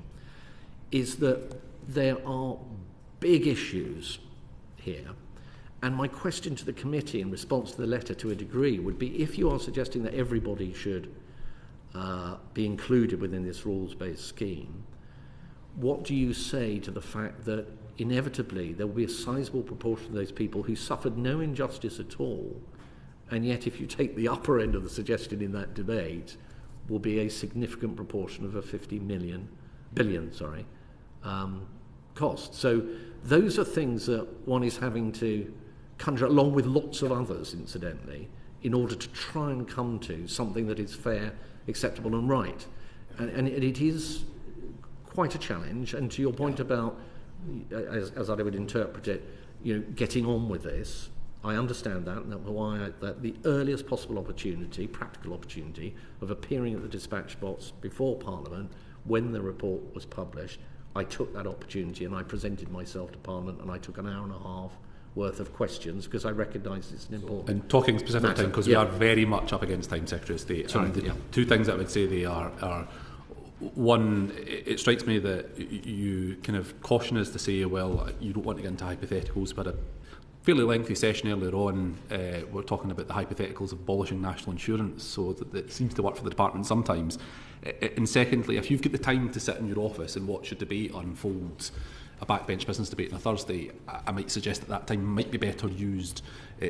is that there are big issues here. And my question to the committee in response to the letter, to a degree, would be, if you are suggesting that everybody should be included within this rules-based scheme, what do you say to the fact that inevitably there will be a sizable proportion of those people who suffered no injustice at all, and yet if you take the upper end of the suggestion in that debate, will be a significant proportion of a 50 billion cost. So those are things that one is having to conjure, along with lots of others, incidentally, in order to try and come to something that is fair, acceptable and right. And it is quite a challenge. And to your point about, as I would interpret it, getting on with this, I understand that, and that the earliest possible opportunity, practical opportunity, of appearing at the dispatch box before Parliament when the report was published, I took that opportunity and I presented myself to Parliament, and I took an hour and a half worth of questions because I recognised it's an important And talking specific time, because we are very much up against time, Secretary of State. Sorry, the 2 things that I would say they are one, it strikes me that you kind of caution us to say, well, you don't want to get into hypotheticals, but a fairly lengthy session earlier on, we're talking about the hypotheticals of abolishing national insurance, so that seems to work for the department sometimes. And secondly, if you've got the time to sit in your office and watch a debate unfold, a backbench business debate on a Thursday, I might suggest that time might be better used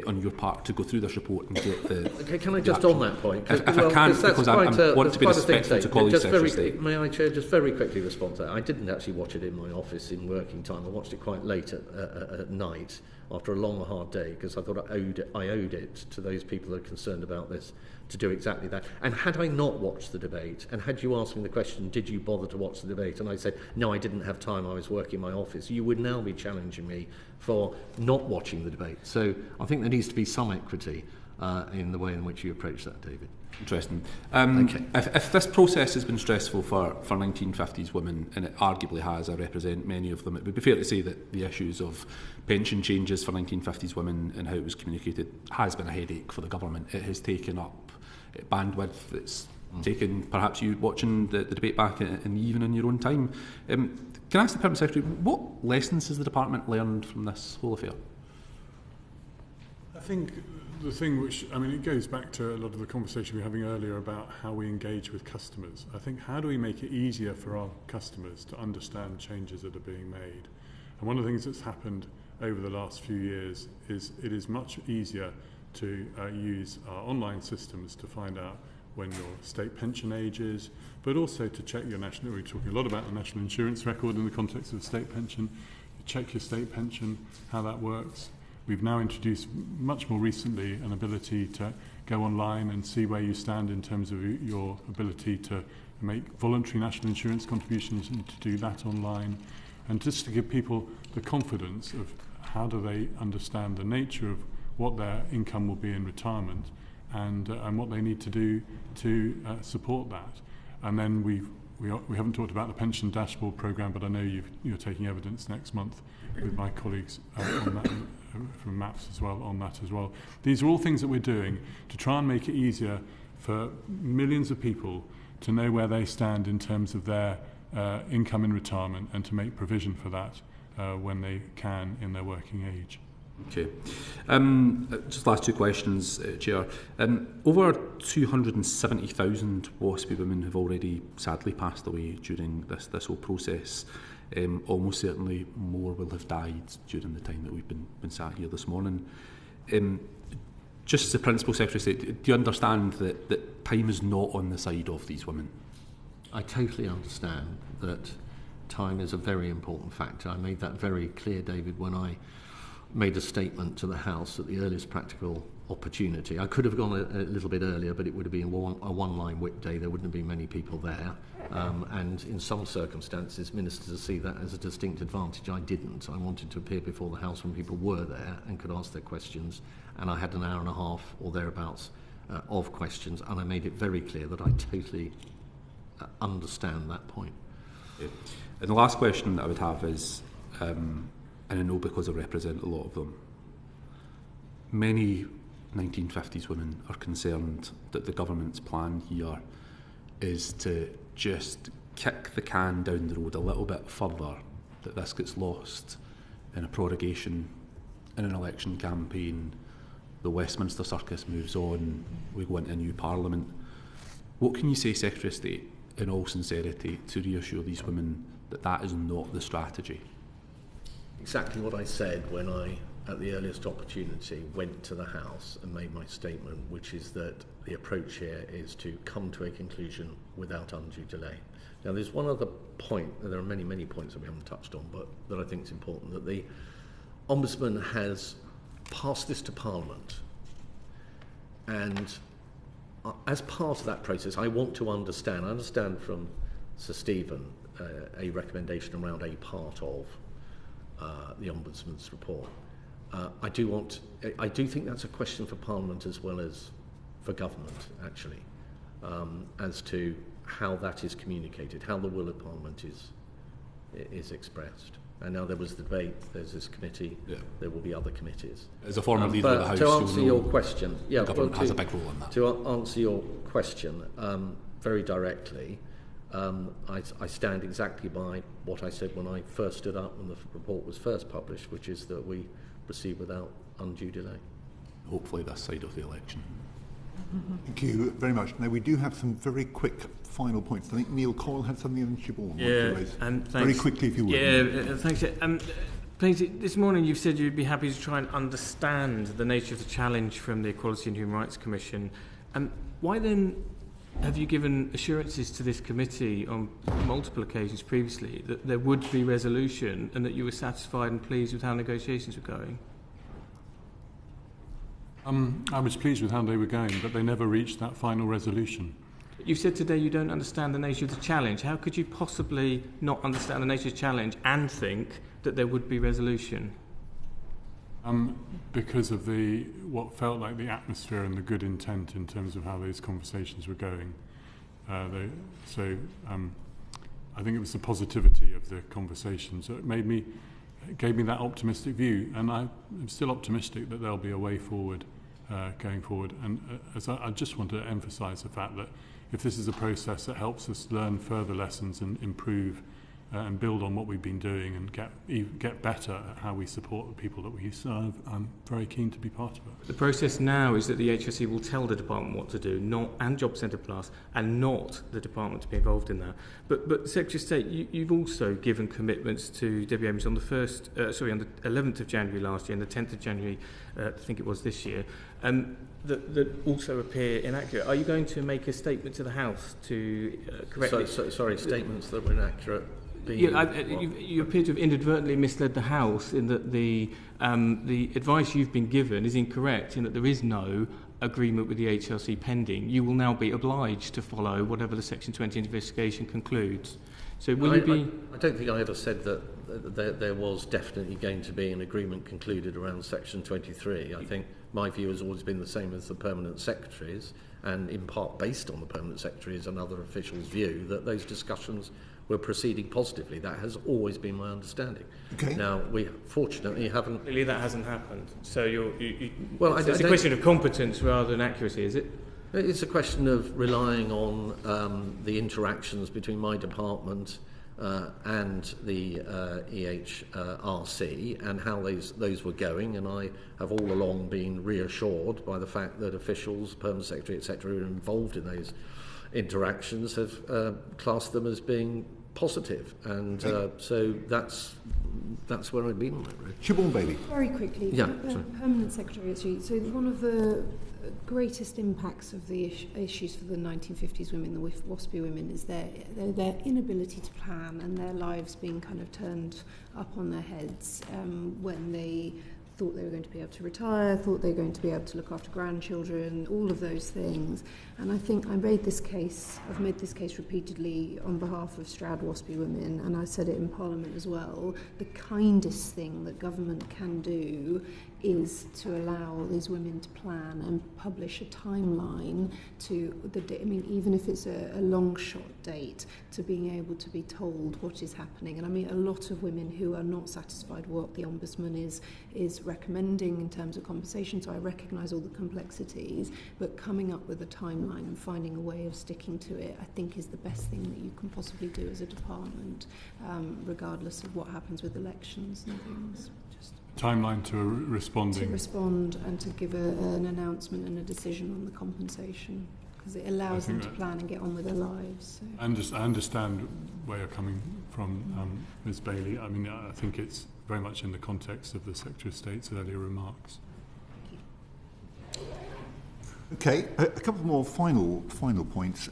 on your part to go through this report and get the... Okay, can I just on that point? If I can, because I want to be respectful to colleagues, Secretary of State. May I, Chair, just very quickly respond to that? I didn't actually watch it in my office in working time. I watched it quite late at night after a long, hard day, because I thought I owed it to those people that are concerned about this to do exactly that. And had I not watched the debate, and had you asked me the question, did you bother to watch the debate, and I said, no, I didn't have time, I was working in my office, you would now be challenging me for not watching the debate. So I think there needs to be some equity in the way in which you approach that, David. Interesting. Okay. If this process has been stressful for 1950s women, and it arguably has, I represent many of them, it would be fair to say that the issues of pension changes for 1950s women and how it was communicated has been a headache for the government. It has taken up bandwidth. It's taken perhaps you watching the debate back in the evening in your own time. Can I ask the Permanent Secretary, what lessons has the department learned from this whole affair? I think the thing which, it goes back to a lot of the conversation we were having earlier about how we engage with customers. I think, how do we make it easier for our customers to understand changes that are being made? And one of the things that's happened over the last few years is it is much easier to use our online systems to find out when your state pension age is, but also to check your national, we're talking a lot about the national insurance record in the context of state pension, check your state pension, how that works. We've now introduced much more recently an ability to go online and see where you stand in terms of your ability to make voluntary national insurance contributions and to do that online, and just to give people the confidence of how do they understand the nature of what their income will be in retirement and what they need to do to support that. And then we haven't talked about the pension dashboard programme, but I know you're taking evidence next month with my colleagues on that, from MAPS as well, on that as well. These are all things that we're doing to try and make it easier for millions of people to know where they stand in terms of their income in retirement, and to make provision for that when they can in their working age. Okay. Just last 2 questions, Chair. Over 270,000 WASPy women have already sadly passed away during this whole process. Almost certainly more will have died during the time that we've been sat here this morning. Just as the Principal Secretary said, do you understand that time is not on the side of these women? I totally understand that time is a very important factor. I made that very clear, David, when I made a statement to the House at the earliest practical opportunity. I could have gone a little bit earlier, but it would have been a one-line whip day. There wouldn't have been many people there. And in some circumstances, ministers see that as a distinct advantage. I didn't. I wanted to appear before the House when people were there and could ask their questions. And I had an hour and a half or thereabouts of questions, and I made it very clear that I totally understand that point. Yeah. And the last question that I would have is, and I know because I represent a lot of them, many 1950s women are concerned that the government's plan here is to just kick the can down the road a little bit further, that this gets lost in a prorogation, in an election campaign, the Westminster circus moves on, we go into a new parliament. What can you say, Secretary of State, in all sincerity, to reassure these women that that is not the strategy? Exactly what I said when I, at the earliest opportunity, went to the House and made my statement, which is that the approach here is to come to a conclusion without undue delay. Now, there's one other point, and there are many, many points that we haven't touched on, but that I think is important, that the Ombudsman has passed this to Parliament. And as part of that process, I want to understand, I understand from Sir Stephen a recommendation around a part of the Ombudsman's report. I do think that's a question for Parliament as well as for government, actually, as to how that is communicated, how the will of Parliament is expressed. And now there was the debate, there's this committee, there will be other committees. As a former leader of the House, to answer your question, the government has a big role in that. To answer your question very directly, I stand exactly by what I said when I first stood up when the report was first published, which is that we proceed without undue delay. Hopefully this side of the election. Thank you very much. Now, we do have some very quick final points. I think Neil Coyle had something in Siobhan. Very quickly, if you would. Thanks. Please, this morning you've said you'd be happy to try and understand the nature of the challenge from the Equality and Human Rights Commission. Why then have you given assurances to this committee on multiple occasions previously that there would be resolution and that you were satisfied and pleased with how negotiations were going? I was pleased with how they were going, but they never reached that final resolution. You've said today you don't understand the nature of the challenge. How could you possibly not understand the nature of the challenge and think that there would be resolution? Because of what felt like the atmosphere and the good intent in terms of how those conversations were going. I think it was the positivity of the conversations that gave me that optimistic view, and I'm still optimistic that there'll be a way forward going forward. And I just want to emphasise the fact that if this is a process that helps us learn further lessons and improve and build on what we've been doing and get better at how we support the people that we serve, I'm very keen to be part of it. The process now is that the HSE will tell the department what to do, and Job Centre Plus, and not the department to be involved in that. But Secretary of State, you've also given commitments to Debbie Ames on the 11th of January last year and the 10th of January, I think it was this year, that also appear inaccurate. Are you going to make a statement to the House to correct? Sorry, statements that were inaccurate. You appear to have inadvertently misled the House in that the advice you've been given is incorrect, in that there is no agreement with the HLC pending. You will now be obliged to follow whatever the Section 20 investigation concludes. So will you be... I don't think I ever said that there was definitely going to be an agreement concluded around Section 23. I think my view has always been the same as the Permanent Secretary's, and in part based on the Permanent Secretary's and other officials' view, that those discussions were proceeding positively. That has always been my understanding. Okay. Now, we fortunately haven't... Clearly that hasn't happened. So it's a question of competence rather than accuracy, is it? It's a question of relying on the interactions between my department and the EHRC and how those were going, and I have all along been reassured by the fact that officials, Permanent Secretary, etc., who are involved in those interactions have classed them as being positive, and so that's where I've been on it, really. Siobhan Bailey. Very quickly, Permanent Secretary, actually. So one of the greatest impacts of the issues for the 1950s women, the WASPy women, is their inability to plan and their lives being kind of turned up on their heads when they thought they were going to be able to retire, thought they were going to be able to look after grandchildren, all of those things. And I think I've made this case repeatedly on behalf of Stroud Waspy women, and I said it in Parliament as well. The kindest thing that government can do is to allow these women to plan and publish a timeline to even if it's a long shot date, to being able to be told what is happening. And I mean, a lot of women who are not satisfied what the Ombudsman is recommending in terms of compensation, so I recognise all the complexities, but coming up with a timeline and finding a way of sticking to it, I think is the best thing that you can possibly do as a department, regardless of what happens with elections and things. Timeline to responding. To respond and to give an announcement and a decision on the compensation, because it allows them to plan and get on with their lives. So. I understand where you're coming from, Ms. Bailey. I mean, I think it's very much in the context of the Secretary of State's earlier remarks. Okay, a couple more final points.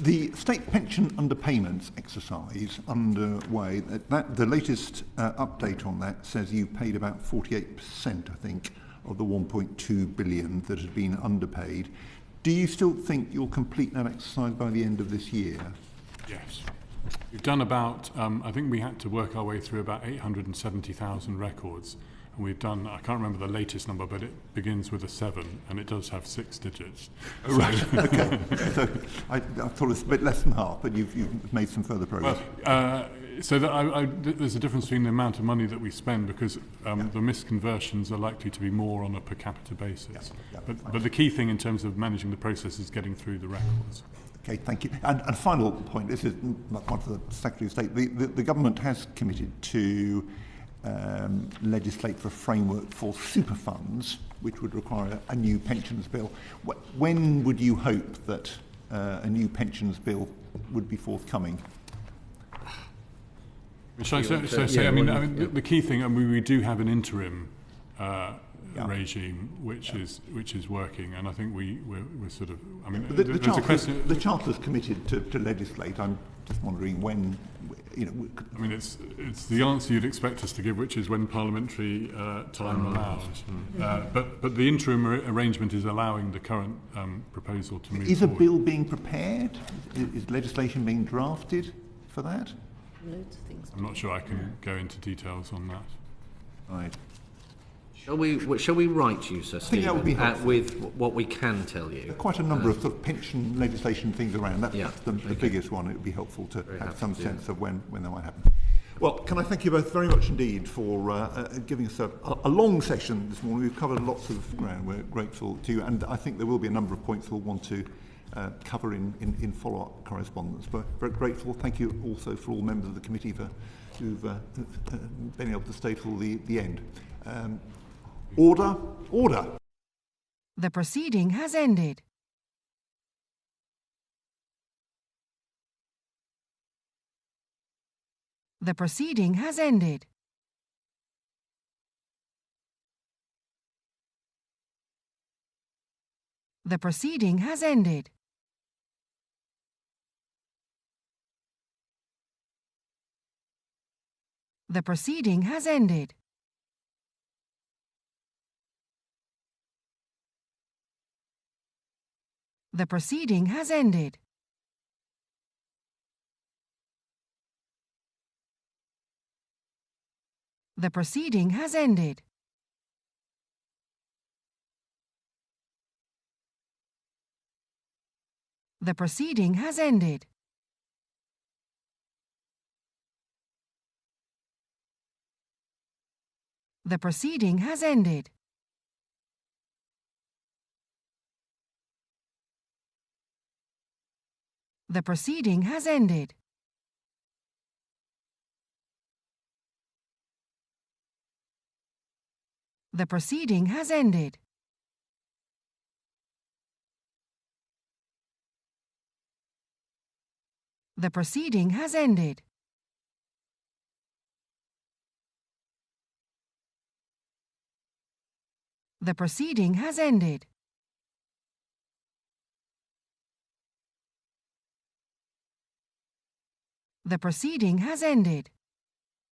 The state pension underpayments exercise underway, the latest update on that says you paid about 48%, I think, of the 1.2 billion that had been underpaid. Do you still think you'll complete that exercise by the end of this year? Yes. We've done about, I think we had to work our way through about 870,000 records. And we've done, I can't remember the latest number, but it begins with a 7, and it does have 6 digits. Right, okay. So I thought it was a bit less than half, but you've made some further progress. Well, so there's a difference between the amount of money that we spend, because the misconversions are likely to be more on a per capita basis. But the key thing in terms of managing the process is getting through the records. Okay, thank you. And final point, this is not one for the Secretary of State. The government has committed to legislate for a framework for super funds, which would require a new pensions bill. When would you hope that a new pensions bill would be forthcoming? Shall I say, I mean, the key thing, we do have an interim regime which is working, and I think we're sort of, I mean, the Charter's committed to legislate. I'm just wondering when, you know. I mean, it's the answer you'd expect us to give, which is when parliamentary time allows. But the interim arrangement is allowing the current proposal to move forward. Is a bill being prepared? Is legislation being drafted for that? I'm not sure I can go into details on that. Right. Shall we write you, Sir Stephen, I think that would be helpful. With what we can tell you? There are quite a number of sort of pension legislation things around. That's the biggest one. It would be helpful to have some sense of when that might happen. Well, can I thank you both very much indeed for giving us a long session this morning. We've covered lots of ground. We're grateful to you, and I think there will be a number of points we'll want to cover in follow-up correspondence. But very grateful. Thank you also for all members of the committee who've been able to stay till the end. Order. The proceeding has ended. The proceeding has ended. The proceeding has ended. The proceeding has ended. The proceeding has ended. The proceeding has ended. The proceeding has ended. The proceeding has ended. The proceeding has ended. The proceeding has ended. The proceeding has ended. The proceeding has ended. The proceeding has ended.